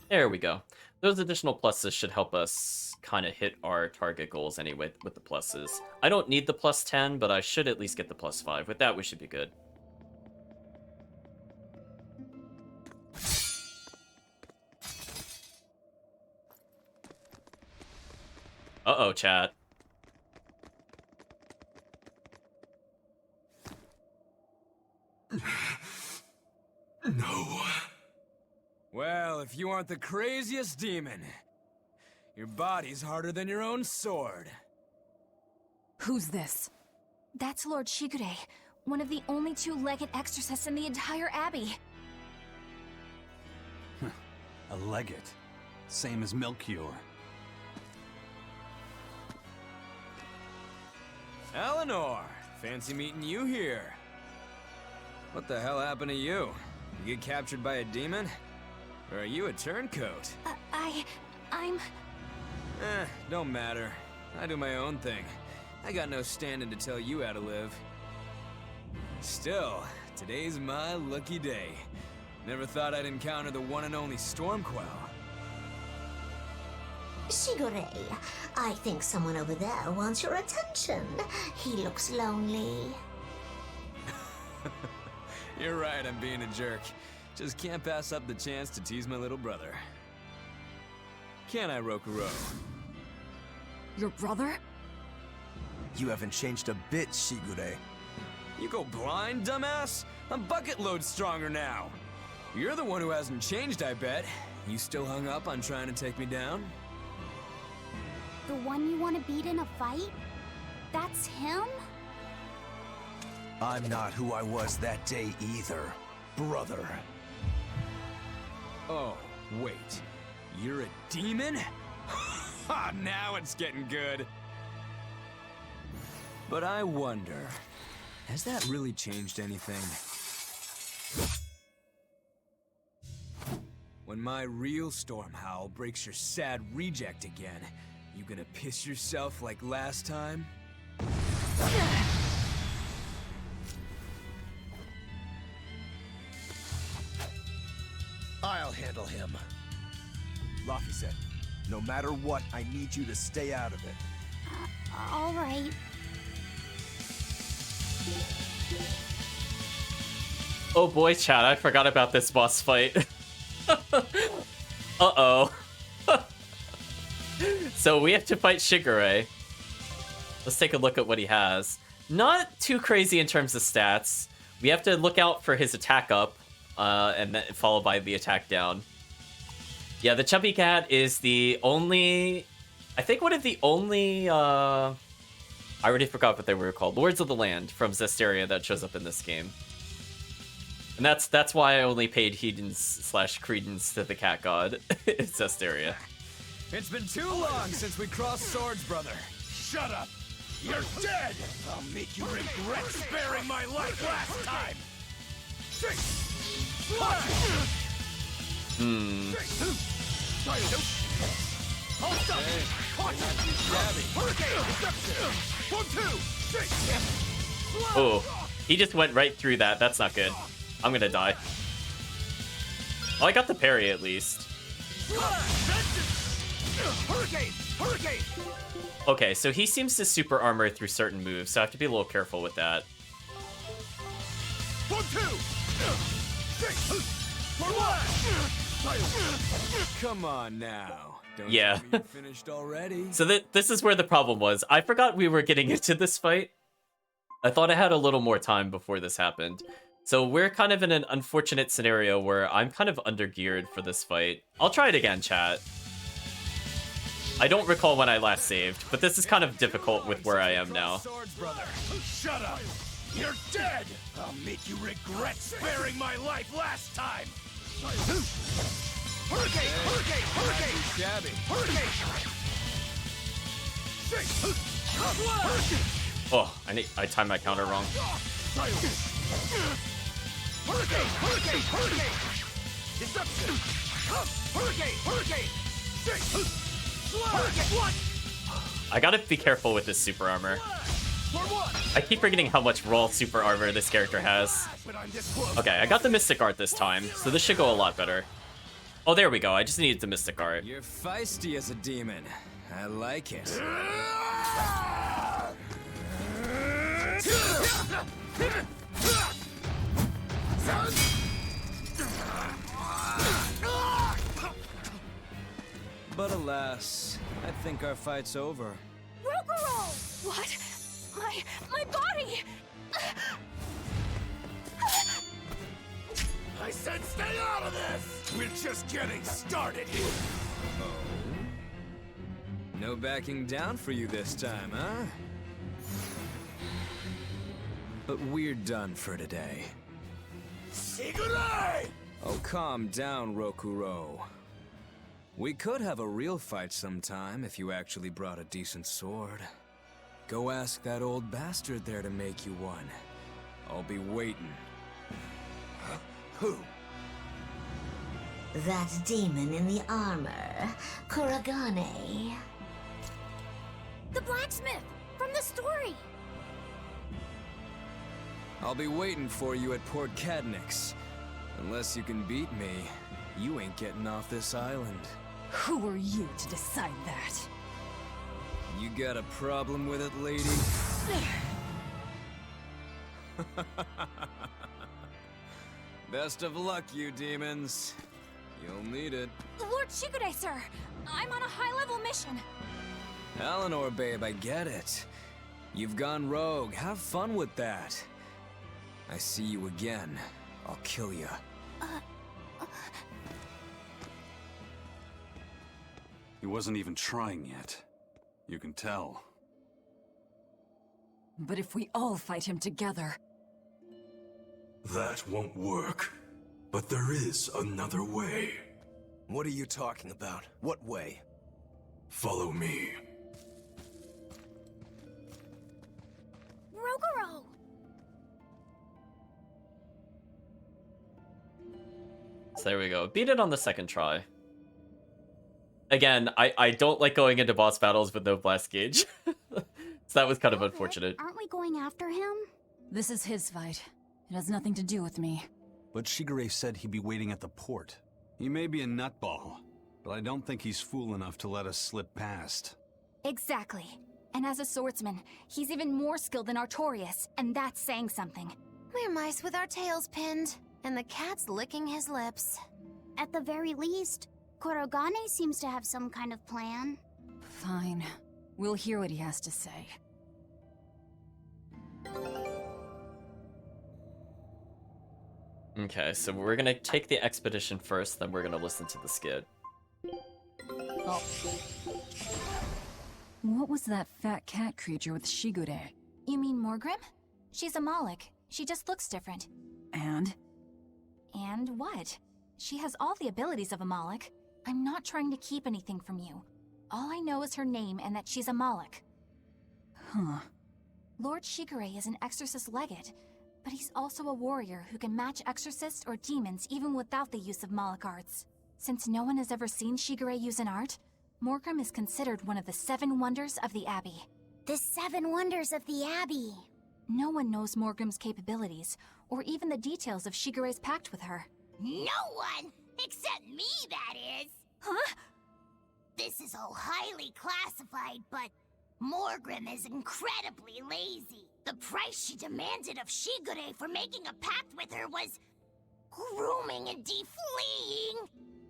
There we go. Those additional pluses should help us kind of hit our target goals anyway with the pluses. I don't need the +10, but I should at least get the +5. With that, we should be good. Uh-oh, chat. No. Well, if you aren't the craziest demon, your body's harder than your own sword. Who's this? That's Lord Shigure, one of the only two-legged exorcists in the entire abbey. A legate. Same as Melchior. Eleanor, fancy meeting you here. What the hell happened to you? You get captured by a demon? Or are you a turncoat? I'm... Don't matter. I do my own thing. I got no standing to tell you how to live. Still, today's my lucky day. Never thought I'd encounter the one and only Stormquell. Shigure, I think someone over there wants your attention. He looks lonely. You're right, I'm being a jerk. Just can't pass up the chance to tease my little brother. Can I, Rokuro? Your brother? You haven't changed a bit, Shigure. You go blind, dumbass? I'm bucket load stronger now. You're the one who hasn't changed, I bet. You still hung up on trying to take me down? The one you want to beat in a fight? That's him? I'm not who I was that day either, brother. Oh, wait. You're a demon? Ha! Now it's getting good. But I wonder, has that really changed anything? When my real storm howl breaks your sad reject again, you gonna piss yourself like last time? I'll handle him. Luffy said, no matter what, I need you to stay out of it. All right. Oh boy, chat, I forgot about this boss fight. Uh-oh. So we have to fight Shigure. Let's take a look at what he has. Not too crazy in terms of stats. We have to look out for his attack up, and then followed by the attack down. Yeah, the Chubby Cat is the only... I think one of the only... I already forgot what they were called. Lords of the Land from Zesteria that shows up in this game. And that's why I only paid Hedens/Credence to the Cat God in Zesteria. It's been too long since we crossed swords, brother. Shut up! You're dead! I'll make you regret sparing my life last time! Oh, he just went right through that. That's not good. I'm gonna die. Oh, I got the parry at least. Hurricane! Hurricane! Okay, so he seems to super armor through certain moves, so I have to be a little careful with that. 1, 2! 6! For 1! Come on now. Don't Yeah. tell me you're finished already. So this is where the problem was. I forgot we were getting into this fight. I thought I had a little more time before this happened. So we're kind of in an unfortunate scenario where I'm kind of undergeared for this fight. I'll try it again, chat. I don't recall when I last saved, but this is kind of difficult with where I am now. Swords, brother. Shut up! You're dead! I'll make you regret sparing my life last time! Hurricane! Hurricane! Hurricane! Shabby. Hurricane! Hurricane! Oh, I timed my counter wrong. Hurricane! Hurricane! Hurricane! Deception! Hurricane! Hurricane! Hurricane! What? I gotta be careful with this super armor. For what? I keep forgetting how much raw super armor this character has. When I'm this close. Okay, I got the Mystic Art this time, so this should go a lot better. Oh, there we go. I just needed the Mystic Art. You're feisty as a demon. I like it. But alas, I think our fight's over. Rokuro! What? My body! I said stay out of this! We're just getting started here. No backing down for you this time, huh? But we're done for today. Sigurei! Oh, calm down, Rokuro. We could have a real fight sometime if you actually brought a decent sword. Go ask that old bastard there to make you one. I'll be waiting. Who? That demon in the armor, Kuragane. The blacksmith! From the story! I'll be waiting for you at Port Cadnix. Unless you can beat me, you ain't getting off this island. Who are you to decide that? You got a problem with it, lady? Best of luck, you demons. You'll need it. Lord Shigure, sir! I'm on a high-level mission! Eleanor, babe, I get it. You've gone rogue. Have fun with that. I see you again. I'll kill you. He wasn't even trying yet. You can tell. But if we all fight him together... That won't work. But there is another way. What are you talking about? What way? Follow me. Rokuro! So there we go. Beat it on the second try. Again, I don't like going into boss battles with no blast gauge. So that was kind of unfortunate. Aren't we going after him? This is his fight. It has nothing to do with me. But Shigure said he'd be waiting at the port. He may be a nutball, but I don't think he's fool enough to let us slip past. Exactly. And as a swordsman, he's even more skilled than Artorias, and that's saying something. We're mice with our tails pinned, and the cat's licking his lips. At the very least, Kurogane seems to have some kind of plan. Fine. We'll hear what he has to say. Okay, so we're gonna take the expedition first, then we're gonna listen to the skit. Oh. What was that fat cat creature with Shigure? You mean Morgrim? She's a Moloch. She just looks different. And? And what? She has all the abilities of a Moloch. I'm not trying to keep anything from you. All I know is her name and that she's a Moloch. Huh. Lord Shigure is an exorcist legate, but he's also a warrior who can match exorcists or demons even without the use of Moloch arts. Since no one has ever seen Shigure use an art, Morgrim is considered one of the 7 wonders of the Abbey. The 7 wonders of the Abbey. No one knows Morgrim's capabilities, or even the details of Shigure's pact with her. No one! Except me, that is! Huh? This is all highly classified, but Morgrim is incredibly lazy. The price she demanded of Shigure for making a pact with her was grooming and defleeing.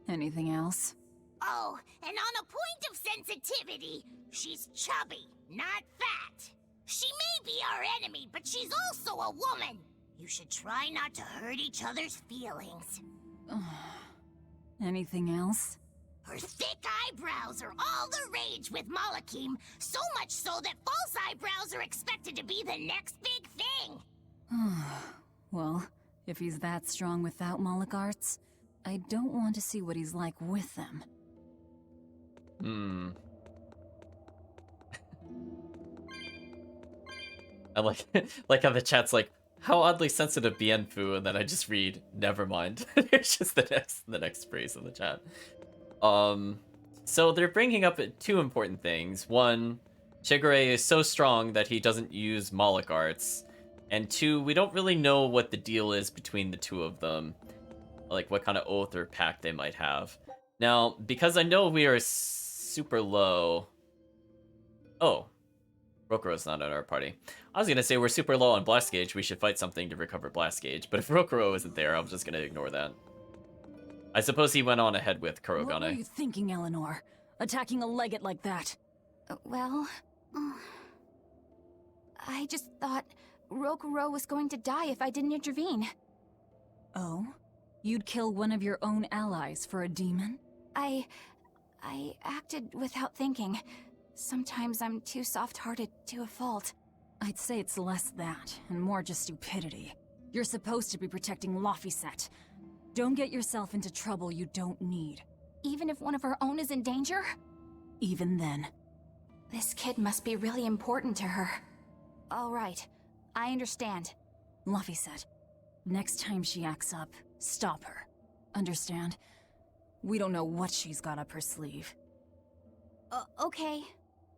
Anything else? Oh, and on a point of sensitivity, she's chubby, not fat. She may be our enemy, but she's also a woman. You should try not to hurt each other's feelings. Anything else? Her thick eyebrows are all the rage with Malakim, so much so that false eyebrows are expected to be the next big thing. Well, if he's that strong without Moloch arts, I don't want to see what he's like with them. I like how the chat's like, how oddly sensitive Bienfu, and then I just read, never mind. It's just the next phrase in the chat. So they're bringing up two important things. One, Shigure is so strong that he doesn't use Moloch arts. And two, we don't really know what the deal is between the two of them. Like what kind of oath or pact they might have. Now, because I know we are super low... Oh. Rokuro's not at our party. I was gonna say we're super low on Blast Gauge, we should fight something to recover Blast Gauge, but if Rokuro isn't there, I'm just gonna ignore that. I suppose he went on ahead with Kurogane. What were you thinking, Eleanor? Attacking a legate like that? Well... I just thought Rokuro was going to die if I didn't intervene. Oh? You'd kill one of your own allies for a demon? I acted without thinking. Sometimes I'm too soft-hearted to a fault. I'd say it's less that, and more just stupidity. You're supposed to be protecting Laphicet. Don't get yourself into trouble you don't need. Even if one of her own is in danger? Even then. This kid must be really important to her. All right, I understand. Laphicet, next time she acts up, stop her. Understand? We don't know what she's got up her sleeve. Okay.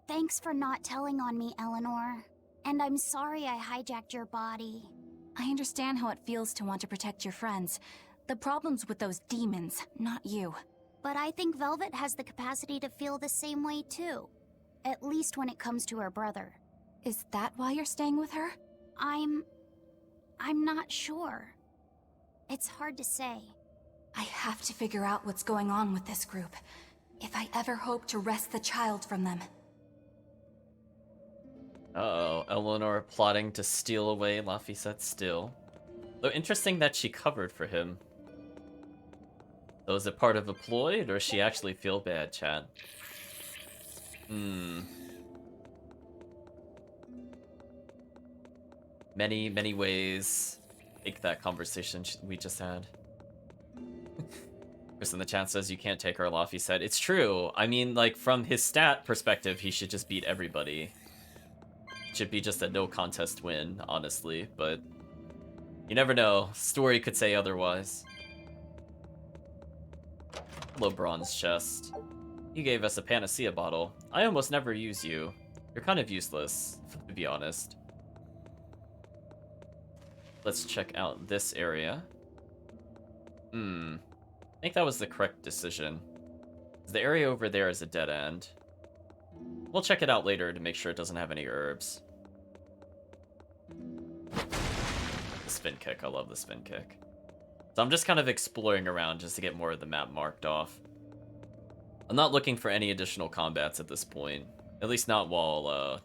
Thanks for not telling on me, Eleanor. And I'm sorry I hijacked your body. I understand how it feels to want to protect your friends. The problem's with those demons, not you. But I think Velvet has the capacity to feel the same way too. At least when it comes to her brother. Is that why you're staying with her? I'm not sure. It's hard to say. I have to figure out what's going on with this group, if I ever hope to wrest the child from them. Uh-oh, Eleanor plotting to steal away Laphicet still. Though interesting that she covered for him. So is it part of a ploy, or does she actually feel bad, chat? Many ways. Take that conversation we just had. Chris in the chat says you can't take her Laphicet. It's true. I mean, like, from his stat perspective, he should just beat everybody. It should be just a no contest win, honestly, but you never know. Story could say otherwise. Hello, Bronze Chest. You gave us a Panacea bottle. I almost never use you. You're kind of useless, to be honest. Let's check out this area. I think that was the correct decision. The area over there is a dead end. We'll check it out later to make sure it doesn't have any herbs. The spin kick, I love the spin kick. So I'm just kind of exploring around just to get more of the map marked off. I'm not looking for any additional combats at this point. At least not while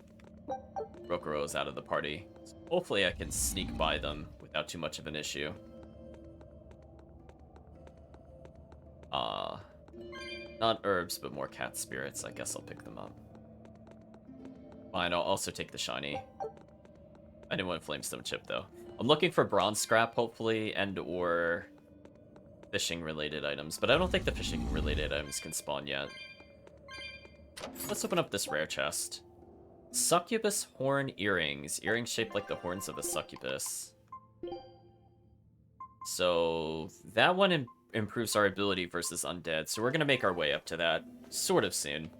Rokuro is out of the party. So hopefully I can sneak by them without too much of an issue. Not herbs, but more cat spirits. I guess I'll pick them up. Fine, I'll also take the shiny. I didn't want Flamestone Chip, though. I'm looking for bronze scrap, hopefully, and/or fishing-related items, but I don't think the fishing-related items can spawn yet. Let's open up this rare chest. Succubus horn earrings. Earrings shaped like the horns of a succubus. So that one improves our ability versus undead, so we're gonna make our way up to that sort of soon.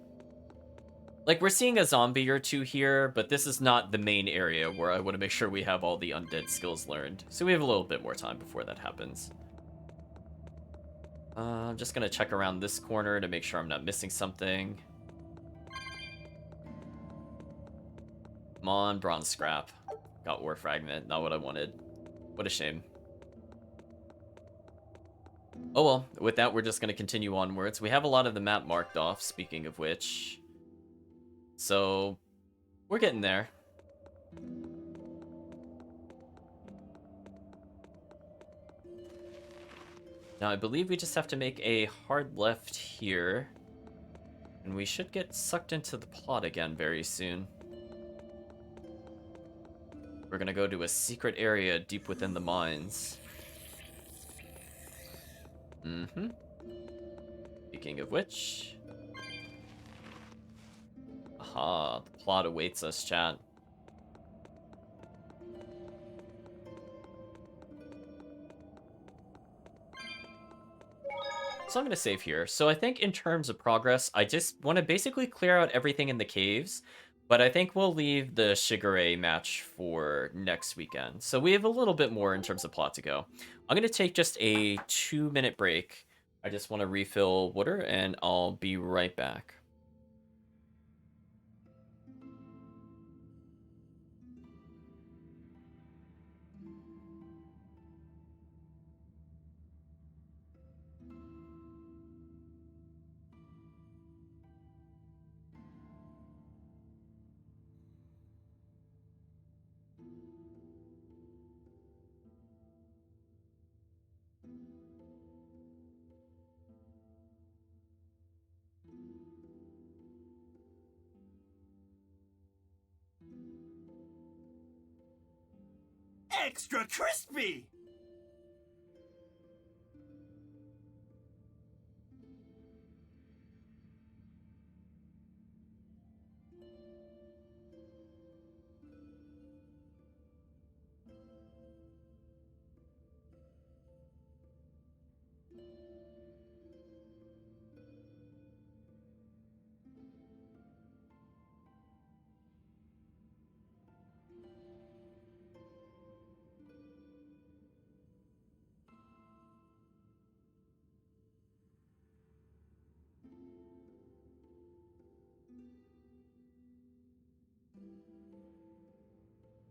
Like, we're seeing a zombie or two here, but this is not the main area where I want to make sure we have all the undead skills learned. So we have a little bit more time before that happens. I'm just gonna check around this corner to make sure I'm not missing something. Come on, bronze scrap. Got ore fragment, not what I wanted. What a shame. Oh well, with that, we're just gonna continue onwards. We have a lot of the map marked off, speaking of which. So, we're getting there. Now, I believe we just have to make a hard left here. And we should get sucked into the plot again very soon. We're gonna go to a secret area deep within the mines. Mm-hmm. Speaking of which... Aha, the plot awaits us, chat. So I'm going to save here. So I think in terms of progress, I just want to basically clear out everything in the caves. But I think we'll leave the Shigure match for next weekend. So we have a little bit more in terms of plot to go. I'm going to take just a 2-minute break. I just want to refill water and I'll be right back. Extra crispy!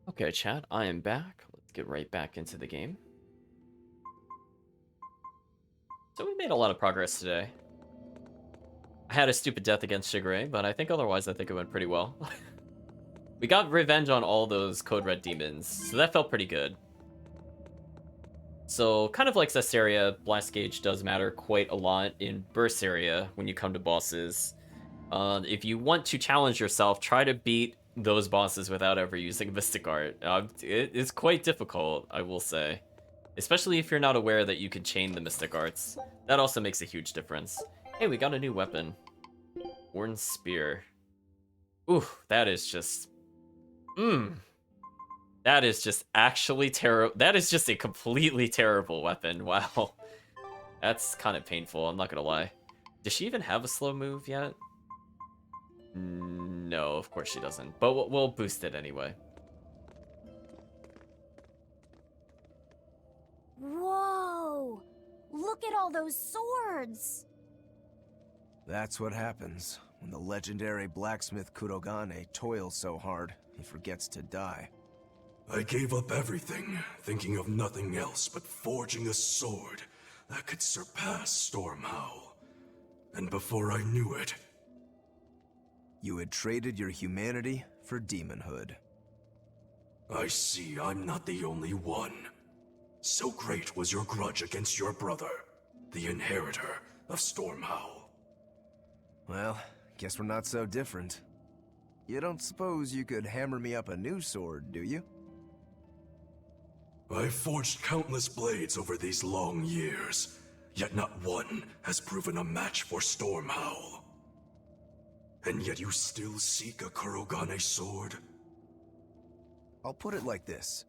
Okay, chat, I am back. Let's get right back into the game. So we made a lot of progress today. I had a stupid death against Shigure, but I think otherwise I think it went pretty well. We got revenge on all those Code Red demons, so that felt pretty good. So, kind of like Berseria, Blast Gauge does matter quite a lot in Berseria when you come to bosses. If you want to challenge yourself, try to beat those bosses without ever using Mystic Art. It's quite difficult, I will say. Especially if you're not aware that you can chain the Mystic Arts. That also makes a huge difference. Hey, we got a new weapon. Horn Spear. Ooh, that is just... That is just actually terrible. That is just a completely terrible weapon. Wow. That's kind of painful, I'm not gonna lie. Does she even have a slow move yet? No, of course she doesn't. But we'll boost it anyway. Whoa! Look at all those swords! That's what happens when the legendary blacksmith Kurogane toils so hard, he forgets to die. I gave up everything, thinking of nothing else but forging a sword that could surpass Stormhowl. And before I knew it... You had traded your humanity for demonhood. I see I'm not the only one. So great was your grudge against your brother, the inheritor of Stormhowl. Well, guess we're not so different. You don't suppose you could hammer me up a new sword, do you? I've forged countless blades over these long years, yet not one has proven a match for Stormhowl. And yet you still seek a Kurogane sword? I'll put it like this.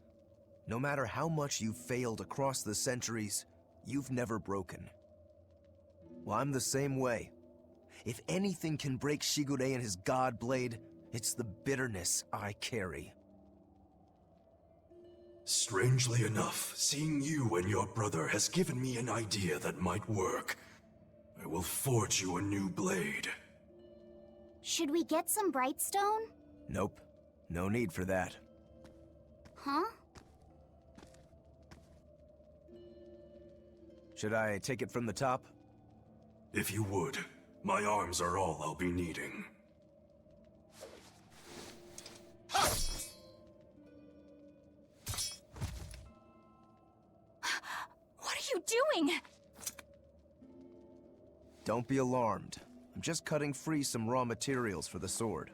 No matter how much you've failed across the centuries, you've never broken. Well, I'm the same way. If anything can break Shigure and his god blade, it's the bitterness I carry. Strangely enough, seeing you and your brother has given me an idea that might work. I will forge you a new blade. Should we get some Brightstone? Nope. No need for that. Huh? Should I take it from the top? If you would. My arms are all I'll be needing. What are you doing? Don't be alarmed. I'm just cutting free some raw materials for the sword.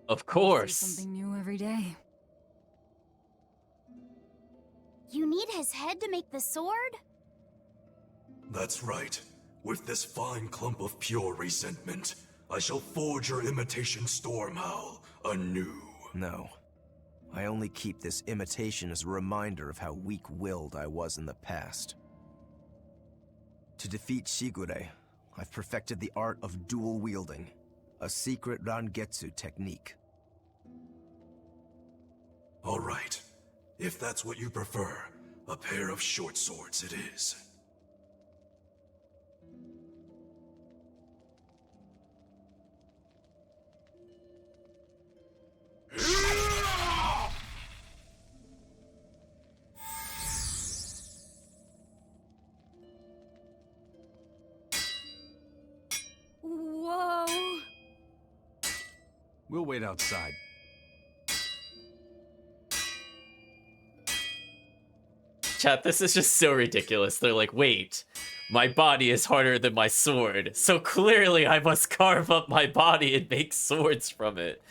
Of See course. something new every day. You need his head to make the sword? That's right. With this fine clump of pure resentment, I shall forge your imitation Stormhowl anew. No. I only keep this imitation as a reminder of how weak-willed I was in the past. To defeat Shigure, I've perfected the art of dual wielding, a secret Rangetsu technique. All right. If that's what you prefer, a pair of short swords it is. Whoa! We'll wait outside. Chat, this is just so ridiculous. They're like, wait, my body is harder than my sword, so clearly I must carve up my body and make swords from it.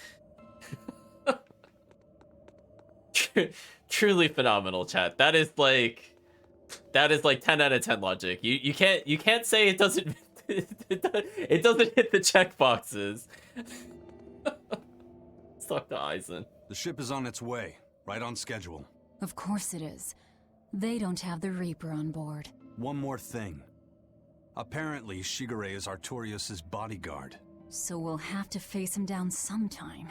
Truly phenomenal, chat. That is like 10 out of 10 logic. You can't say it doesn't it doesn't hit the check boxes. Let's talk to Aizen. The ship is on its way, right on schedule. Of course it is. They don't have the Reaper on board. One more thing. Apparently, Shigure is Artorias' bodyguard. So we'll have to face him down sometime,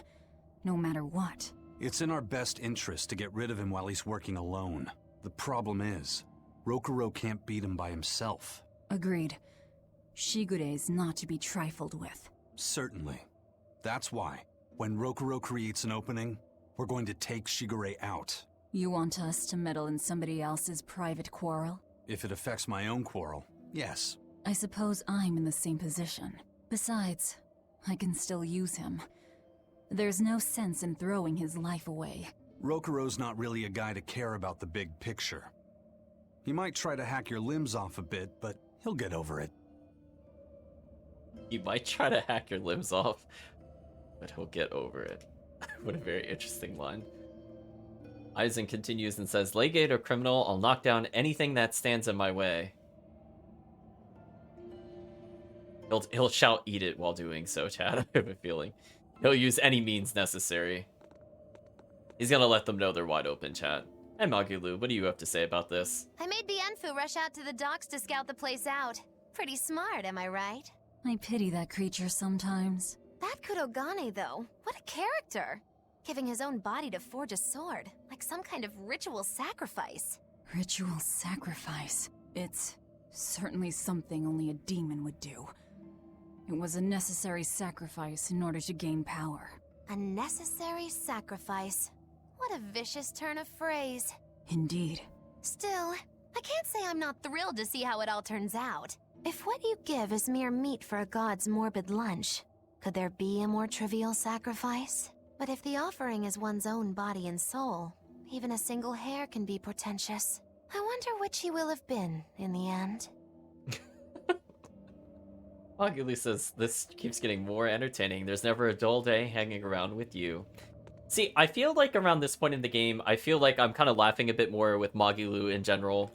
no matter what. It's in our best interest to get rid of him while he's working alone. The problem is, Rokuro can't beat him by himself. Agreed. Shigure is not to be trifled with. Certainly. That's why, when Rokuro creates an opening, we're going to take Shigure out. You want us to meddle in somebody else's private quarrel? If it affects my own quarrel, yes. I suppose I'm in the same position. Besides, I can still use him. There's no sense in throwing his life away. Rokuro's not really a guy to care about the big picture. He might try to hack your limbs off a bit, but he'll get over it. He might try to hack your limbs off, but he'll get over it. What a very interesting line. Aizen continues and says, Legate or criminal, I'll knock down anything that stands in my way. He'll shout eat it while doing so, Chad. I have a feeling. He'll use any means necessary. He's gonna let them know they're wide open, chat. Hey Magulu, what do you have to say about this? I made Bienfu rush out to the docks to scout the place out. Pretty smart, am I right? I pity that creature sometimes. That Kurogane, though, what a character! Giving his own body to forge a sword, like some kind of ritual sacrifice. Ritual sacrifice. It's certainly something only a demon would do. It was a necessary sacrifice in order to gain power. A necessary sacrifice. What a vicious turn of phrase. Indeed. Still, I can't say I'm not thrilled to see how it all turns out. If what you give is mere meat for a god's morbid lunch, could there be a more trivial sacrifice? But if the offering is one's own body and soul, even a single hair can be portentous. I wonder which he will have been in the end. Magulu says, this keeps getting more entertaining. There's never a dull day hanging around with you. See, I feel like around this point in the game, I feel like I'm kind of laughing a bit more with Magulu in general.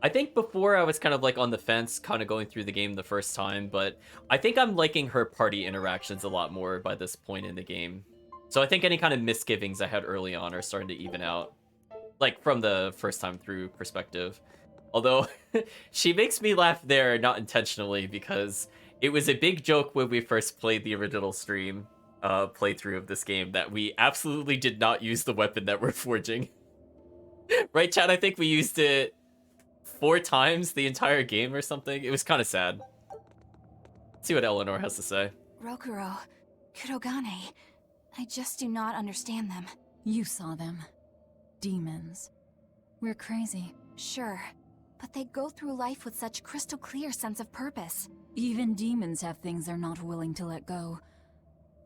I think before I was kind of like on the fence, kind of going through the game the first time, but I think I'm liking her party interactions a lot more by this point in the game. So I think any kind of misgivings I had early on are starting to even out, like from the first time through perspective. Although she makes me laugh there, not intentionally, because it was a big joke when we first played the original stream. playthrough of this game that we absolutely did not use the weapon that we're forging. Right, Chad? I think we used it 4 times the entire game or something. It was kind of sad. Let's see what Eleanor has to say. Rokuro, Kurogane, I just do not understand them. You saw them. Demons. We're crazy. Sure, but they go through life with such crystal clear sense of purpose. Even demons have things they're not willing to let go.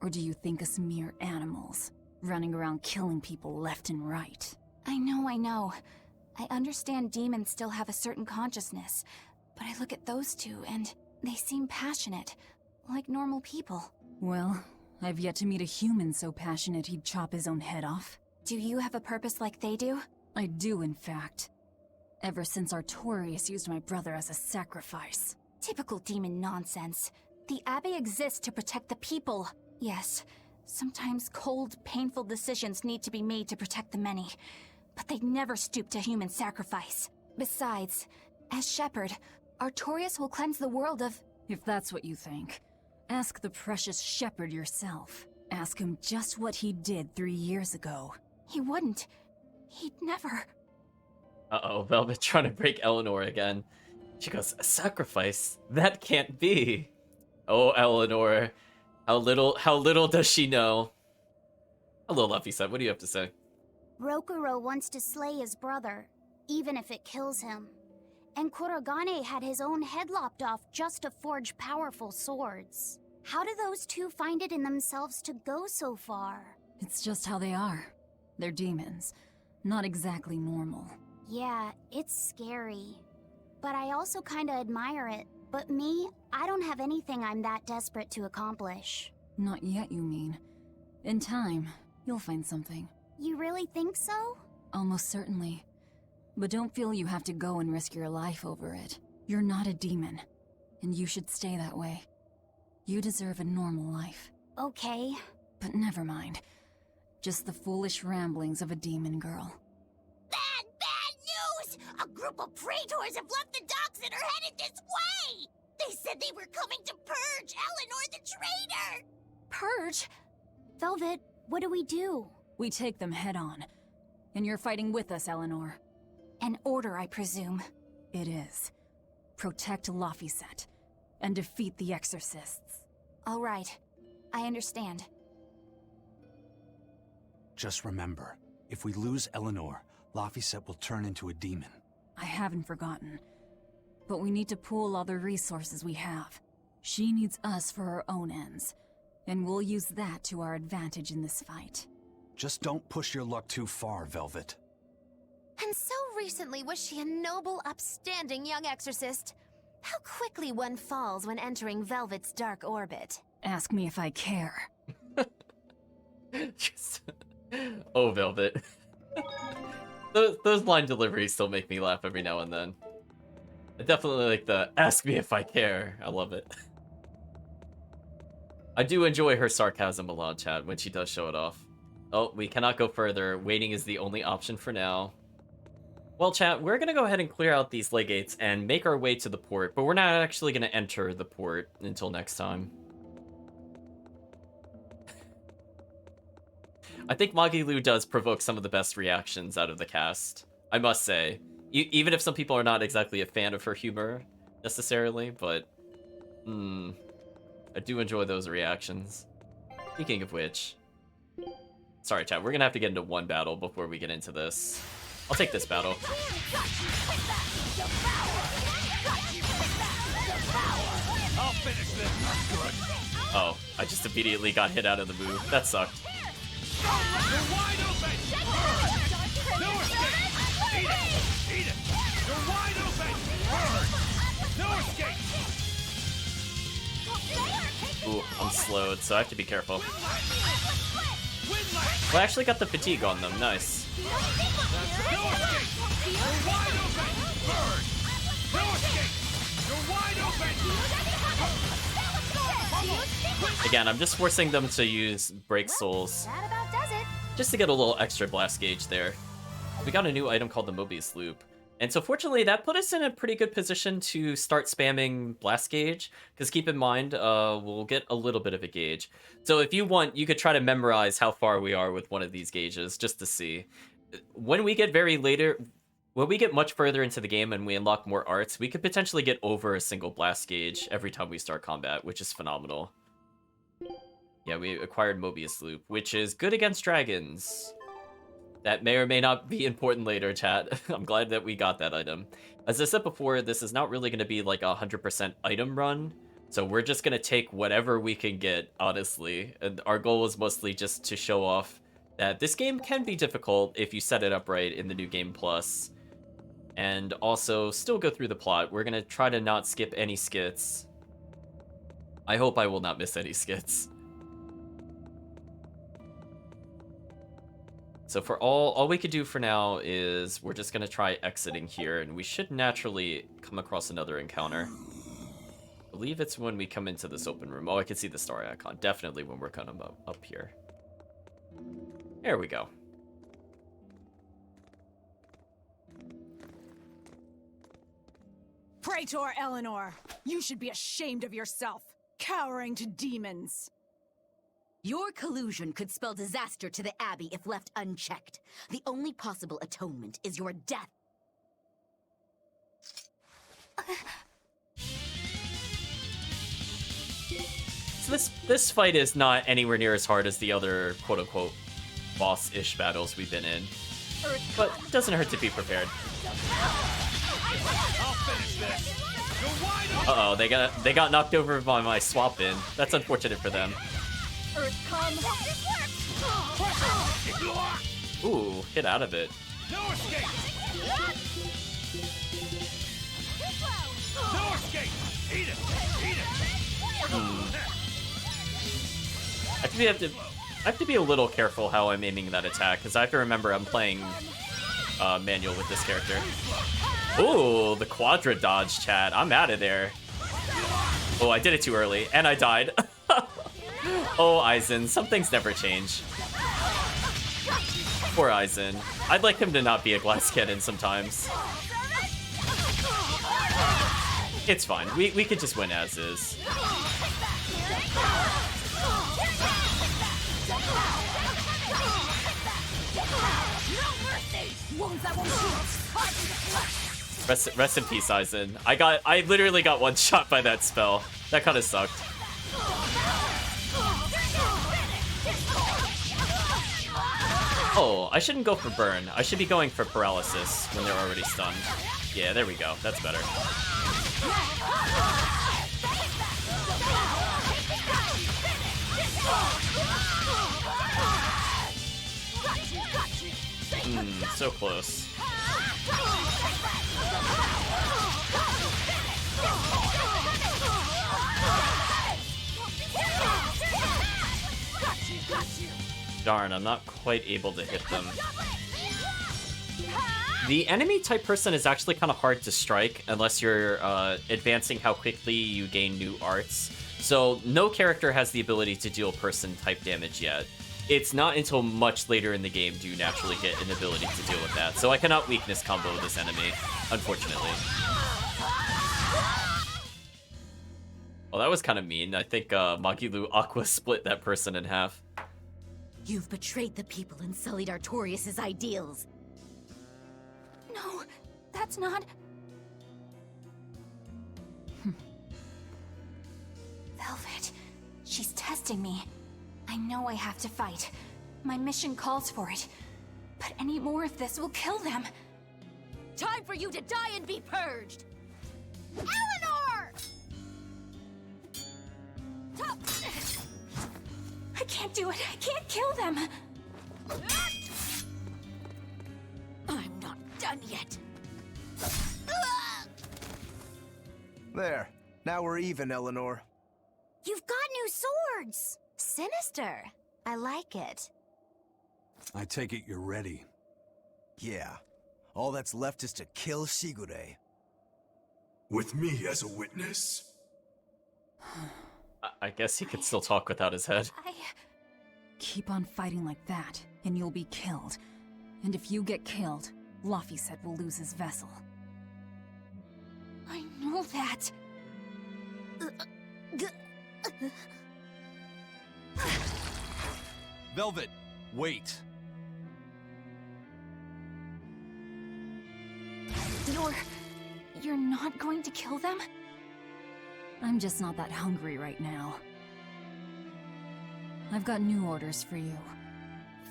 Or do you think us mere animals, running around killing people left and right? I know. I understand demons still have a certain consciousness, but I look at those two and they seem passionate, like normal people. Well, I've yet to meet a human so passionate he'd chop his own head off. Do you have a purpose like they do? I do, in fact. Ever since Artorius used my brother as a sacrifice. Typical demon nonsense. The Abbey exists to protect the people. Yes, sometimes cold, painful decisions need to be made to protect the many, but they'd never stoop to human sacrifice. Besides, as Shepherd, Artorius will cleanse the world of... If that's what you think, ask the precious Shepherd yourself. Ask him just what he did 3 years ago. He wouldn't. He'd never... Uh-oh, Velvet trying to break Eleanor again. She goes, a sacrifice? That can't be. Oh, Eleanor. How little does she know? Hello, Luffy said. What do you have to say? Rokuro wants to slay his brother, even if it kills him. And Kurogane had his own head lopped off just to forge powerful swords. How do those two find it in themselves to go so far? It's just how they are. They're demons. Not exactly normal. Yeah, it's scary. But I also kinda admire it. But me, I don't have anything I'm that desperate to accomplish. Not yet, you mean. In time, you'll find something. You really think so? Almost certainly. But don't feel you have to go and risk your life over it. You're not a demon, and you should stay that way. You deserve a normal life. Okay. But never mind. Just the foolish ramblings of a demon girl. Bad news! A group of praetors have left the docks and are headed this way! They said they were coming to purge Eleanor the traitor! Purge? Velvet, what do we do? We take them head on. And you're fighting with us, Eleanor. An order, I presume. It is. Protect Laphicet, and defeat the exorcists. All right. I understand. Just remember, if we lose Eleanor, Laphicet will turn into a demon. I haven't forgotten. But we need to pool all the resources we have. She needs us for her own ends, and we'll use that to our advantage in this fight. Just don't push your luck too far, Velvet. And so recently was she a noble, upstanding young exorcist. How quickly one falls when entering Velvet's dark orbit. Ask me if I care. Oh, Velvet. those line deliveries still make me laugh every now and then. I definitely like the ask me if I care. I love it. I do enjoy her sarcasm a lot, Chad, when she does show it off. Oh, we cannot go further. Waiting is the only option for now. Well, chat, we're going to go ahead and clear out these legates and make our way to the port, but we're not actually going to enter the port until next time. I think Magilu does provoke some of the best reactions out of the cast, I must say. Even if some people are not exactly a fan of her humor, necessarily, but... I do enjoy those reactions. Speaking of which... Sorry, chat, we're going to have to get into one battle before we get into this. I'll take this battle. I'll finish this. Good. Oh, I just immediately got hit out of the move. That sucked. You're wide open! Burn! No escape! Eat it! Eat it! You're wide open! Burn! No escape! Ooh, I'm slowed, so I have to be careful. Windlass! Well, I actually got the fatigue on them. Nice. No escape! You're wide open! Burn! No escape! You're wide open! Again, I'm just forcing them to use Break Souls. That about does it. Just to get a little extra blast gauge there. We got a new item called the Mobius Loop. And so fortunately, that put us in a pretty good position to start spamming Blast Gauge, because keep in mind, we'll get a little bit of a gauge. So if you want, you could try to memorize how far we are with one of these gauges, just to see. When we get when we get much further into the game and we unlock more arts, we could potentially get over a single Blast Gauge every time we start combat, which is phenomenal. Yeah, we acquired Mobius Loop, which is good against dragons. That may or may not be important later, chat. I'm glad that we got that item. As I said before, this is not really going to be like a 100% item run. So we're just going to take whatever we can get, honestly. And our goal is mostly just to show off that this game can be difficult if you set it up right in the New Game Plus. And also still go through the plot. We're going to try to not skip any skits. I hope I will not miss any skits. So for all we could do for now is we're just gonna try exiting here, and we should naturally come across another encounter. I believe it's when we come into this open room. Oh, I can see the star icon. Definitely when we're coming up here. There we go. Praetor Eleanor, you should be ashamed of yourself, cowering to demons. Your collusion could spell disaster to the Abbey if left unchecked. The only possible atonement is your death. So this fight is not anywhere near as hard as the other quote-unquote boss-ish battles we've been in. But it doesn't hurt to be prepared. Uh-oh, they got knocked over by my swap in. That's unfortunate for them. Ooh, hit out of it. No escape! No escape! Eat it! Eat it! I have to be a little careful how I'm aiming that attack, because I have to remember I'm playing manual with this character. Ooh, the quadra dodge, chat. I'm out of there. Oh, I did it too early, and I died. Oh, Aizen, some things never change. Poor Aizen. I'd like him to not be a glass cannon sometimes. It's fine. We could just win as is. Rest in peace, Aizen. I literally got one shot by that spell. That kind of sucked. Oh, I shouldn't go for burn. I should be going for paralysis when they're already stunned. Yeah, there we go. That's better. So close. Darn, I'm not quite able to hit them. The enemy type person is actually kind of hard to strike unless you're advancing how quickly you gain new arts. So no character has the ability to deal person type damage yet. It's not until much later in the game do you naturally get an ability to deal with that. So I cannot weakness combo this enemy, unfortunately. Well, that was kind of mean. I think Magilu Aqua split that person in half. You've betrayed the people and sullied Artorias' ideals. No, that's not... Velvet, she's testing me. I know I have to fight. My mission calls for it. But any more of this will kill them. Time for you to die and be purged! Eleanor! I can't do it. I can't kill them. I'm not done yet. There. Now we're even, Eleanor. You've got new swords! Sinister. I like it. I take it you're ready. Yeah. All that's left is to kill Shigure. With me as a witness. I guess he could still talk without his head. Keep on fighting like that, and you'll be killed. And if you get killed, Laphicet will lose his vessel. I know that. Velvet, wait. You're not going to kill them? I'm just not that hungry right now. I've got new orders for you.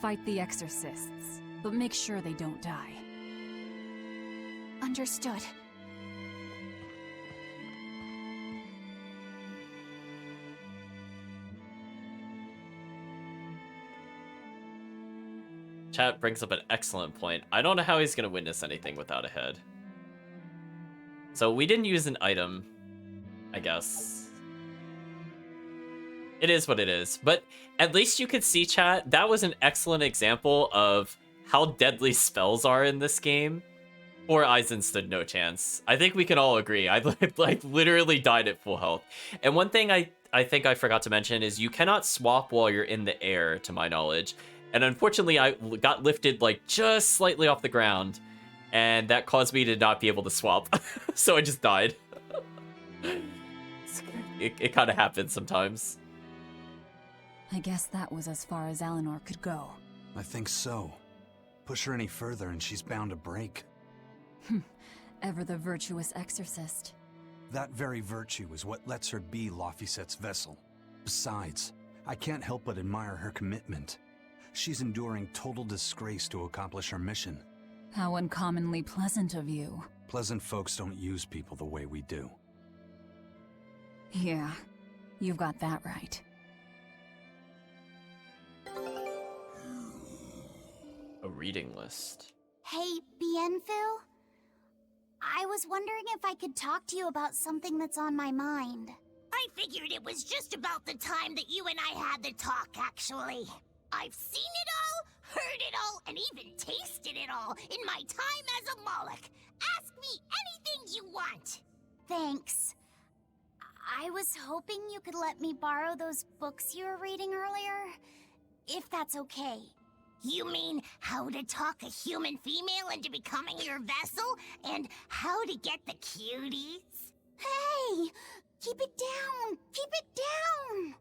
Fight the exorcists, but make sure they don't die. Understood. Chat brings up an excellent point. I don't know how he's going to witness anything without a head. So we didn't use an item, I guess. It is what it is. But at least you could see, chat, that was an excellent example of how deadly spells are in this game. Poor Aizen stood no chance. I think we can all agree. I like literally died at full health. And one thing I think I forgot to mention is you cannot swap while you're in the air, to my knowledge. And unfortunately, I got lifted like just slightly off the ground. And that caused me to not be able to swap. So I just died. It kind of happens sometimes. I guess that was as far as Eleanor could go. I think so. Push her any further and she's bound to break. Ever the virtuous exorcist. That very virtue is what lets her be Laphicet's vessel. Besides, I can't help but admire her commitment. She's enduring total disgrace to accomplish her mission. How uncommonly pleasant of you. Pleasant folks don't use people the way we do. Yeah, you've got that right. A reading list. Hey, Bienfu? I was wondering if I could talk to you about something that's on my mind. I figured it was just about the time that you and I had the talk, actually. I've seen it all, heard it all, and even tasted it all in my time as a Moloch. Ask me anything you want. Thanks. I was hoping you could let me borrow those books you were reading earlier, if that's okay. You mean how to talk a human female into becoming your vessel, and how to get the cuties? Hey! Keep it down! Keep it down!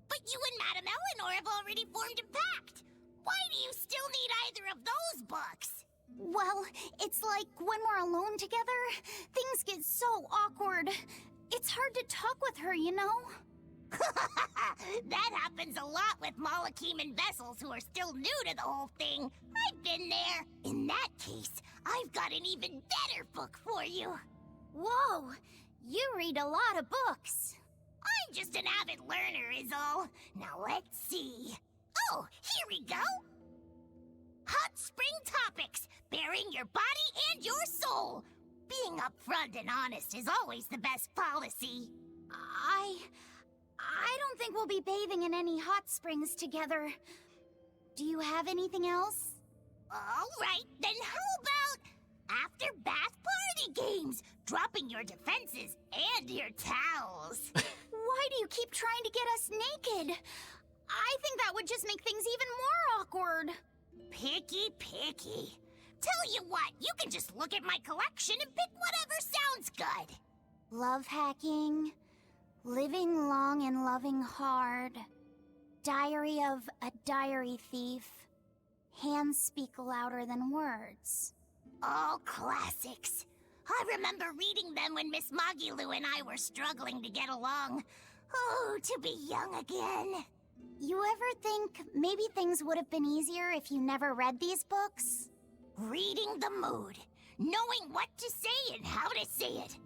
But you and Madame Eleanor have already formed a pact. Why do you still need either of those books? Well, it's like when we're alone together, things get so awkward. It's hard to talk with her, you know? That happens a lot with Malachiman vessels who are still new to the whole thing. I've been there. In that case, I've got an even better book for you. Whoa, you read a lot of books. I'm just an avid learner is all. Now let's see. Oh, here we go. Hot Spring Topics, bearing your body and your soul. Being upfront and honest is always the best policy. I don't think we'll be bathing in any hot springs together. Do you have anything else? All right, then how about after bath party games, dropping your defenses and your towels? Why do you keep trying to get us naked? I think that would just make things even more awkward. Picky. Tell you what, you can just look at my collection and pick whatever sounds good. Love hacking, living long and loving hard, diary of a diary thief, hands speak louder than words. All classics. I remember reading them when Miss Magilu and I were struggling to get along. Oh, to be young again. You ever think maybe things would have been easier if you never read these books? Reading the mood, knowing what to say and how to say it.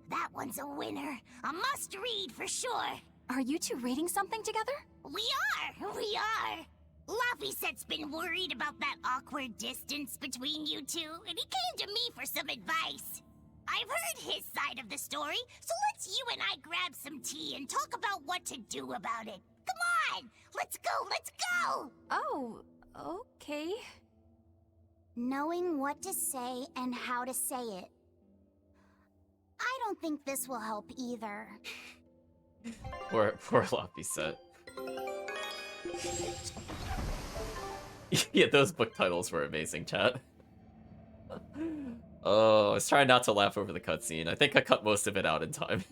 That one's a winner. A must-read for sure. Are you two reading something together? We are. Laphicet's been worried about that awkward distance between you two, and he came to me for some advice. I've heard his side of the story, so let's you and I grab some tea and talk about what to do about it. Come on! Let's go! Oh, okay. Knowing what to say and how to say it. I don't think this will help either. Poor Laphicet. Yeah, those book titles were amazing, chat. Oh, I was trying not to laugh over the cutscene. I think I cut most of it out in time.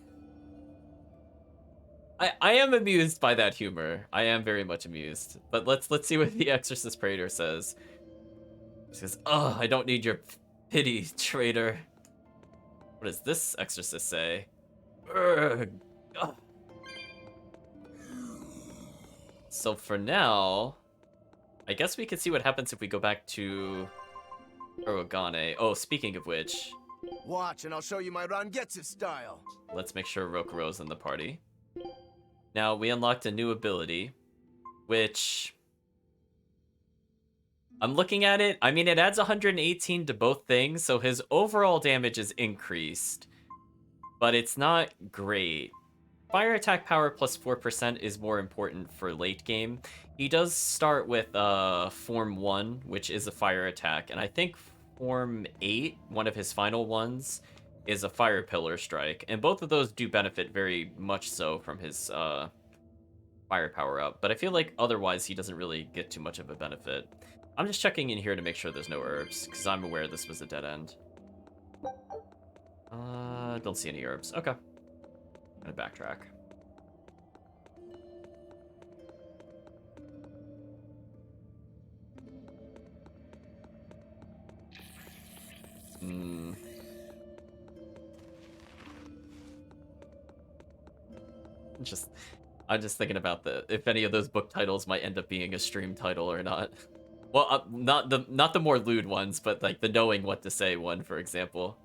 I am amused by that humor. I am very much amused. But let's see what the Exorcist Praetor says. He says, "Oh, I don't need your pity, traitor." What does this Exorcist say? Urgh. Ugh. So for now, I guess we can see what happens if we go back to Kurogane. Oh, speaking of which, Watch and I'll show you my Rangetsu style. let's make sure Rokuro's in the party. Now, we unlocked a new ability, which... I'm looking at it. I mean, it adds 118 to both things, so his overall damage is increased. But it's not great. Fire attack power plus 4% is more important for late game. He does start with Form 1, which is a fire attack, and I think Form 8, one of his final ones, is a Fire Pillar Strike, and both of those do benefit very much so from his fire power up, but I feel like otherwise he doesn't really get too much of a benefit. I'm just checking in here to make sure there's no herbs, because I'm aware this was a dead end. Don't see any herbs. Okay. Gonna backtrack. I'm just thinking about if any of those book titles might end up being a stream title or not. Well, not the more lewd ones, but like the knowing what to say one, for example.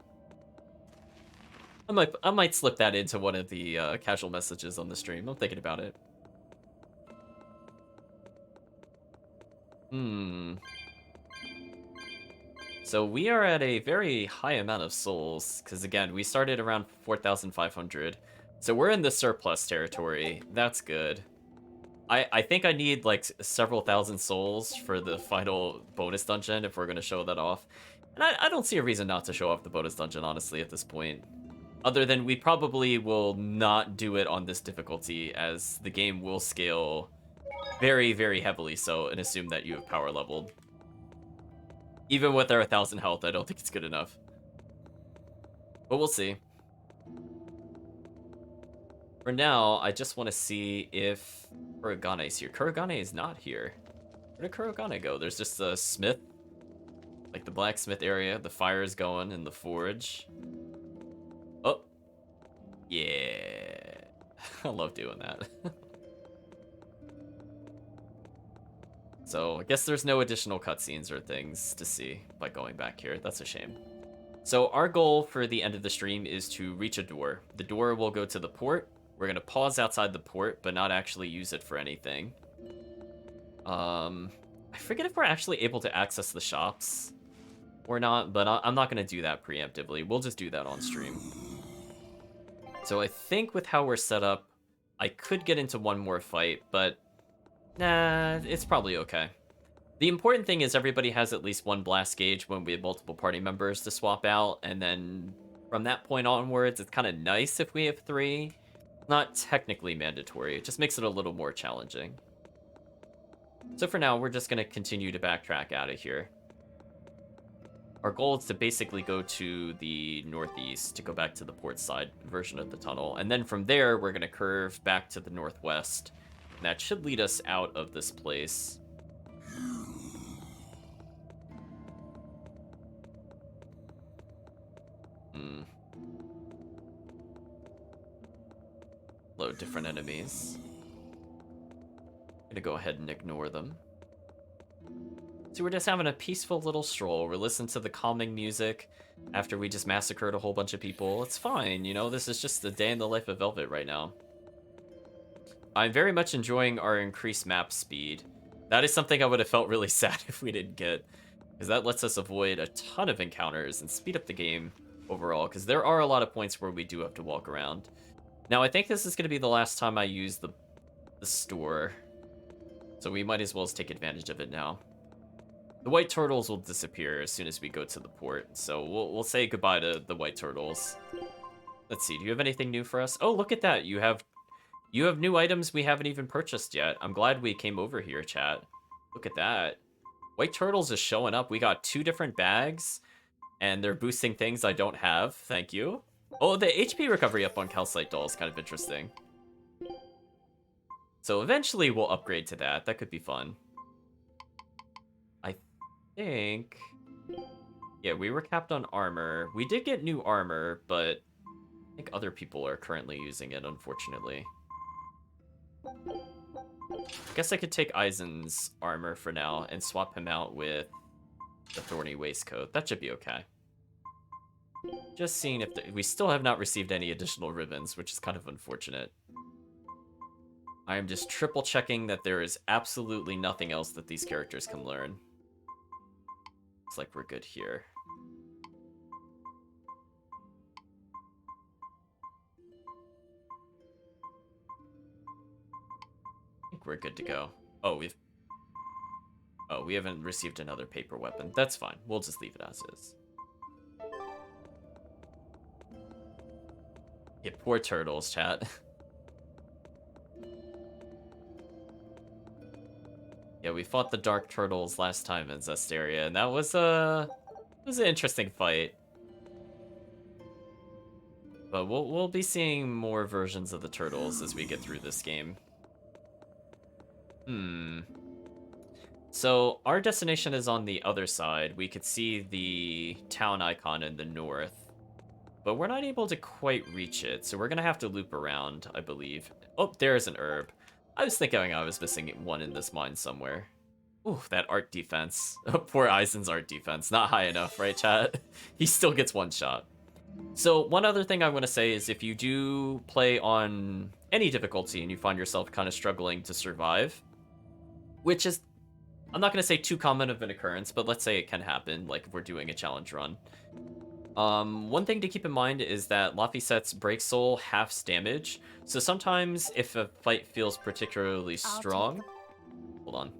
I might slip that into one of the casual messages on the stream. I'm thinking about it. So we are at a very high amount of souls, because again, we started around 4,500. So we're in the surplus territory. That's good. I think I need like several thousand souls for the final bonus dungeon if we're going to show that off. And I don't see a reason not to show off the bonus dungeon, honestly, at this point. Other than we probably will not do it on this difficulty, as the game will scale very, very heavily so, and assume that you have power leveled. Even with our 1,000 health, I don't think it's good enough. But we'll see. For now, I just want to see if Kurogane is here. Kurogane is not here. Where did Kurogane go? There's just a smith. Like the blacksmith area. The fire is going in the forge. Oh. Yeah. I love doing that. So I guess there's no additional cutscenes or things to see by going back here. That's a shame. So our goal for the end of the stream is to reach a door. The door will go to the port. We're going to pause outside the port, but not actually use it for anything. I forget if we're actually able to access the shops or not, but I'm not going to do that preemptively. We'll just do that on stream. So I think with how we're set up, I could get into one more fight, but nah, it's probably okay. The important thing is everybody has at least one blast gauge when we have multiple party members to swap out, and then from that point onwards, it's kind of nice if we have 3. Not technically mandatory, it just makes it a little more challenging. So for now, we're just going to continue to backtrack out of here. Our goal is to basically go to the northeast to go back to the port side version of the tunnel, and then from there, we're going to curve back to the northwest. And that should lead us out of this place. Load different enemies. I'm gonna go ahead and ignore them. So we're just having a peaceful little stroll. We're listening to the calming music after we just massacred a whole bunch of people. It's fine, you know, this is just a day in the life of Velvet right now. I'm very much enjoying our increased map speed. That is something I would have felt really sad if we didn't get, because that lets us avoid a ton of encounters and speed up the game overall, because there are a lot of points where we do have to walk around. Now, I think this is going to be the last time I use the store, so we might as well take advantage of it now. The white turtles will disappear as soon as we go to the port, so we'll say goodbye to the white turtles. Let's see, do you have anything new for us? Oh, look at that, you have new items we haven't even purchased yet. I'm glad we came over here, chat. Look at that. White turtles is showing up. We got 2 different bags. And they're boosting things I don't have. Thank you. Oh, the HP recovery up on Calcite Doll is kind of interesting. So eventually we'll upgrade to that. That could be fun. I think... Yeah, we were capped on armor. We did get new armor, but I think other people are currently using it, unfortunately. I guess I could take Eisen's armor for now and swap him out with the Thorny Waistcoat. That should be okay. Just seeing if we still have not received any additional ribbons, which is kind of unfortunate. I am just triple checking that there is absolutely nothing else that these characters can learn. Looks like we're good here. I think we're good to go. Oh, we haven't received another paper weapon. That's fine. We'll just leave it as is. Yeah, poor turtles, chat. Yeah, we fought the Dark Turtles last time in Zesteria, and that was an interesting fight. But we'll be seeing more versions of the turtles as we get through this game. So our destination is on the other side. We could see the town icon in the north, but we're not able to quite reach it, so we're gonna have to loop around, I believe. Oh, there's an herb. I was thinking I was missing one in this mine somewhere. Ooh, that art defense. Poor Eisen's art defense. Not high enough, right, chat? He still gets one shot. So one other thing I want to say is if you do play on any difficulty and you find yourself kind of struggling to survive, which is, I'm not going to say too common of an occurrence, but let's say it can happen, like if we're doing a challenge run. One thing to keep in mind is that Laphicet's Break Soul halves damage, so sometimes if a fight feels particularly strong... Hold on.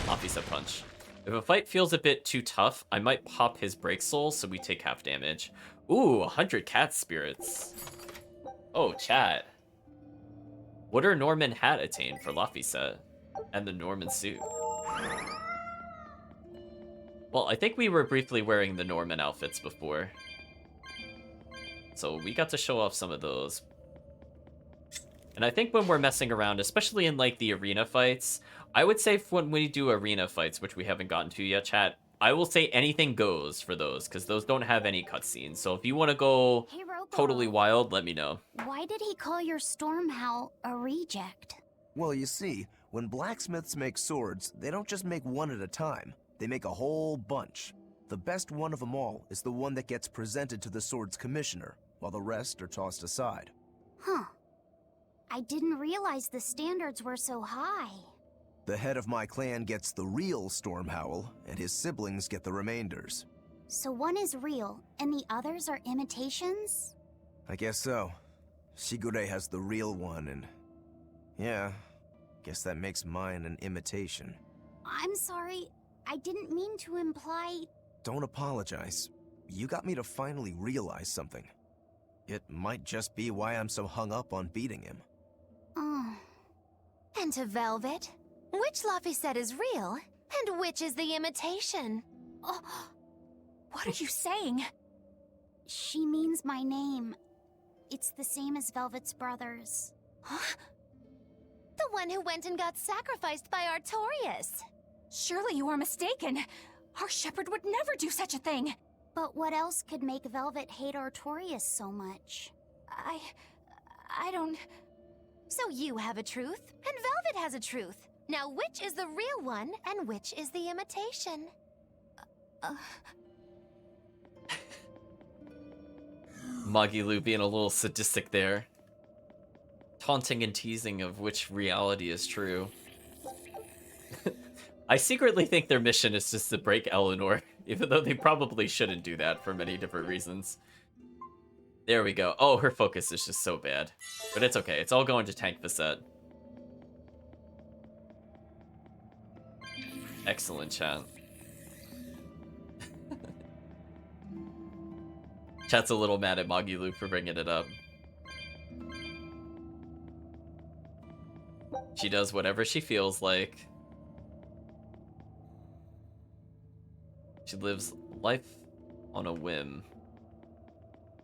Laphicet punch. If a fight feels a bit too tough, I might pop his Break Soul so we take half damage. Ooh, 100 cat spirits. Oh, chat. What are Norman hat attain for Laphicet? And the Norman suit? Well, I think we were briefly wearing the Norman outfits before. So we got to show off some of those. And I think when we're messing around, especially in like the arena fights, I would say when we do arena fights, which we haven't gotten to yet, chat, I will say anything goes for those, because those don't have any cutscenes. So if you want to go totally wild, let me know. Why did he call your Storm Howl a reject? Well, you see, when blacksmiths make swords, they don't just make one at a time. They make a whole bunch. The best one of them all is the one that gets presented to the sword's commissioner, while the rest are tossed aside. Huh. I didn't realize the standards were so high. The head of my clan gets the real Storm Howl, and his siblings get the remainders. So one is real, and the others are imitations? I guess so. Shigure has the real one, and... yeah, guess that makes mine an imitation. I'm sorry, I didn't mean to imply... Don't apologize. You got me to finally realize something. It might just be why I'm so hung up on beating him. Oh. And to Velvet, which Laphicet is real, and which is the imitation? Oh, what are you saying? She means my name. It's the same as Velvet's brothers. Huh? The one who went and got sacrificed by Artorias. Surely you are mistaken. Our shepherd would never do such a thing. But what else could make Velvet hate Artorias so much? I don't... So you have a truth, and Velvet has a truth. Now which is the real one, and which is the imitation? Magilu being a little sadistic there. Taunting and teasing of which reality is true. I secretly think their mission is just to break Eleanor, even though they probably shouldn't do that for many different reasons. There we go. Oh, her focus is just so bad. But it's okay. It's all going to tank Facet. Excellent, chat. Chat's a little mad at Magilu for bringing it up. She does whatever she feels like. She lives life on a whim.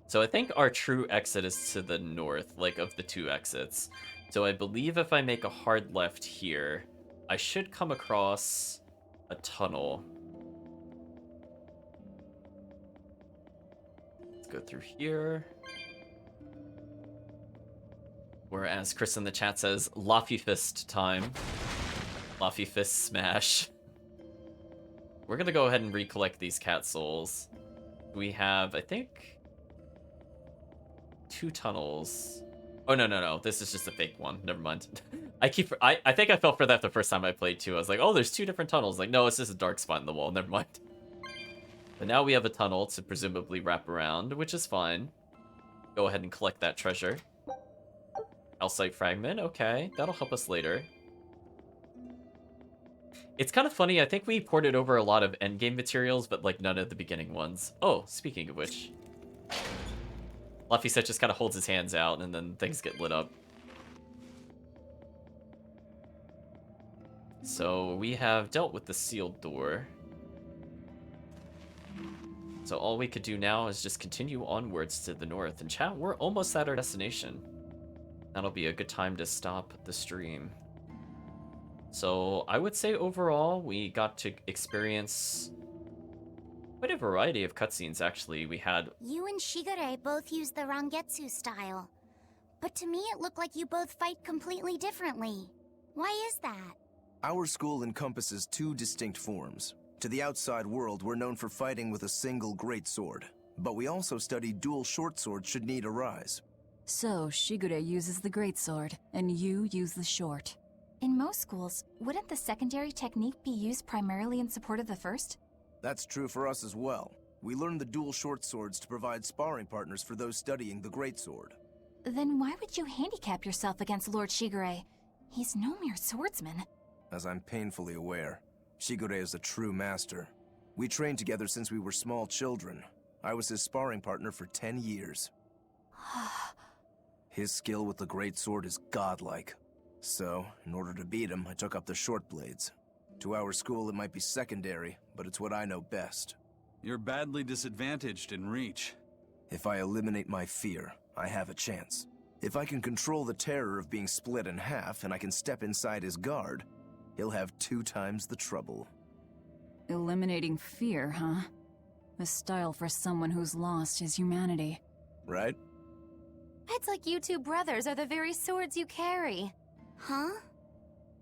So I think our true exit is to the north, like of the two exits. So I believe if I make a hard left here, I should come across a tunnel. Let's go through here. Whereas Chris in the chat says, Laffy Fist time. Laffy Fist smash. We're gonna go ahead and recollect these cat souls. We have, I think, 2 tunnels. Oh, no. This is just a fake one. Never mind. I think I fell for that the first time I played too. I was like, oh, there's 2 different tunnels. Like, no, it's just a dark spot in the wall. Never mind. But now we have a tunnel to presumably wrap around, which is fine. Go ahead and collect that treasure. Calcite fragment. Okay, that'll help us later. It's kind of funny. I think we ported over a lot of endgame materials, but like none of the beginning ones. Oh, speaking of which. Luffy set just kind of holds his hands out and then things get lit up. So we have dealt with the sealed door. So all we could do now is just continue onwards to the north. And chat, we're almost at our destination. That'll be a good time to stop the stream. So I would say overall, we got to experience quite a variety of cutscenes, actually. We had... You and Shigure both use the Rangetsu style. But to me, it looked like you both fight completely differently. Why is that? Our school encompasses 2 distinct forms. To the outside world, we're known for fighting with a single greatsword. But we also study dual short swords should need arise. So, Shigure uses the greatsword, and you use the short. In most schools, wouldn't the secondary technique be used primarily in support of the first? That's true for us as well. We learn the dual short swords to provide sparring partners for those studying the greatsword. Then why would you handicap yourself against Lord Shigure? He's no mere swordsman. As I'm painfully aware, Shigure is a true master. We trained together since we were small children. I was his sparring partner for 10 years. His skill with the greatsword is godlike. So, in order to beat him, I took up the short blades. To our school, it might be secondary, but it's what I know best. You're badly disadvantaged in reach. If I eliminate my fear, I have a chance. If I can control the terror of being split in half and I can step inside his guard, he'll have 2 times the trouble. Eliminating fear, huh? A style for someone who's lost his humanity. Right? It's like you 2 brothers are the very swords you carry. Huh?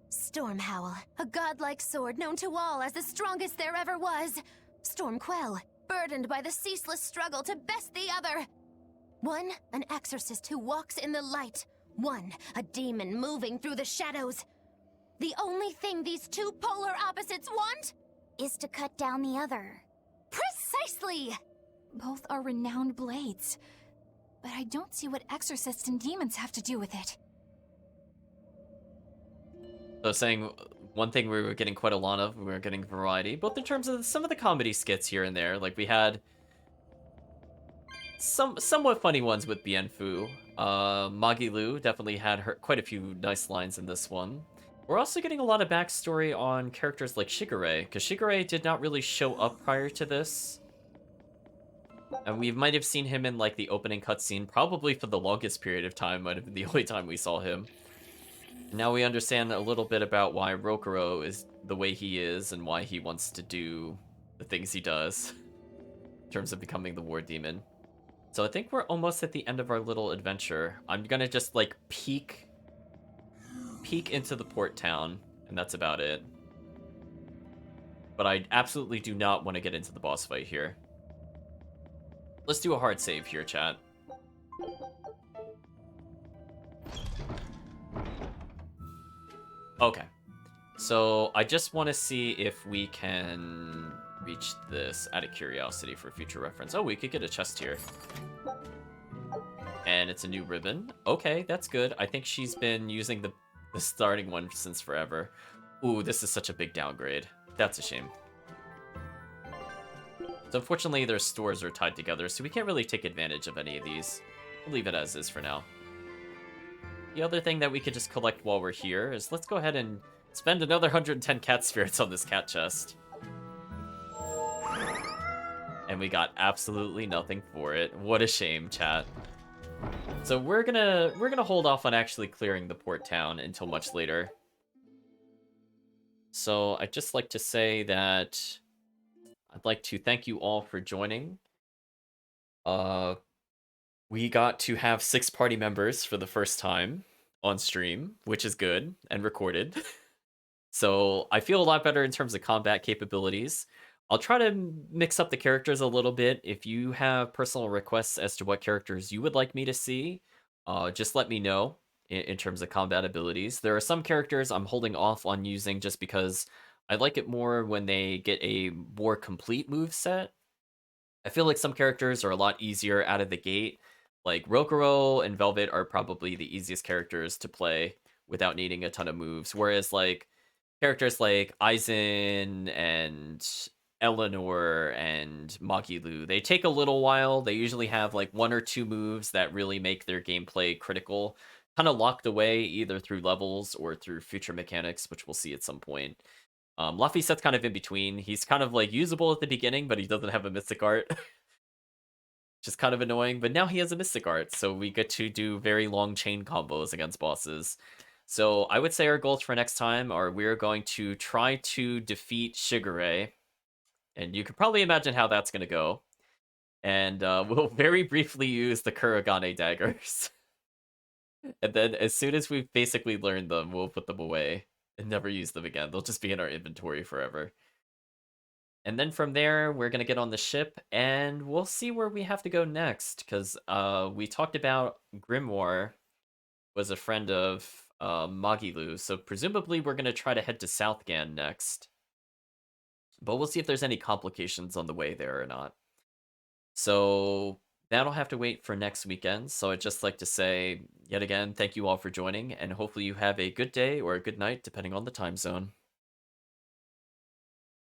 Stormhowl, a godlike sword known to all as the strongest there ever was. Stormquell, burdened by the ceaseless struggle to best the other. One, an exorcist who walks in the light. One, a demon moving through the shadows. The only thing these 2 polar opposites want is to cut down the other. Precisely! Both are renowned blades. But I don't see what exorcists and demons have to do with it. So saying one thing we were getting quite a lot of, we were getting variety, both in terms of some of the comedy skits here and there. Like we had some somewhat funny ones with Bienfu. Magilu definitely had quite a few nice lines in this one. We're also getting a lot of backstory on characters like Shigure, because Shigure did not really show up prior to this. And we might have seen him in like the opening cutscene, probably for the longest period of time, might have been the only time we saw him. Now we understand a little bit about why Rokuro is the way he is and why he wants to do the things he does in terms of becoming the war demon. So I think we're almost at the end of our little adventure. I'm gonna just like peek into the port town, and that's about it. But I absolutely do not want to get into the boss fight here. Let's do a hard save here, chat. Okay. So I just want to see if we can reach this out of curiosity for future reference. Oh, we could get a chest here. And it's a new ribbon. Okay, that's good. I think she's been using the starting one since forever. Ooh, this is such a big downgrade. That's a shame. So unfortunately, their stores are tied together, so we can't really take advantage of any of these. We'll leave it as is for now. The other thing that we could just collect while we're here is let's go ahead and spend another 110 cat spirits on this cat chest. And we got absolutely nothing for it. What a shame, chat. So we're gonna hold off on actually clearing the port town until much later. So I'd just like to say that I'd like to thank you all for joining. We got to have 6 party members for the first time on stream, which is good, and recorded. So I feel a lot better in terms of combat capabilities. I'll try to mix up the characters a little bit. If you have personal requests as to what characters you would like me to see, just let me know in terms of combat abilities. There are some characters I'm holding off on using just because I like it more when they get a more complete move set. I feel like some characters are a lot easier out of the gate. Like Rokuro and Velvet are probably the easiest characters to play without needing a ton of moves. Whereas like characters like Aizen and Eleanor and Magilu, they take a little while. They usually have like 1 or 2 moves that really make their gameplay critical, kind of locked away either through levels or through future mechanics, which we'll see at some point. Lafisette's kind of in between. He's kind of like usable at the beginning, but he doesn't have a Mystic Art. Which is kind of annoying, but now he has a Mystic Art, so we get to do very long chain combos against bosses. So I would say our goals for next time are we're going to try to defeat Shigure, and you can probably imagine how that's going to go. And we'll very briefly use the Kurogane daggers. And then as soon as we've basically learned them, we'll put them away and never use them again. They'll just be in our inventory forever. And then from there, we're going to get on the ship, and we'll see where we have to go next, because we talked about Grimoire was a friend of Magilu, so presumably we're going to try to head to Southgan next. But we'll see if there's any complications on the way there or not. So that'll have to wait for next weekend, so I'd just like to say, yet again, thank you all for joining, and hopefully you have a good day or a good night, depending on the time zone.